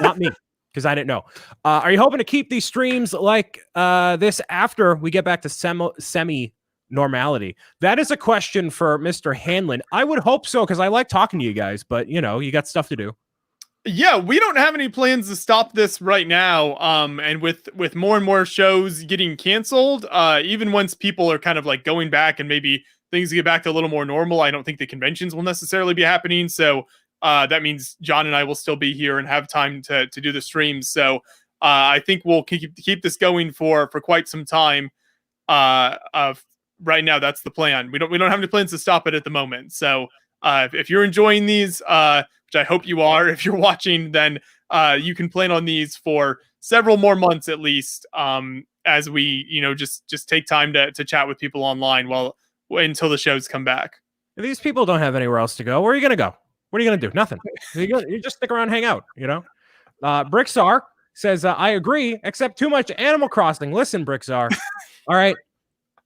not me, because I didn't know. Are you hoping to keep these streams like this after we get back to semi-normality? That is a question for Mr. Hanlon. I would hope so, because I like talking to you guys, but, you got stuff to do. Yeah, we don't have any plans to stop this right now. And with more and more shows getting canceled, even once people are kind of like going back and maybe things get back to a little more normal, I don't think the conventions will necessarily be happening. So that means John and I will still be here and have time to do the streams. So I think we'll keep this going for quite some time. Right now, that's the plan. We don't have any plans to stop it at the moment. So if you're enjoying these, which I hope you are, if you're watching, then you can plan on these for several more months at least, as we just take time to chat with people online until the shows come back. These people don't have anywhere else to go. Where are you going to go? What are you going to do? Nothing. You just stick around and hang out, Brixar says, I agree, except too much Animal Crossing. Listen, Brixar. All right.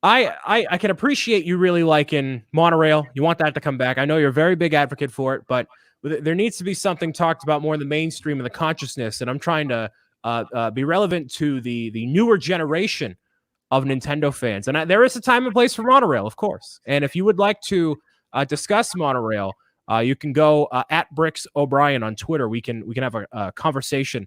I can appreciate you really liking Monorail. You want that to come back. I know you're a very big advocate for it, but there needs to be something talked about more in the mainstream of the consciousness. And I'm trying to be relevant to the newer generation of Nintendo fans. And there is a time and place for Monorail, of course. And if you would like to discuss Monorail, you can go at Brix O'Brien on Twitter. We can have a conversation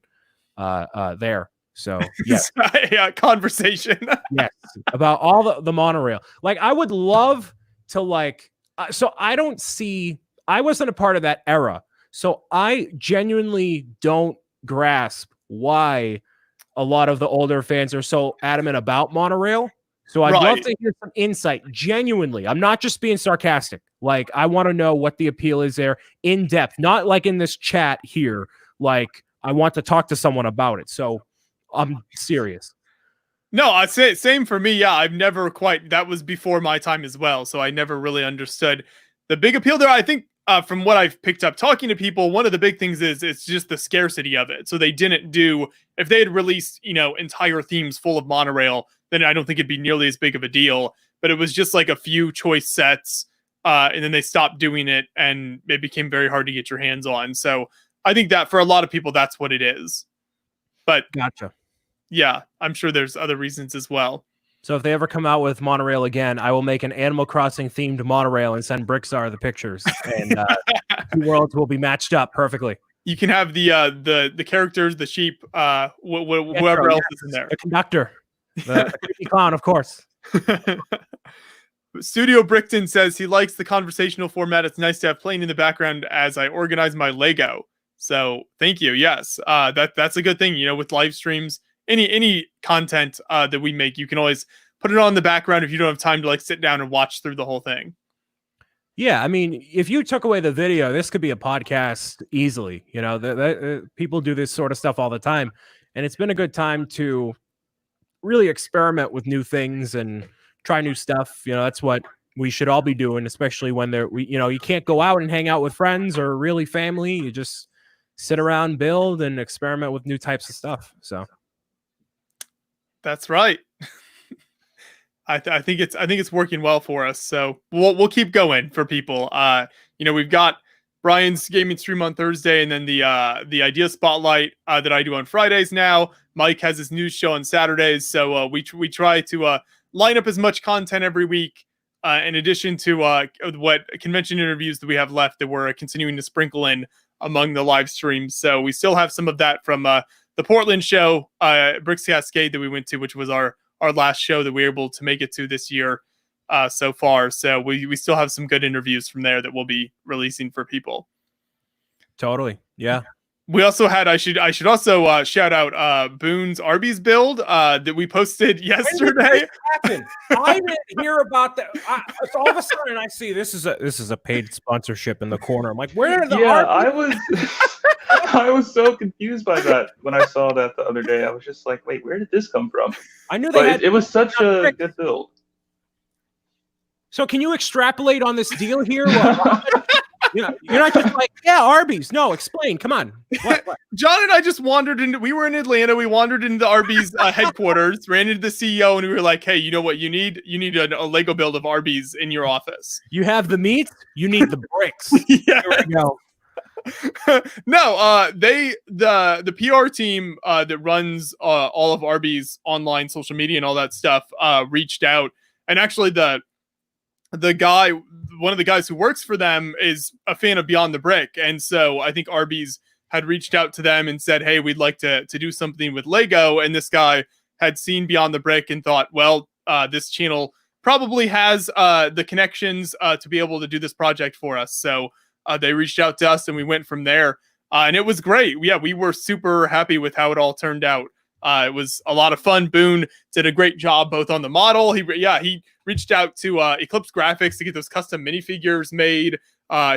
there. So yes, yeah, conversation. Yes, about all the monorail. Like, I would love to like. So I don't see. I wasn't a part of that era, so I genuinely don't grasp why a lot of the older fans are so adamant about monorail. So I'd love to hear some insight. Genuinely, I'm not just being sarcastic. Like, I want to know what the appeal is there in depth, not like in this chat here. Like, I want to talk to someone about it. So I'm serious. No, I'd say same for me. Yeah, I've never quite. That was before my time as well, so I never really understood the big appeal there. I think from what I've picked up talking to people, one of the big things is it's just the scarcity of it. So they didn't do, if they had released entire themes full of monorail, then I don't think it'd be nearly as big of a deal. But it was just like a few choice sets, and then they stopped doing it, and it became very hard to get your hands on. So I think that for a lot of people, that's what it is. But gotcha. Yeah, I'm sure there's other reasons as well. So if they ever come out with monorail again, I will make an Animal Crossing themed monorail and send Brixar the pictures, and two worlds will be matched up perfectly. You can have the characters, the sheep, whoever else is in there. The conductor, the creepy clown, of course. Studio Brickton says he likes the conversational format. It's nice to have playing in the background as I organize my Lego. So thank you. Yes, that's a good thing. With live streams. Any content that we make, you can always put it on in the background if you don't have time to like sit down and watch through the whole thing. Yeah, I mean, if you took away the video, this could be a podcast easily. People do this sort of stuff all the time, and it's been a good time to really experiment with new things and try new stuff. That's what we should all be doing, especially when you can't go out and hang out with friends or really family. You just sit around, build, and experiment with new types of stuff. So. That's right. I think it's working well for us. So we'll keep going for people. We've got Brian's gaming stream on Thursday, and then the idea spotlight that I do on Fridays now. Mike has his news show on Saturdays. So we try to line up as much content every week, in addition to what convention interviews that we have left that we're continuing to sprinkle in among the live streams. So we still have some of that from the Portland show, Bricks Cascade, that we went to, which was our last show that we were able to make it to this year. so far. So we still have some good interviews from there that we'll be releasing for people. Totally. Yeah. We also had, I should also shout out Boone's Arby's build that we posted yesterday. I didn't hear about that. So all of a sudden I see this is a paid sponsorship in the corner. I'm like, where are the Arby's? I was so confused by that when I saw that the other day. I was just like, wait, where did this come from? I knew it was such a good build. So can you extrapolate on this deal here? You're not just like, yeah, Arby's. No, explain. Come on. What? John and I just wandered into, we were in Atlanta. We wandered into the Arby's headquarters, ran into the CEO, and we were like, hey, you know what you need? You need a Lego build of Arby's in your office. You have the meat. You need the bricks. Yeah. There we go. No, the PR team that runs all of Arby's online social media and all that stuff reached out, and actually the guy, one of the guys who works for them, is a fan of Beyond the Brick, and so I think Arby's had reached out to them and said, hey, we'd like to do something with Lego, and this guy had seen Beyond the Brick and thought, well, this channel probably has the connections to be able to do this project for us, so they reached out to us and we went from there, and it was great. We were super happy with how it all turned out. It was a lot of fun. Boone did a great job both on the model. He reached out to Eclipse Graphics to get those custom minifigures made.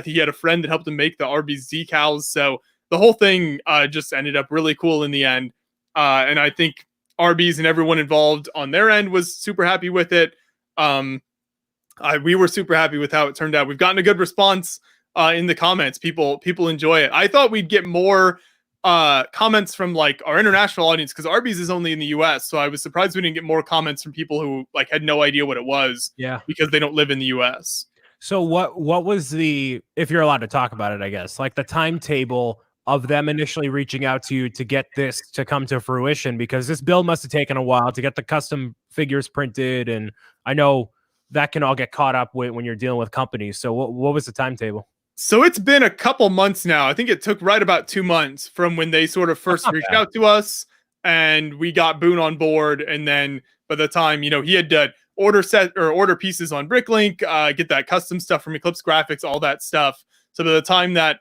He had a friend that helped him make the Arby's decals. So the whole thing just ended up really cool in the end. And I think Arby's and everyone involved on their end was super happy with it. We were super happy with how it turned out. We've gotten a good response in the comments. People enjoy it. I thought we'd get more comments from like our international audience, because Arby's is only in the US, so I was surprised we didn't get more comments from people who like had no idea what it was, because they don't live in the US. So what was the, if you're allowed to talk about it, I guess, like the timetable of them initially reaching out to you to get this to come to fruition? Because this build must have taken a while to get the custom figures printed, and I know that can all get caught up when you're dealing with companies. So what was the timetable? So it's been a couple months now. I think it took right about 2 months from when they sort of first reached out to us and we got Boone on board. And then by the time, he had to order pieces on Bricklink, get that custom stuff from Eclipse Graphics, all that stuff. So by the time that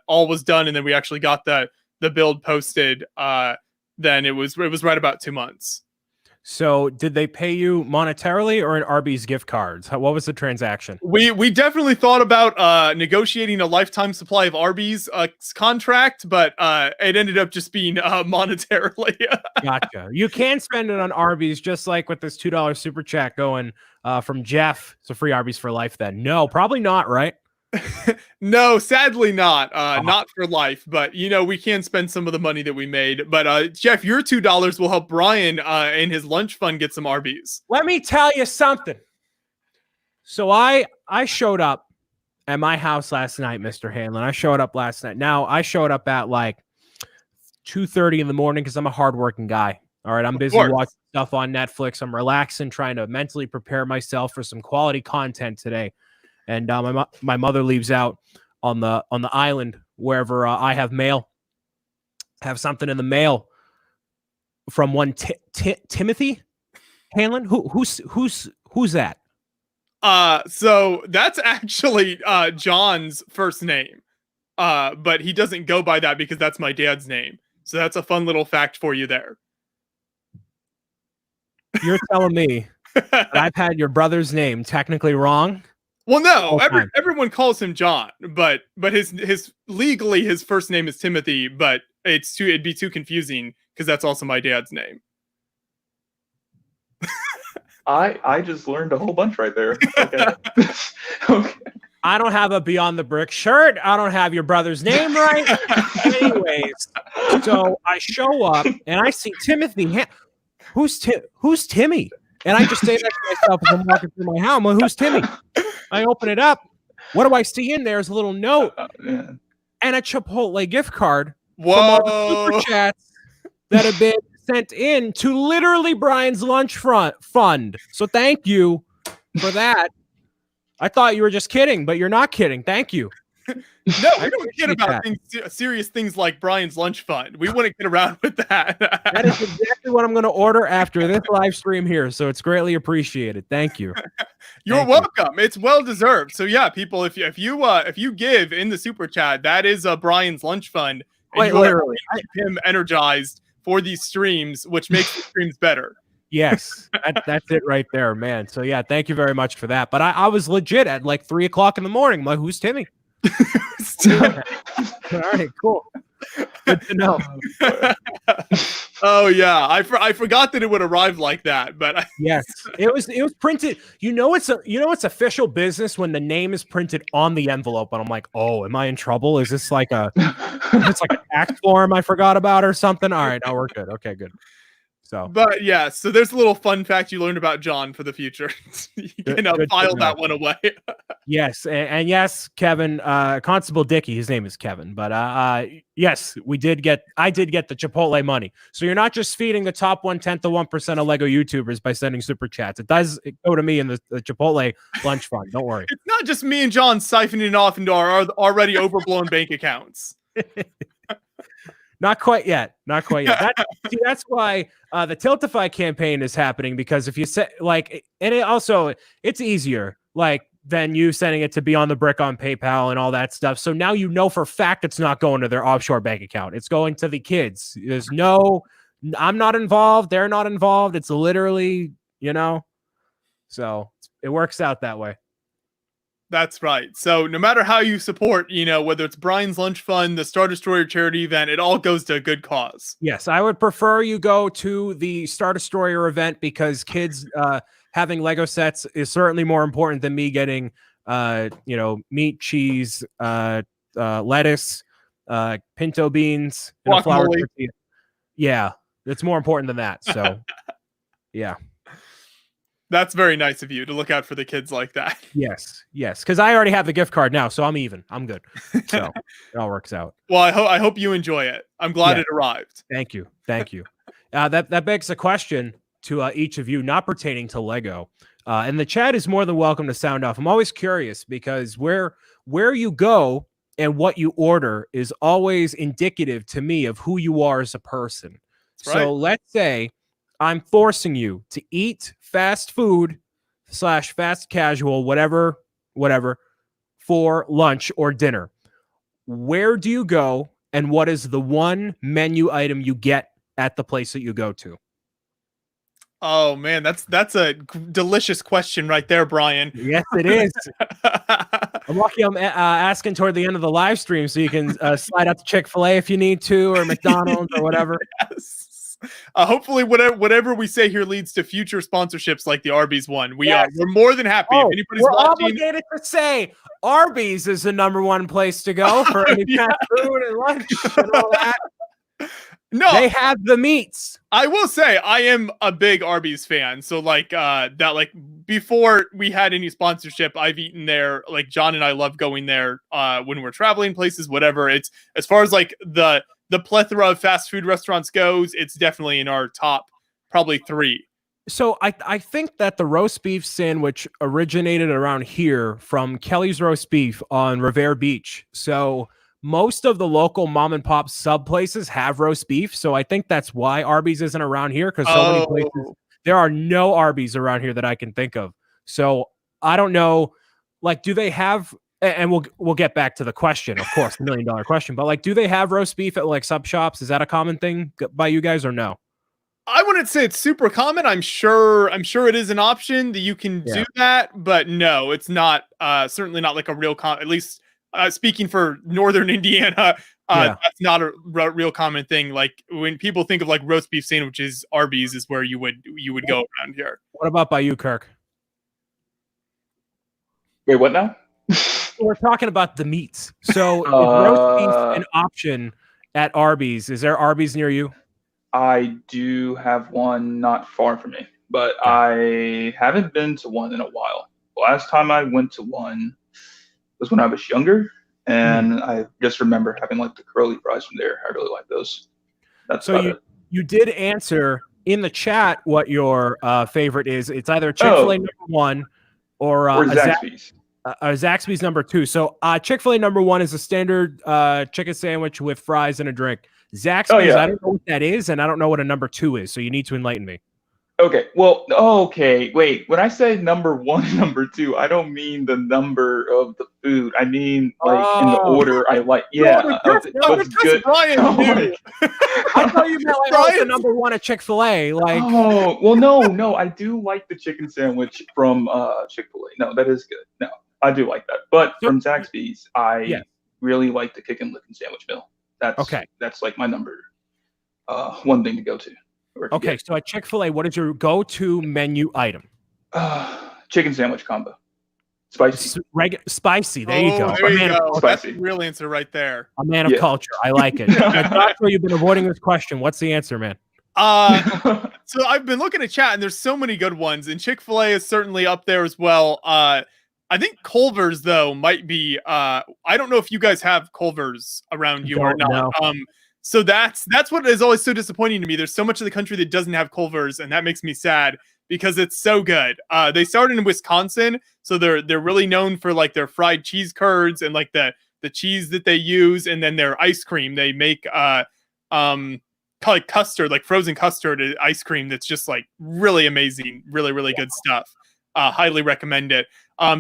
all was done and then we actually got the build posted, then it was right about 2 months. So did they pay you monetarily or in Arby's gift cards? What was the transaction? We definitely thought about negotiating a lifetime supply of Arby's contract, but it ended up just being monetarily. Gotcha. You can spend it on Arby's, just like with this $2 super chat going from Jeff. So free Arby's for life then. No, probably not, right? No, sadly not. Not for life, but we can spend some of the money that we made. But Jeff, your $2 will help Brian and his lunch fund get some Arby's. Let me tell you something. So I showed up at my house last night, Mr. Hanlon. I showed up last night. Now I showed up at like 2:30 in the morning because I'm a hardworking guy. All right, I'm busy watching stuff on Netflix. I'm relaxing, trying to mentally prepare myself for some quality content today. And my mother leaves out on the island wherever I have mail. Have something in the mail from one Timothy Hanlon. Who's that? So that's actually John's first name. But he doesn't go by that because that's my dad's name. So that's a fun little fact for you there. You're telling me that I've had your brother's name technically wrong? Well, no, everyone calls him John, but his legally his first name is Timothy, but it'd be too confusing because that's also my dad's name. I just learned a whole bunch right there. Okay. Okay. I don't have a Beyond the Brick shirt. I don't have your brother's name right. Anyways, so I show up and I see Timothy. Who's Timmy? And I just say that to myself as I'm walking through my house. I'm like, who's Timmy? I open it up. What do I see in there? Is a little note and a Chipotle gift card. Whoa. From all the super chats that have been sent in to literally Brian's lunch fund. So thank you for that. I thought you were just kidding, but you're not kidding. Thank you. No, we don't appreciate kid about that. serious things like Brian's lunch fund. We wouldn't get around with that. That is exactly what I'm going to order after this live stream here. So it's greatly appreciated. Thank you. You're Thank you. welcome. It's well deserved. So yeah, people, if you give in the super chat, that is Brian's lunch fund, and Quite you are literally. keep him energized for these streams, which makes the streams better. Yes, that's it right there, man. So yeah, thank you very much for that. But I was legit at like 3 o'clock in the morning. I'm like, who's Timmy? All right, cool. Good to know. Oh yeah, I forgot that it would arrive like that, but Yes, it was printed. It's official business when the name is printed on the envelope, and I'm like, oh, am I in trouble? Is this like a tax form I forgot about or something? All right, now we're good. Okay, good. So, but yeah, so there's a little fun fact you learned about John for the future. You can Good to file know. that one away. yes, and yes, Kevin, Constable Dickey, his name is Kevin, but yes, I did get the Chipotle money. So you're not just feeding the top 1/10 of 1% of Lego YouTubers by sending super chats. It does go to me in the Chipotle lunch fund. Don't worry. It's not just me and John siphoning off into our already overblown bank accounts. Not quite yet. Not quite yet. That's why the Tiltify campaign is happening, because if you say it's easier than you sending it to Beyond the Brick on PayPal and all that stuff. So now you know for a fact it's not going to their offshore bank account. It's going to the kids. I'm not involved. They're not involved. It's literally, so it works out that way. That's right. So no matter how you support, whether it's Brian's Lunch Fund, the Star Destroyer charity event, it all goes to a good cause. Yes, I would prefer you go to the Star Destroyer event, because kids having Lego sets is certainly more important than me getting, meat, cheese, lettuce, pinto beans, and a flour tortilla. Yeah, it's more important than that. So, yeah. That's very nice of you to look out for the kids like that. Yes, because I already have the gift card now, so I'm even. I'm good. So it all works out. Well, I hope you enjoy it. I'm glad it arrived. Thank you. That begs a question to each of you, not pertaining to Lego. And the chat is more than welcome to sound off. I'm always curious, because where you go and what you order is always indicative to me of who you are as a person. That's so let's say I'm forcing you to eat fast food / fast casual, whatever, for lunch or dinner. Where do you go, and what is the one menu item you get at the place that you go to? Oh man, that's a delicious question right there, Brian. Yes, it is. I'm lucky I'm asking toward the end of the live stream, so you can slide out to Chick-fil-A if you need to, or McDonald's or whatever. Yes. Hopefully, whatever we say here leads to future sponsorships like the Arby's one. We're more than happy. If anybody's we're watching, obligated to say Arby's is the #1 place to go for any fast food and lunch and all that. No, they have the meats. I will say I am a big Arby's fan. So before we had any sponsorship, I've eaten there. Like John and I love going there when we're traveling places, whatever. It's as far as the plethora of fast food restaurants goes, it's definitely in our top probably 3. So I think that the roast beef sandwich originated around here from Kelly's Roast Beef on Revere Beach. So most of the local mom and pop sub places have roast beef. So I think that's why Arby's isn't around here, because so many places, there are no Arby's around here that I can think of. So I don't know, do they have, and we'll get back to the question, of course, the $1 million question, but do they have roast beef at sub shops? Is that a common thing by you guys, or no? I wouldn't say it's super common. I'm sure it is an option that you can do that, but no, it's not. Certainly not a real at least speaking for Northern Indiana, that's not a real common thing. When people think of roast beef sandwiches, Arby's is where you would go around here. What about by you, Kirk? Wait, what now? We're talking about the meats. So is roast beef an option at Arby's? Is there Arby's near you? I do have one not far from me, but I haven't been to one in a while. The last time I went to one was when I was younger, and I just remember having the curly fries from there. I really like those. That's so you did answer in the chat what your favorite is. It's either Chick-fil-A #1 or Zaxby's. Zaxby's number 2. So Chick-fil-A number 1 is a standard chicken sandwich with fries and a drink. Zaxby's, I don't know what that is, and I don't know what a number 2 is. So you need to enlighten me. Okay. Well, okay. Wait. When I say number 1, number 2, I don't mean the number of the food. I mean in the order I like. Yeah. What's good? Brian, I thought you meant like the number 1 at Chick-fil-A. Like. Oh well, no. I do like the chicken sandwich from Chick-fil-A. No, that is good. No, I do like that. But from Zaxby's, I really like the chicken licken sandwich meal. That's like my number 1 thing to go to. Okay, so at Chick-fil-A, what is your go-to menu item? Chicken sandwich combo. Spicy. Spicy. There you go. There you go. That's Spicy. the real answer right there. A man of culture. I like it. That's where you've been avoiding this question. What's the answer, man? So I've been looking at chat, and there's so many good ones, and Chick-fil-A is certainly up there as well. I think Culver's though might be. I don't know if you guys have Culver's around you or not. No. So that's what is always so disappointing to me. There's so much of the country that doesn't have Culver's, and that makes me sad because it's so good. They started in Wisconsin, so they're really known for like their fried cheese curds and like the cheese that they use, and then their ice cream. They make like custard, like frozen custard ice cream that's just like really amazing, really good stuff. Highly recommend it.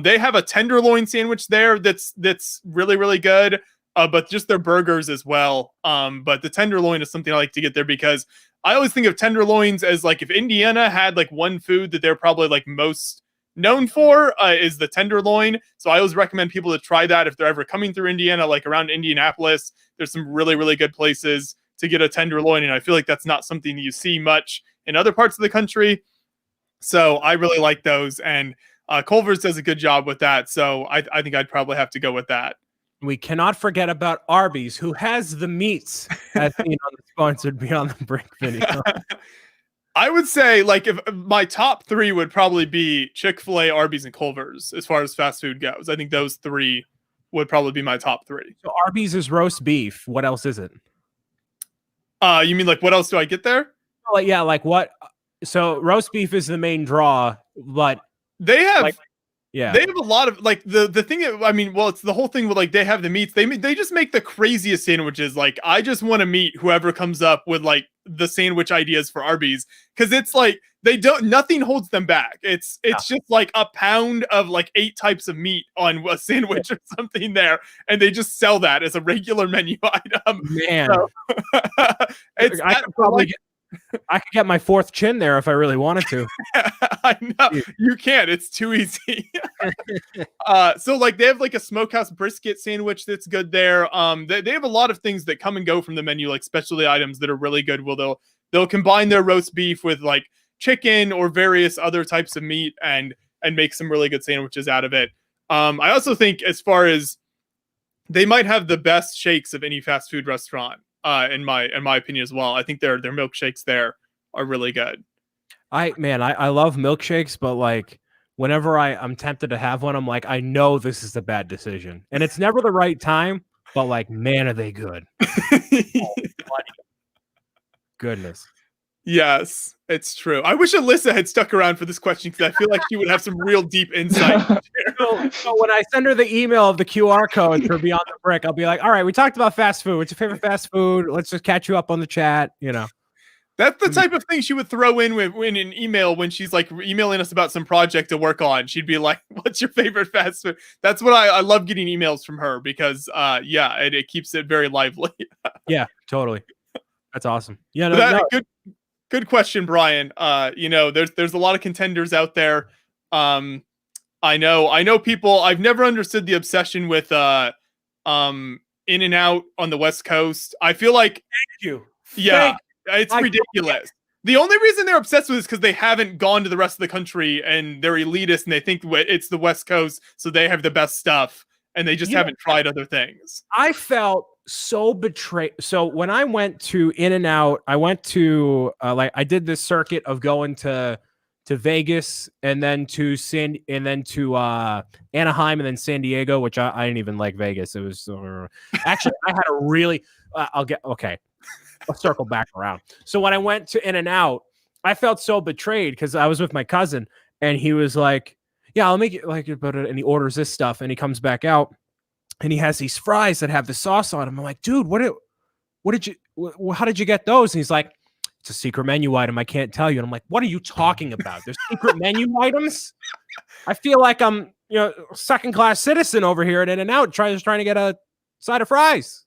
They have a tenderloin sandwich there that's really good. But just their burgers as well. But the tenderloin is something I like to get there because I always think of tenderloins as like if Indiana had like one food that they're probably like most known for is the tenderloin. So I always recommend people to try that if they're ever coming through Indiana, like around Indianapolis. There's some really good places to get a tenderloin, and I feel like that's not something you see much in other parts of the country. So I really like those, and Culver's does a good job with that. So I think I'd probably have to go with that. We cannot forget about Arby's, who has the meats as being on the sponsored Beyond the Brick video. I would say, like, if my top 3 would probably be Chick-fil-A, Arby's, and Culver's as far as fast food goes. I think those 3 would probably be my top 3. So Arby's is roast beef. What else is it? You mean like what else do I get there? Like what? So roast beef is the main draw, but they have. Like, they have a lot of like the thing that, I mean, well, it's the whole thing with like they have the meats. They just make the craziest sandwiches. Like I just want to meet whoever comes up with like the sandwich ideas for Arby's, because it's like nothing holds them back. It's just like a pound of like 8 types of meat on a sandwich or something there, and they just sell that as a regular menu item. Man, so, I could get my 4th chin there if I really wanted to. I know you can't. It's too easy. So like they have like a smokehouse brisket sandwich that's good there. They have a lot of things that come and go from the menu, like specialty items that are really good. Well, they'll combine their roast beef with like chicken or various other types of meat and make some really good sandwiches out of it. I also think as far as they might have the best shakes of any fast food restaurant. In my opinion as well. I think their milkshakes there are really good. I love milkshakes, but like whenever I'm tempted to have one, I'm like, I know this is a bad decision, and it's never the right time. But like, man, are they good? Oh, goodness. Yes, it's true. I wish Alyssa had stuck around for this question because I feel like she would have some real deep insight. So when I send her the email of the QR code for Beyond the Brick, I'll be like, all right, we talked about fast food. What's your favorite fast food? Let's just catch you up on the chat, you know. That's the type of thing she would throw in in an email when she's like emailing us about some project to work on. She'd be like, what's your favorite fast food? That's what I love getting emails from her because it keeps it very lively. Yeah, totally. That's awesome. Yeah, Good question, Brian. There's a lot of contenders out there. I know people. I've never understood the obsession with In-N-Out on the West Coast. I feel like thank you. Yeah, it's ridiculous. The only reason they're obsessed with it is because they haven't gone to the rest of the country and they're elitist and they think it's the West Coast, so they have the best stuff and they just haven't tried other things. I felt so betrayed. So when I went to In-N-Out, I went to I did this circuit of going to Vegas and then to Anaheim and then San Diego, which I didn't even like Vegas. It was actually I had a really I'll circle back around. So when I went to In-N-Out, I felt so betrayed because I was with my cousin and he was like, yeah, I'll make it like about it. And he orders this stuff and he comes back out and he has these fries that have the sauce on them. I'm like, dude, how did you get those? And he's like, it's a secret menu item. I can't tell you. And I'm like, what are you talking about? There's secret menu items? I feel like I'm, second-class citizen over here at In-N-Out trying to get a side of fries.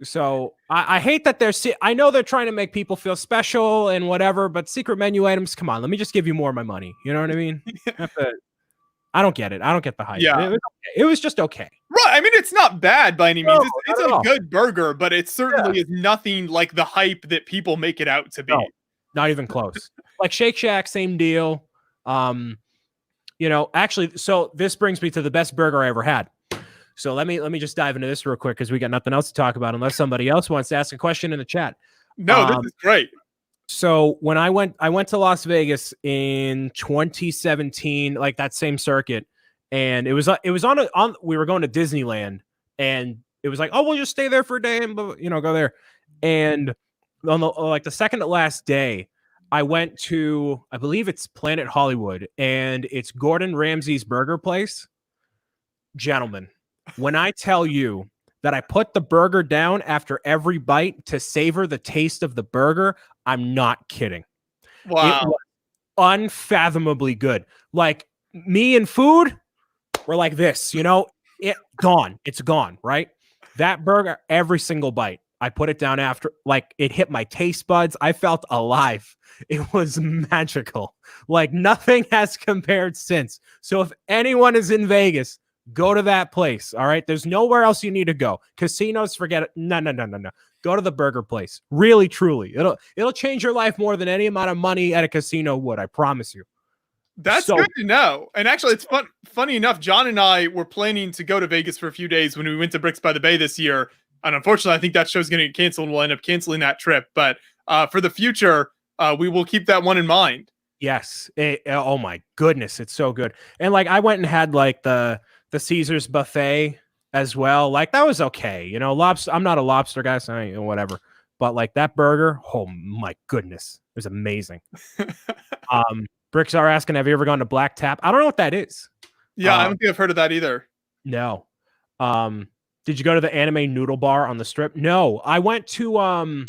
So I hate that I know they're trying to make people feel special and whatever, but secret menu items, come on, let me just give you more of my money. You know what I mean? I don't get it. I don't get the hype. Yeah. It was just okay. Right. I mean, it's not bad by any means. No, It's a good burger, but it certainly is nothing like the hype that people make it out to be. No, not even close. Like Shake Shack, same deal. Actually, so this brings me to the best burger I ever had. So let me just dive into this real quick because we got nothing else to talk about unless somebody else wants to ask a question in the chat. No, this is great. So when I went to Las Vegas in 2017, like that same circuit, and it was on we were going to Disneyland, and it was like, oh, we'll just stay there for a day and go there. And on the second to last day, I went to, I believe it's Planet Hollywood, and it's Gordon Ramsay's burger place. Gentlemen, when I tell you that I put the burger down after every bite to savor the taste of the burger, I'm not kidding. Wow. It was unfathomably good. Like me and food, we're like this, it's gone, right? That burger, every single bite, I put it down after, like it hit my taste buds. I felt alive. It was magical. Like nothing has compared since. So if anyone is in Vegas, go to that place. All right. There's nowhere else you need to go. Casinos, forget it. No. Go to the burger place. Really, truly. It'll change your life more than any amount of money at a casino would. I promise you. That's good to know. And actually, it's funny enough, John and I were planning to go to Vegas for a few days when we went to Bricks by the Bay this year. And unfortunately, I think that show's going to get canceled and we'll end up canceling that trip. But for the future, we will keep that one in mind. Yes. Oh my goodness. It's so good. And like I went and had like the Caesar's buffet as well. Like that was okay. Lobster. I'm not a lobster guy, so whatever. But like that burger, oh my goodness. It was amazing. Bricks are asking, have you ever gone to Black Tap? I don't know what that is. Yeah, I don't think I've heard of that either. No. Did you go to the anime noodle bar on the strip? No. I went to a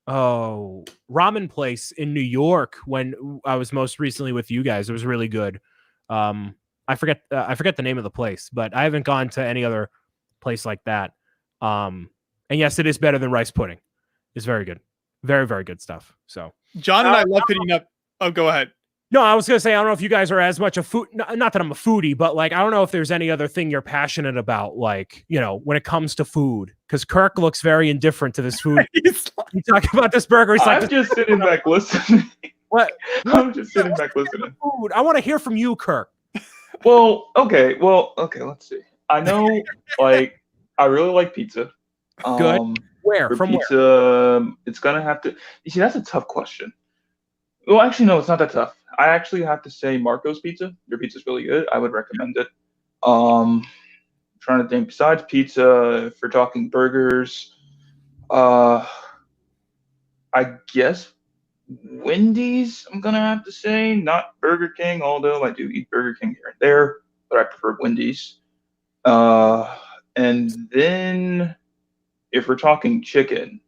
ramen place in New York when I was most recently with you guys. It was really good. I forget the name of the place, but I haven't gone to any other place like that. And yes, it is better than rice pudding. It's very good. Very, very good stuff. So John and I love hitting up. Oh, go ahead. No, I was going to say, I don't know if you guys are as much a food, not that I'm a foodie, but like, I don't know if there's any other thing you're passionate about, like, when it comes to food, because Kirk looks very indifferent to this food. You talk about this burger. He's like, I'm just sitting back listening. What? I'm just sitting back listening. Food. I want to hear from you, Kirk. Okay, let's see. I know, like, I really like pizza. Good. Where? From pizza, where? It's going to have to, you see, that's a tough question. Well, actually, no, it's not that tough. I actually have to say Marco's Pizza. Your pizza's really good. I would recommend it. Trying to think, besides pizza, if we're talking burgers, I guess Wendy's, I'm going to have to say, not Burger King, although I do eat Burger King here and there, but I prefer Wendy's. And then if we're talking chicken,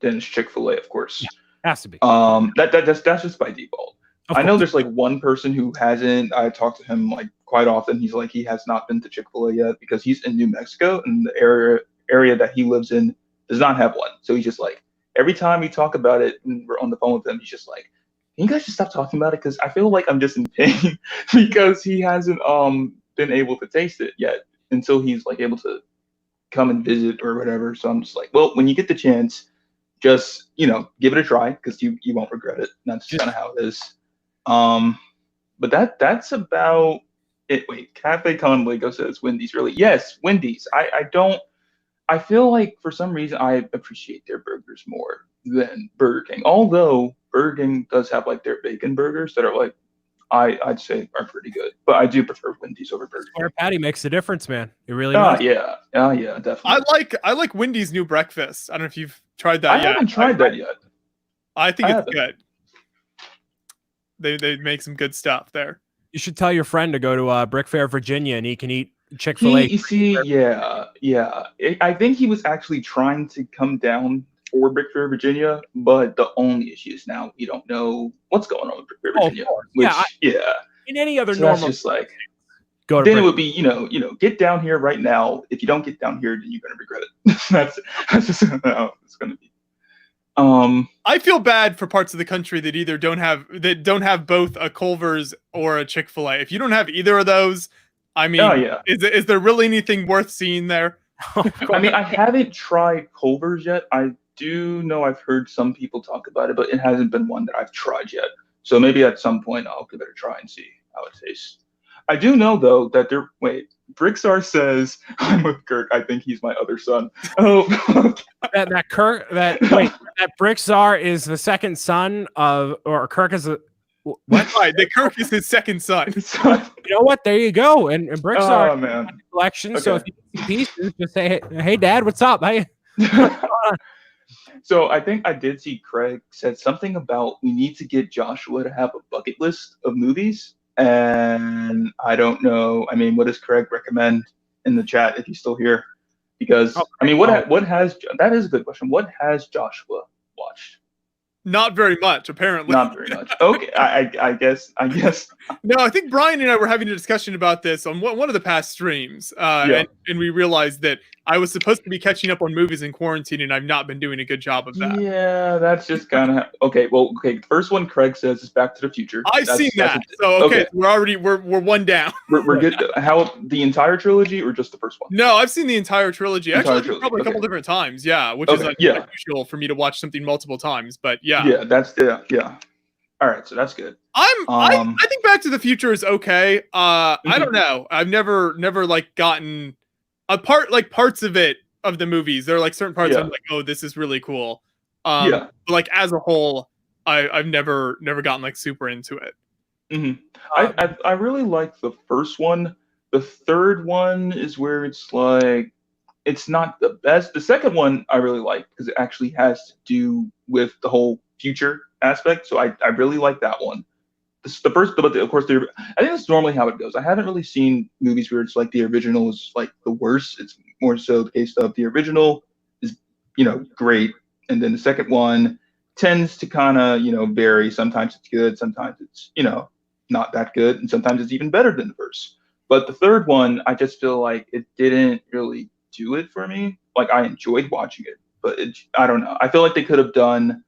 then it's Chick-fil-A, of course. Yeah, has to be. That's just by default. I know there's like one person who hasn't. I talk to him like quite often. He's like he has not been to Chick-fil-A yet because he's in New Mexico and the area that he lives in does not have one. So he's just like every time we talk about it and we're on the phone with him, he's just like, "Can you guys just stop talking about it? Because I feel like I'm just in pain because he hasn't been able to taste it yet until he's like able to come and visit or whatever." So I'm just like, well, when you get the chance, just give it a try because you won't regret it. And that's just kind of how it is. But that's about it. Wait, Cafe Con Lego says Wendy's really. Yes, Wendy's. I feel like for some reason I appreciate their burgers more than Burger King. Although Burger King does have like their bacon burgers that are like I'd say are pretty good. But I do prefer Wendy's over Burger King. Square patty makes a difference, man. It really does. Yeah, definitely. I like Wendy's new breakfast. I don't know if you've tried that yet. I haven't tried that yet. I think it's good. They make some good stuff there. You should tell your friend to go to Brick Fair, Virginia, and he can eat Chick-fil-A. You see, yeah. I think he was actually trying to come down for Brick Fair, Virginia, but the only issue is now we don't know what's going on with Brick Fair, Virginia. Which, In any other so normal, that's just like, go to then Brick. it would be, get down here right now. If you don't get down here, then you're gonna regret it. that's just how it's gonna be. I feel bad for parts of the country that either don't have both a Culver's or a Chick-fil-A. If you don't have either of those, I mean, is there really anything worth seeing there? I mean, I haven't tried Culver's yet. I do know I've heard some people talk about it, but it hasn't been one that I've tried yet. So maybe at some point I'll give it a try and see how it tastes. I do know though that Brixar says I'm with Kirk. I think he's my other son. Oh, that Brixar is the second son of, or Kirk is a. What? Right, that Kirk is his second son. You know what? There you go. And Brixar oh man, collection. Okay. So if you see pieces, just say, "Hey, Dad, what's up?" Hey. So I think I did see Craig said something about we need to get Joshua to have a bucket list of movies, and I don't know. I mean, what does Craig recommend in the chat if he's still here? Because I mean, what has that is a good question. What has Joshua watched? Not very much, apparently. Not very much. Okay, I guess. No, I think Brian and I were having a discussion about this on one of the past streams, and we realized that I was supposed to be catching up on movies in quarantine, and I've not been doing a good job of that. Yeah, that's just kind of okay. Well, okay. The first one Craig says is Back to the Future. I've seen that. So okay, we're one down. We're good. How the entire trilogy or just the first one? No, I've seen the entire trilogy. Actually, probably a couple different times. Yeah, which is unusual for me to watch something multiple times. But yeah. Yeah. All right, so that's good. I think Back to the Future is okay. I don't know. I've never like gotten parts of the movies. There are like certain parts I'm like, oh, this is really cool. But like as a whole, I've never gotten like super into it. I really like the first one. The third one is where it's like it's not the best. The second one I really like because it actually has to do with the whole future aspect. So I really like that one. The first, but of course, I think that's normally how it goes. I haven't really seen movies where it's like the original is like the worst. It's more so the case of the original is, great. And then the second one tends to kind of, vary. Sometimes it's good. Sometimes it's, not that good. And sometimes it's even better than the first. But the third one, I just feel like it didn't really do it for me. Like I enjoyed watching it, but I don't know. I feel like there could have been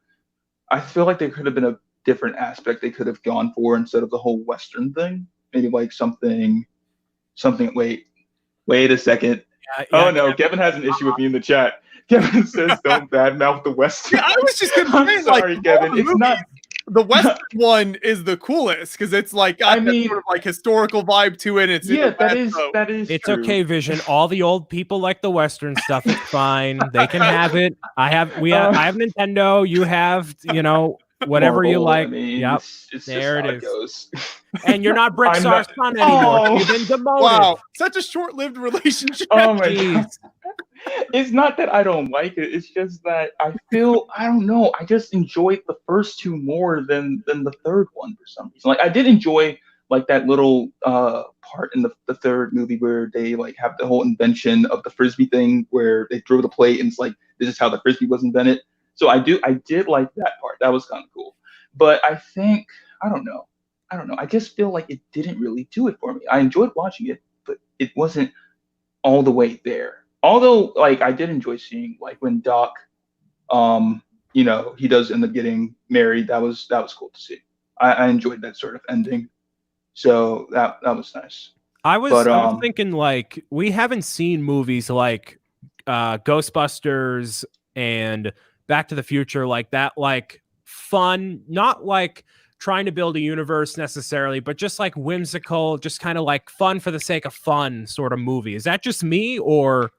a different aspect they could have gone for instead of the whole Western thing. Maybe like something. Wait a second. Oh no, Kevin has an issue with me in the chat. Kevin says don't badmouth the Western. Yeah, I was just gonna say, I'm sorry, Kevin. It's not. The Western one is the coolest because it's like got that sort of like historical vibe to it. It's that is. It's true. okay, Vision. All the old people like the Western stuff. It's fine. They can have it. I have Nintendo. You have whatever you like. I mean, yep. It's there just it how is. And you're not Brixar's son anymore. You've been demoted. Wow, such a short-lived relationship. Oh my God. It's not that I don't like it. It's just that I don't know. I just enjoyed the first two more than the third one for some reason. Like I did enjoy like that little part in the third movie where they like have the whole invention of the Frisbee thing where they throw the plate and it's like this is how the Frisbee was invented. So I did like that part. That was kind of cool. But I think I don't know. I just feel like it didn't really do it for me. I enjoyed watching it, but it wasn't all the way there. Although, like, I did enjoy seeing, like, when Doc, he does end up getting married. That was cool to see. I enjoyed that sort of ending. So that was nice. I was thinking, like, we haven't seen movies like Ghostbusters and Back to the Future like that, like, fun, not like trying to build a universe necessarily, but just like whimsical, just kind of like fun for the sake of fun sort of movie. Is that just me or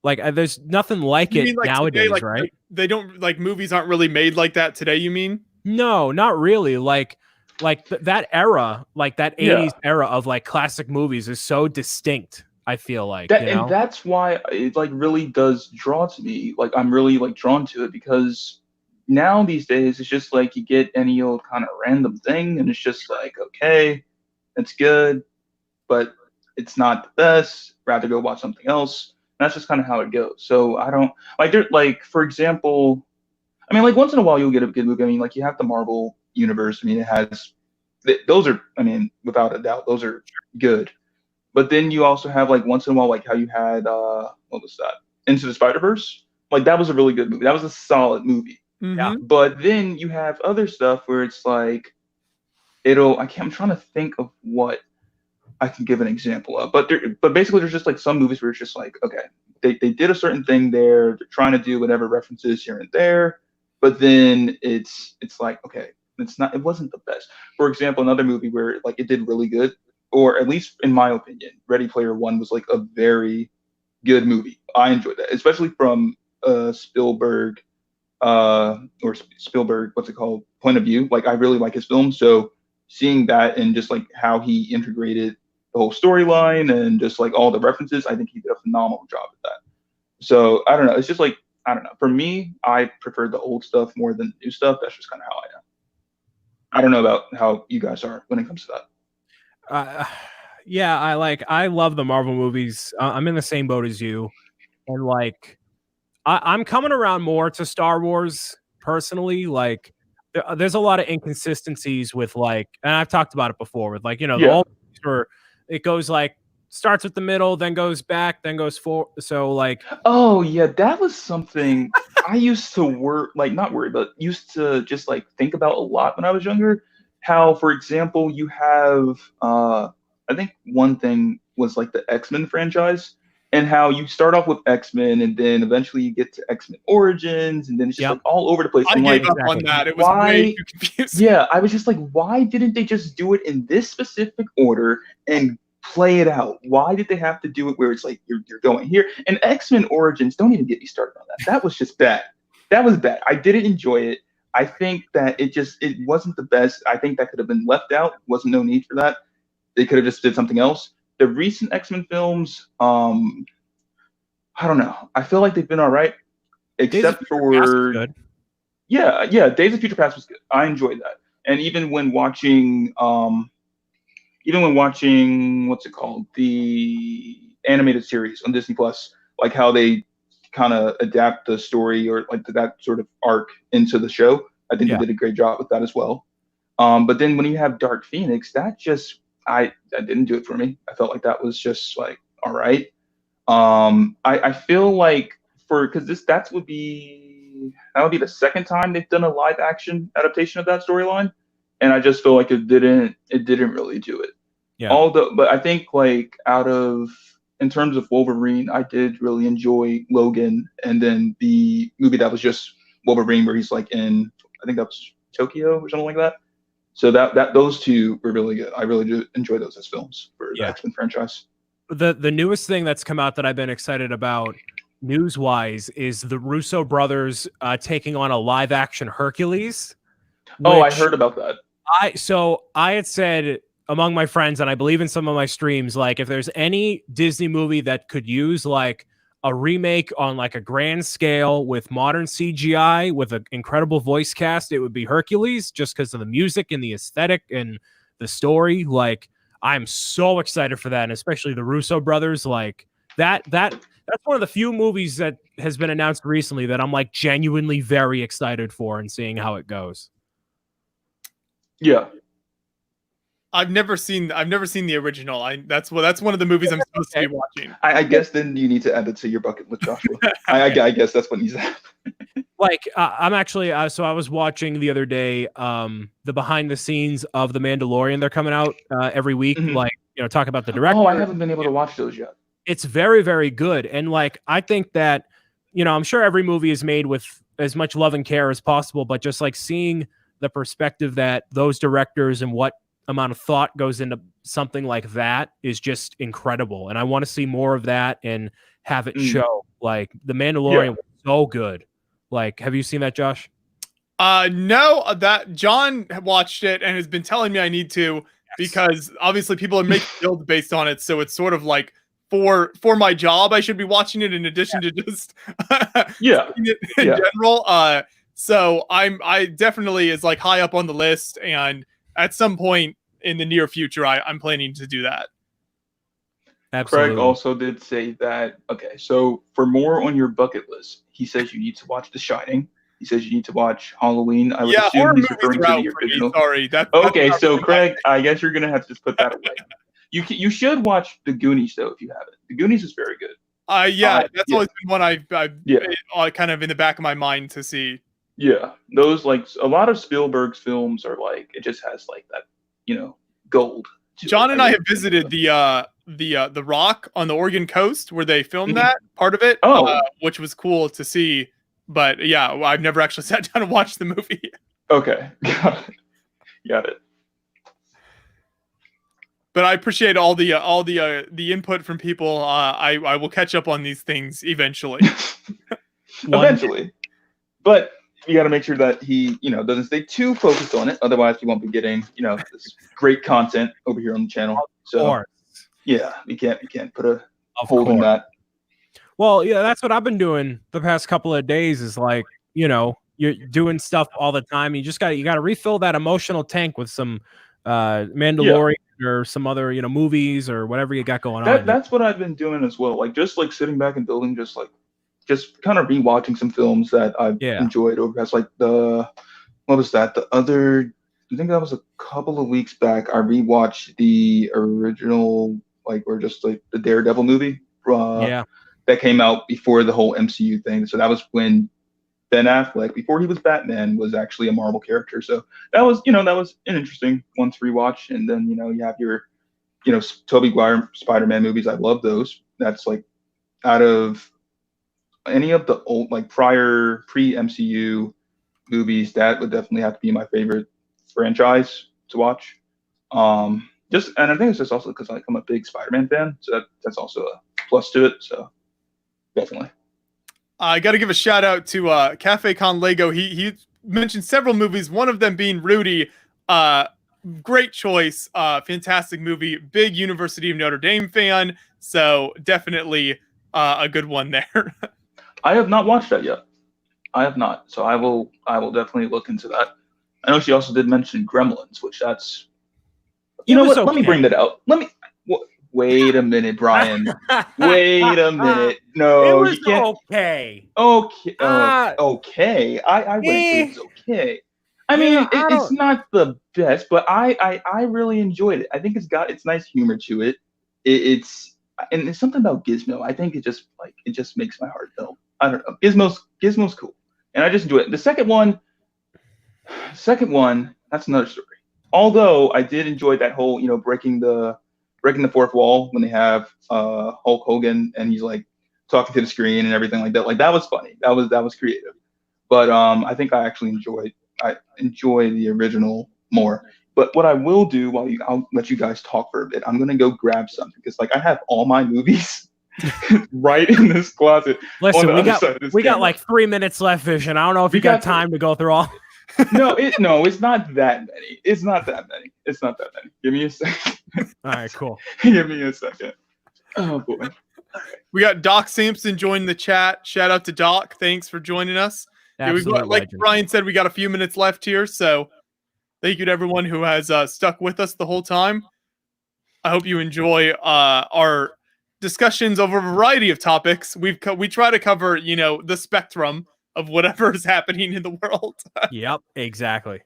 like there's nothing like it like nowadays, today, like, right? They don't like movies aren't really made like that today, you mean? No, not really. Like that era, like that 80s era of like classic movies is so distinct. I feel like and that's why it like really does draw to me. Like I'm really like drawn to it because now these days it's just like you get any old kind of random thing, and it's just like, okay, it's good, but it's not the best. Rather go watch something else. And that's just kind of how it goes. So I don't like, for example, I mean, like once in a while you'll get a good movie. I mean, like you have the Marvel universe. I mean, it has those are, I mean, without a doubt, those are good. But then you also have like once in a while, like how you had what was that? Into the Spider-Verse. Like that was a really good movie. That was a solid movie. Yeah. But then you have other stuff where it's like I'm trying to think of what I can give an example of. But basically there's just like some movies where it's just like, okay, they did a certain thing there, they're trying to do whatever references here and there, but then it's like, okay, it wasn't the best. For example, another movie where like it did really good, or at least in my opinion, Ready Player One was like a very good movie. I enjoyed that, especially from Spielberg, what's it called, point of view. Like I really like his film, so seeing that and just like how he integrated the whole storyline and just like all the references, I think he did a phenomenal job at that. So I don't know. It's just like, I don't know. For me, I prefer the old stuff more than the new stuff. That's just kind of how I am. I don't know about how you guys are when it comes to that. Yeah, I love the Marvel movies. I'm in the same boat as you, and like I'm coming around more to Star Wars personally. Like there's a lot of inconsistencies with like, and I've talked about it before with like, you know, the old movies where it goes like starts with the middle, then goes back, then goes forward. So like, oh yeah, that was something I used to not worry, but used to just like think about a lot when I was younger. How, for example, you have I think one thing was like the X-Men franchise, and how you start off with X-Men and then eventually you get to X-Men Origins, and then it's just like all over the place. I gave up on that. It was way too confusing. Yeah, I was just like, why didn't they just do it in this specific order and play it out? Why did they have to do it where it's like you're going here? And X-Men Origins, don't even get me started on that. That was just bad. That was bad. I didn't enjoy it. I think that it wasn't the best. I think that could have been left out. Wasn't no need for that. They could have just did something else. The recent X-Men films, I don't know. I feel like they've been all right, except for yeah, Days of Future Past was good. I enjoyed that, and even when watching what's it called, the animated series on Disney Plus, like how they kind of adapt the story or like that sort of arc into the show. I think they did a great job with that as well. But then when you have Dark Phoenix, that just that didn't do it for me. I felt like that was just like, all right. I feel like that would be the second time they've done a live action adaptation of that storyline, and I just feel like it didn't really do it. Yeah. But I think like in terms of Wolverine, I did really enjoy Logan, and then the movie that was just Wolverine where he's like in, I think that was Tokyo or something like that. So those two were really good. I really do enjoy those as films for the X-Men franchise. The newest thing that's come out that I've been excited about news-wise is the Russo brothers taking on a live-action Hercules. Oh, I heard about that. I had said among my friends, and I believe in some of my streams, like if there's any Disney movie that could use like a remake on like a grand scale with modern CGI with an incredible voice cast, it would be Hercules, just because of the music and the aesthetic and the story. Like I'm so excited for that, and especially the Russo brothers. Like that's one of the few movies that has been announced recently that I'm like genuinely very excited for and seeing how it goes. Yeah. I've never seen the original. That's one of the movies I'm supposed to be watching. I guess then you need to add it to your bucket list, Joshua. I guess that's what needs to happen. Like I'm actually so I was watching the other day the behind the scenes of The Mandalorian. They're coming out every week. Mm-hmm. Like, you know, talk about the director. Oh, I haven't been able to watch those yet. It's very, very good. And like I think that, you know, I'm sure every movie is made with as much love and care as possible, but just like seeing the perspective that those directors and what amount of thought goes into something like that is just incredible. And I want to see more of that and have it show. Like The Mandalorian was so good. Like, have you seen that, Josh? No, that John watched it and has been telling me I need to, because obviously people are making builds based on it. So it's sort of like for my job, I should be watching it in addition to just in general. So I definitely is like high up on the list, and at some point in the near future, I'm planning to do that. Absolutely. Craig also did say that, okay, so for more on your bucket list, he says you need to watch The Shining. He says you need to watch Halloween. I would assume horror he's movies referring are to out the for me. original. Sorry. That's Okay, not so really my Craig, thing. I guess you're going to have to just put that away. You should watch The Goonies, though, if you haven't. The Goonies is very good. That's always been one I've Yeah. kind of in the back of my mind to see. Yeah, those, like, a lot of Spielberg's films are like, it just has like that, gold. to John it. and I have really visited think the Rock on the Oregon coast where they filmed that part of it, Oh. which was cool to see. But yeah, I've never actually sat down and watched the movie. so. Okay, got it. But I appreciate all the input from people. I will catch up on these things eventually. Eventually, but you got to make sure that he, doesn't stay too focused on it. Otherwise, we won't be getting, this great content over here on the channel. So, yeah, we can't put a hold on that. Well, yeah, that's what I've been doing the past couple of days. Is like, you're doing stuff all the time. You got to refill that emotional tank with some Mandalorian or some other movies or whatever you got going on. That's what I've been doing as well. Like just like sitting back and building, just kind of rewatching some films that I've enjoyed over past, like what was that? I think that was a couple of weeks back. I rewatched the original, or just like the Daredevil movie. That came out before the whole MCU thing. So that was when Ben Affleck, before he was Batman, was actually a Marvel character. So that was an interesting one to rewatch. And then, you have your, Tobey Maguire Spider-Man movies. I love those. That's like out of any of the old, prior pre-MCU movies, that would definitely have to be my favorite franchise to watch. And I think it's just also because I'm a big Spider-Man fan. So that's also a plus to it. So definitely. I got to give a shout out to Cafe Con Lego. He mentioned several movies, one of them being Rudy. Great choice. Fantastic movie. Big University of Notre Dame fan. So definitely a good one there. I have not watched that yet. I have not. So I will definitely look into that. I know she also did mention Gremlins, which that's... You know what? Okay. Let me bring that out. Wait a minute, Brian. Wait a minute. No, it was you can't. Okay. Okay. Okay. I wouldn't say it's okay. I mean, it's not the best, but I really enjoyed it. I think it's nice humor to it. It's something about Gizmo. I think it just makes my heart melt. I don't know. Gizmo's cool, and I just enjoy it. The second one, that's another story. Although I did enjoy that whole, breaking the fourth wall when they have Hulk Hogan and he's like talking to the screen and everything like that. Like that was funny. That was creative. But I think I actually enjoy the original more. But what I will do I'll let you guys talk for a bit. I'm gonna go grab something because I have all my movies right in this closet. Listen, we got like 3 minutes left, Vision. I don't know if you got time to go through all. No, it's not that many. It's not that many. Give me a second. All right, cool. Give me a second. Oh boy. We got Doc Sampson joining the chat. Shout out to Doc. Thanks for joining us. Like Brian said, we got a few minutes left here, so thank you to everyone who has stuck with us the whole time. I hope you enjoy our discussions over a variety of topics. We try to cover, the spectrum of whatever is happening in the world. Yep, exactly.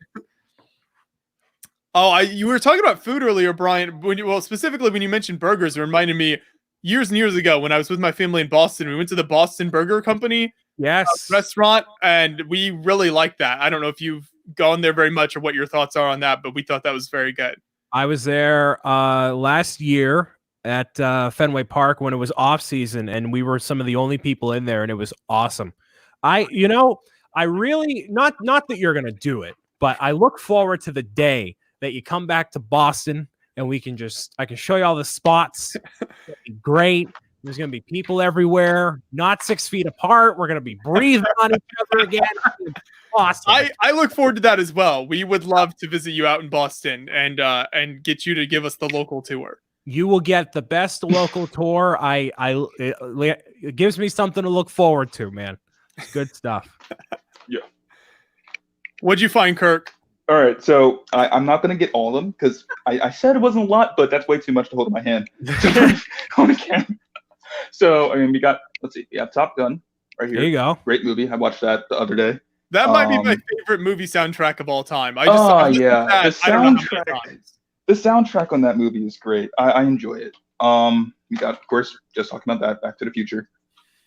Oh, you were talking about food earlier, Brian. Specifically when you mentioned burgers, it reminded me years and years ago when I was with my family in Boston. We went to the Boston Burger Company restaurant, and we really liked that. I don't know if you've gone there very much or what your thoughts are on that, but we thought that was very good. I was there last year at Fenway Park when it was off season, and we were some of the only people in there, and it was awesome. I really not that you're gonna do it, but I look forward to the day that you come back to Boston and I can show you all the spots. It'll be great. There's going to be people everywhere, not 6 feet apart. We're going to be breathing on each other again. Awesome. I look forward to that as well. We would love to visit you out in Boston and get you to give us the local tour. You will get the best local tour. It gives me something to look forward to, man. It's good stuff. Yeah. What'd you find, Kirk? All right, so I'm not going to get all of them because I said it wasn't a lot, but that's way too much to hold in my hand. On a camera. So, I mean, we have Top Gun right here. There you go. Great movie. I watched that the other day. That might be my favorite movie soundtrack of all time. I listened to that, the I don't know how many soundtrack. times. The soundtrack on that movie is great. I enjoy it. We got, of course, just talking about that, Back to the Future.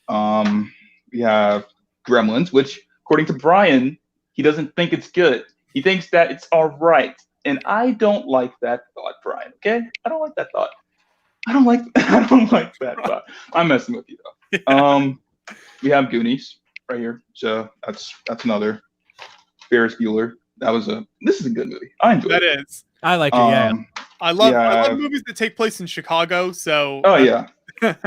We have Gremlins, which, according to Brian, he doesn't think it's good. He thinks that it's all right. And I don't like that thought, Brian, okay? I don't like that thought. I don't like that thought. I'm messing with you, though. Yeah. We have Goonies right here. So that's another. Ferris Bueller. This is a good movie. I enjoy it. That is. I like it, yeah. I love movies that take place in Chicago, so... Oh, yeah. What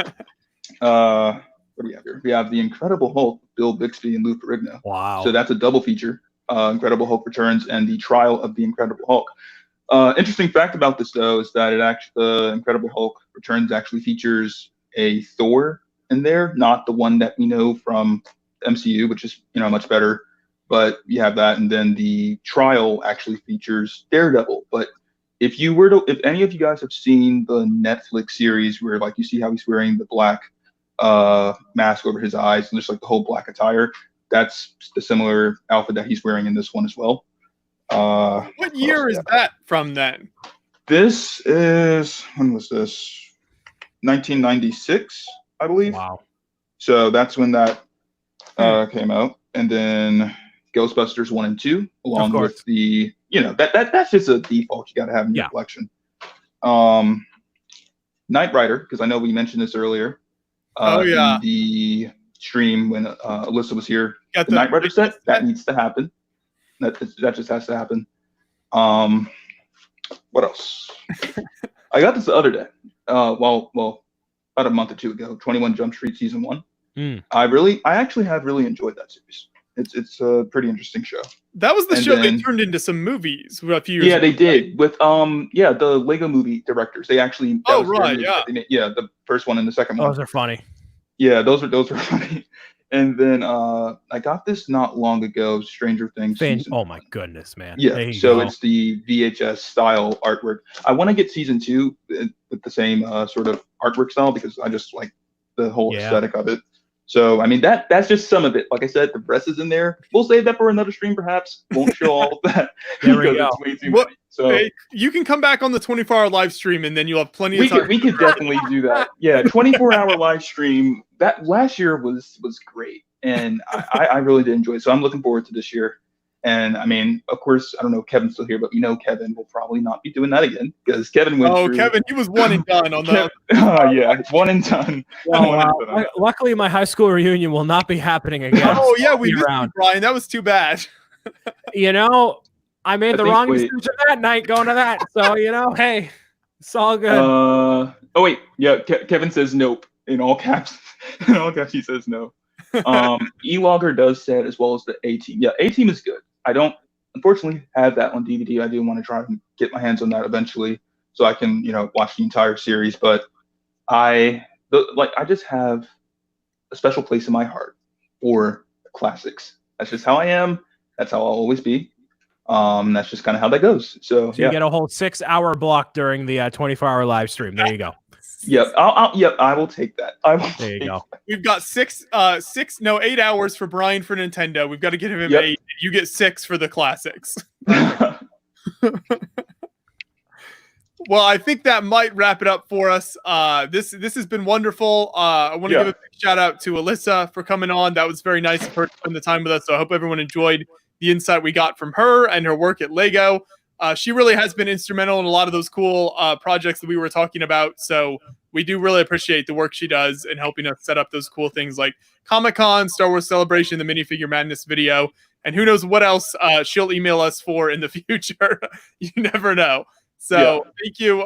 do we have here? We have The Incredible Hulk, Bill Bixby and Lou Ferrigno. Wow. So that's a double feature. Incredible Hulk Returns and The Trial of the Incredible Hulk. Interesting fact about this, though, is that the Incredible Hulk Returns actually features a Thor in there, not the one that we know from MCU, which is, much better. But you have that, and then The Trial actually features Daredevil. But if any of you guys have seen the Netflix series where, like, you see how he's wearing the black mask over his eyes and just like the whole black attire, that's the similar outfit that he's wearing in this one as well. What year is that from then? This is, when was this? 1996, I believe. Wow. So that's when that came out. And then Ghostbusters 1 and 2, along with the, that's just a default you got to have in your collection. Knight Rider, because I know we mentioned this earlier. In the stream when Alyssa was here. The Knight Rider set, that needs to happen. That just has to happen. What else? I got this the other day. Well, about a month or two ago. 21 Jump Street season 1. I actually have really enjoyed that series. It's a pretty interesting show. That was the show they turned into some movies a few years ago. Yeah, they did with the Lego Movie directors. They actually the first one and the second one. Those are funny. Yeah, those were funny. And then I got this not long ago, Stranger Things. Oh my goodness, man. Yeah, so it's the VHS style artwork. I want to get season 2 with the same sort of artwork style because I just like the whole aesthetic of it. So, I mean, that's just some of it. Like I said, the rest is in there. We'll save that for another stream, perhaps. Won't show all of that. There we go. It's way too many. So, hey, you can come back on the 24-hour live stream, and then you'll have plenty of time. We could definitely do that. Yeah, 24-hour live stream. That last year was great, and I really did enjoy it. So I'm looking forward to this year. And, I mean, of course, I don't know if Kevin's still here, but Kevin will probably not be doing that again because Kevin went through... Kevin, he was one and done on the... it's one and done. Luckily, my high school reunion will not be happening again. Oh, yeah, we missed you, Brian. That was too bad. I made the wrong decision that night going to that. So, hey, it's all good. Kevin says nope in all caps. In all caps, he says no. E-Logger does say it as well as the A-Team. Yeah, A-Team is good. I don't, unfortunately, have that on DVD. I do want to try and get my hands on that eventually so I can, watch the entire series. But I just have a special place in my heart for classics. That's just how I am. That's how I'll always be. That's just kind of how that goes. So you get a whole 6-hour block during the 24-hour live stream. There you go. Yep. I will take that. There you go. We've got 8 hours for Brian for Nintendo. We've got to get him 8. You get 6 for the classics. Well, I think that might wrap it up for us. This has been wonderful. I want to give a big shout out to Alyssa for coming on. That was very nice of her to spend the time with us. So I hope everyone enjoyed the insight we got from her and her work at Lego. She really has been instrumental in a lot of those cool projects that we were talking about. So we do really appreciate the work she does in helping us set up those cool things like Comic-Con, Star Wars Celebration, the Minifigure Madness video, and who knows what else she'll email us for in the future. You never know. So thank you,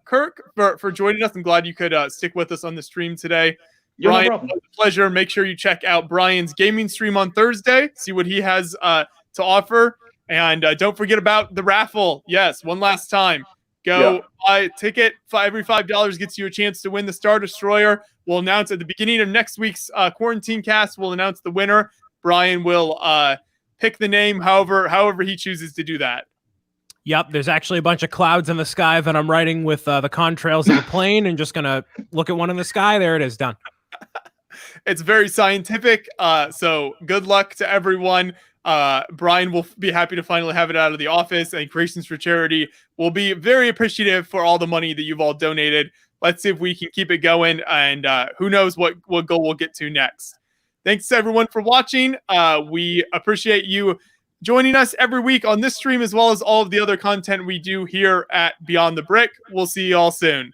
Kirk, for joining us. I'm glad you could stick with us on the stream today. Brian, it was a pleasure. Make sure you check out Brian's gaming stream on Thursday. See what he has to offer. And don't forget about the raffle. Yes, one last time. Go buy a ticket. Every $5 gets you a chance to win the Star Destroyer. We'll announce at the beginning of next week's Quarantine Cast. We'll announce the winner. Brian will pick the name however he chooses to do that. Yep, there's actually a bunch of clouds in the sky that I'm writing with the contrails of a plane, and just gonna look at one in the sky. There it is, done. It's very scientific. So good luck to everyone. Brian will be happy to finally have it out of the office, and Creations for Charity will be very appreciative for all the money that you've all donated. Let's see if we can keep it going, and who knows what goal we'll get to next. Thanks to everyone for watching. We appreciate you joining us every week on this stream, as well as all of the other content we do here at Beyond the Brick. We'll see you all soon.